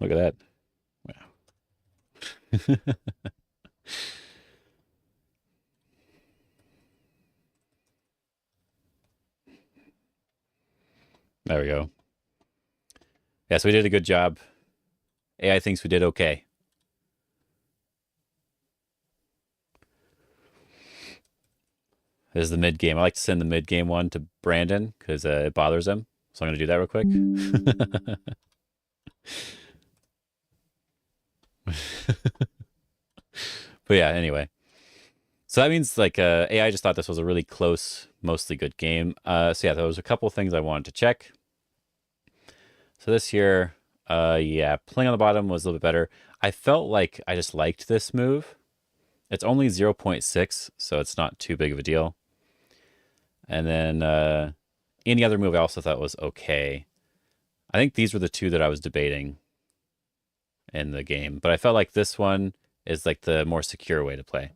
Look at that. Wow. There we go. Yeah, so we did a good job. AI thinks we did okay. This is the mid game. I like to send the mid game one to Brandon because it bothers him. So I'm going to do that real quick. But yeah, anyway. So that means like AI just thought this was a really close, mostly good game. So yeah, there was a couple things I wanted to check. So this here, yeah, playing on the bottom was a little bit better. I felt like I just liked this move. It's only 0.6, so it's not too big of a deal. And then any other move I also thought was okay. I think these were the two that I was debating in the game, but I felt like this one is like the more secure way to play.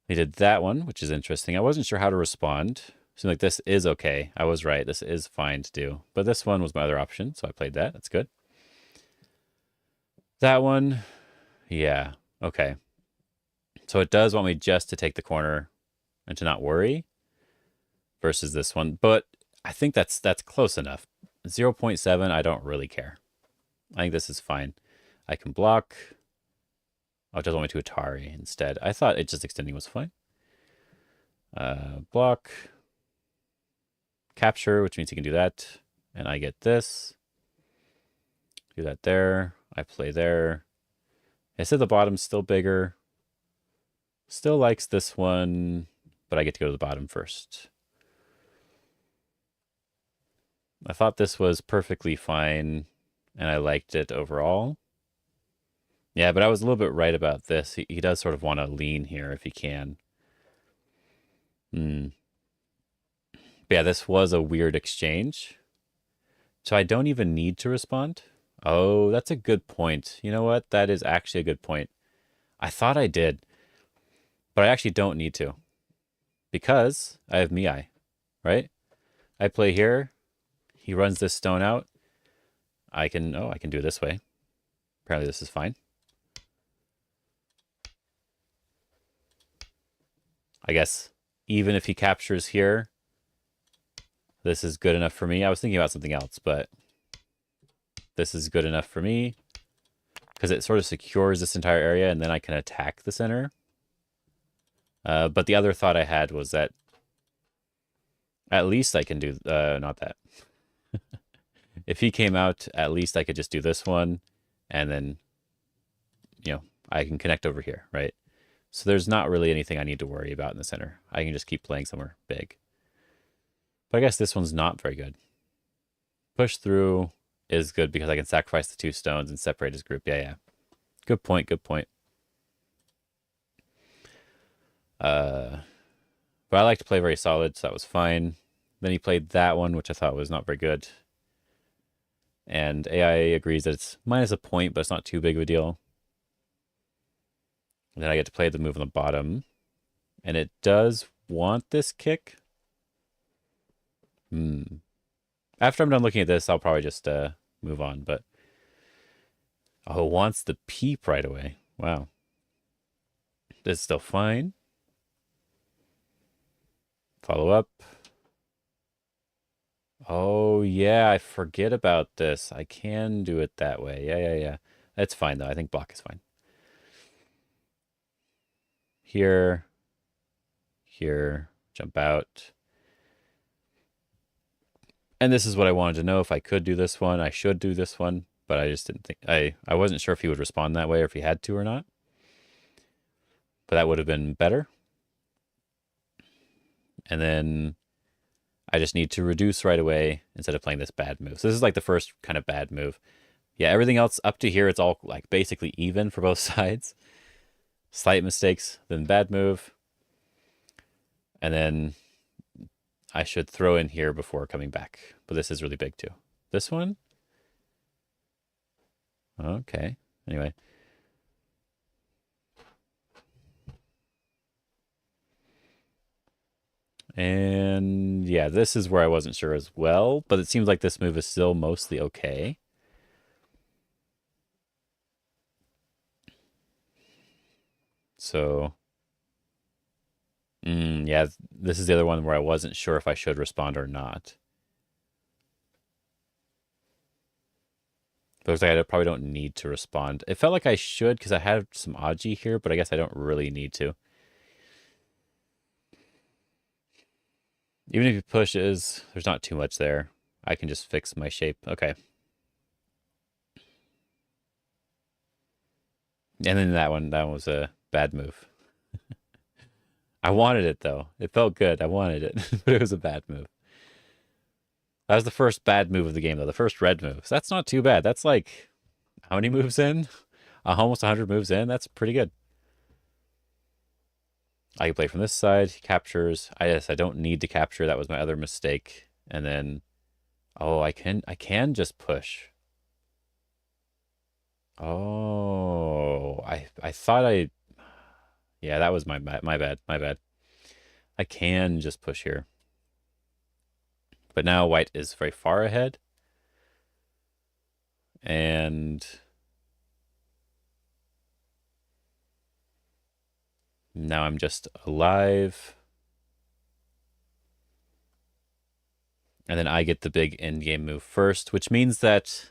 He did that one, which is interesting. I wasn't sure how to respond. Seemed like this is okay. I was right. This is fine to do. But this one was my other option, so I played that. That's good. That one, yeah, okay. So it does want me just to take the corner and to not worry versus this one. But I think that's close enough. 0.7, I don't really care. I think this is fine. I can block. Oh, it does want me to Atari instead. I thought it just extending was fine. Block. Capture, which means he can do that. And I get this. Do that there. I play there. I said the bottom's still bigger. Still likes this one, but I get to go to the bottom first. I thought this was perfectly fine, and I liked it overall. Yeah, but I was a little bit right about this. He does sort of want to lean here if he can. But yeah, this was a weird exchange. So I don't even need to respond. Oh, that's a good point. You know what? That is actually a good point. I thought I did, but I actually don't need to because I have Miai, right? I play here. He runs this stone out. I can do it this way. Apparently this is fine. I guess even if he captures here, this is good enough for me. I was thinking about something else, but this is good enough for me because it sort of secures this entire area and then I can attack the center. But the other thought I had was that at least I can do, not that. If he came out, at least I could just do this one and then, I can connect over here, right? So there's not really anything I need to worry about in the center. I can just keep playing somewhere big. But I guess this one's not very good. Push through is good because I can sacrifice the 2 stones and separate his group. Yeah. Good point, good point. But I like to play very solid, so that was fine. Then he played that one, which I thought was not very good. And AI agrees that it's minus a point, but it's not too big of a deal. And then I get to play the move on the bottom. And it does want this kick. After I'm done looking at this, I'll probably just move on. But it wants the peep right away. Wow. This is still fine. Follow up. Oh, yeah, I forget about this. I can do it that way. Yeah. That's fine, though. I think block is fine. Here, jump out. And this is what I wanted to know. If I could do this one, I should do this one. But I just didn't think... I wasn't sure if he would respond that way or if he had to or not. But that would have been better. And then I just need to reduce right away instead of playing this bad move. So this is like the first kind of bad move. Yeah, everything else up to here, it's all like basically even for both sides. Slight mistakes, then bad move. And then I should throw in here before coming back. But this is really big too. This one? Okay. Anyway. And yeah, this is where I wasn't sure as well. But it seems like this move is still mostly okay. So, yeah, this is the other one where I wasn't sure if I should respond or not. It looks like I probably don't need to respond. It felt like I should because I had some Aji here, but I guess I don't really need to. Even if he pushes, there's not too much there. I can just fix my shape. Okay. And then that one was a bad move. I wanted it, though. It felt good. I wanted it, but it was a bad move. That was the first bad move of the game, though. The first red move. So that's not too bad. That's like, how many moves in? Almost 100 moves in. That's pretty good. I can play from this side. He captures. I don't need to capture. That was my other mistake. And then, oh, I can just push. Oh, I thought yeah, that was my bad. I can just push here. But now white is very far ahead. And now I'm just alive. And then I get the big endgame move first, which means that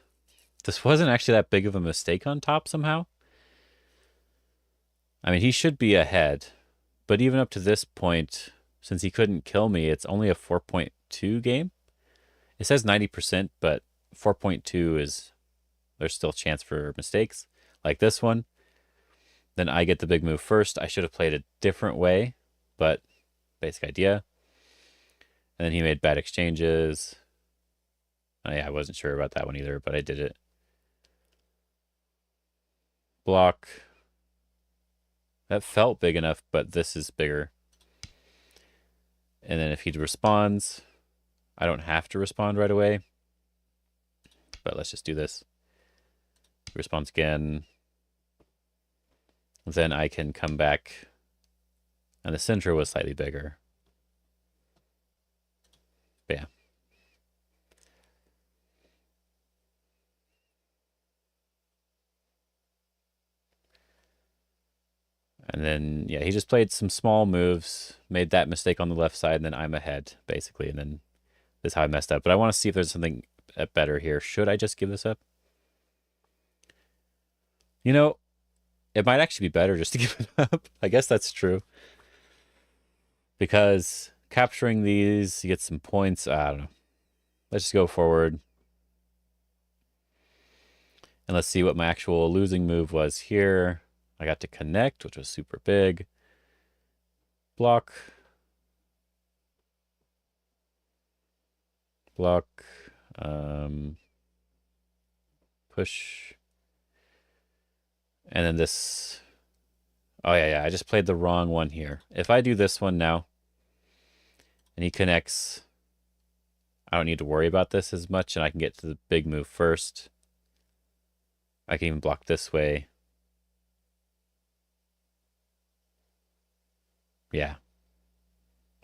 this wasn't actually that big of a mistake on top somehow. I mean, he should be ahead. But even up to this point, since he couldn't kill me, it's only a 4.2 game. It says 90%, but 4.2 is, there's still a chance for mistakes. Like this one. Then I get the big move first. I should have played a different way, but basic idea. And then he made bad exchanges. Oh, yeah, I wasn't sure about that one either, but I did it. Block. That felt big enough, but this is bigger. And then if he responds, I don't have to respond right away. But let's just do this. Response again. Then I can come back. And the center was slightly bigger. But yeah. And then, yeah, he just played some small moves, made that mistake on the left side, and then I'm ahead, basically. And then this is how I messed up. But I want to see if there's something better here. Should I just give this up? You know, it might actually be better just to give it up. I guess that's true. Because capturing these, you get some points. I don't know. Let's just go forward. And let's see what my actual losing move was here. I got to connect, which was super big. Block. Block. Push. And then this. Oh, yeah. I just played the wrong one here. If I do this one now, and he connects, I don't need to worry about this as much, and I can get to the big move first. I can even block this way. Yeah.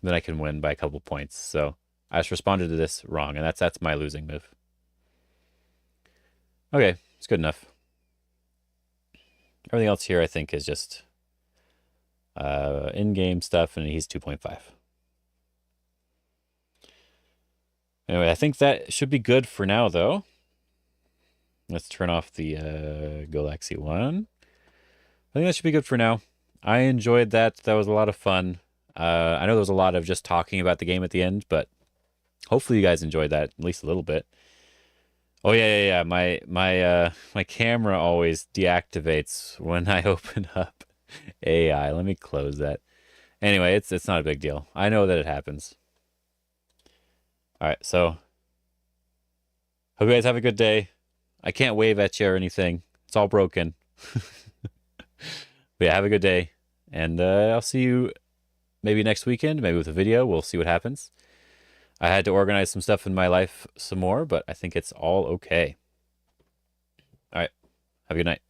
Then I can win by a couple points. So I just responded to this wrong, and that's my losing move. Okay, it's good enough. Everything else here I think is just in-game stuff, and he's 2.5. Anyway, I think that should be good for now, though. Let's turn off the Goxi one. I think that should be good for now. I enjoyed that. That was a lot of fun. I know there was a lot of just talking about the game at the end, but hopefully you guys enjoyed that at least a little bit. Oh yeah. My camera always deactivates when I open up AI. Let me close that. Anyway, it's not a big deal. I know that it happens. All right, so hope you guys have a good day. I can't wave at you or anything. It's all broken. But yeah, have a good day. And I'll see you maybe next weekend, maybe with a video. We'll see what happens. I had to organize some stuff in my life some more, but I think it's all okay. All right. Have a good night.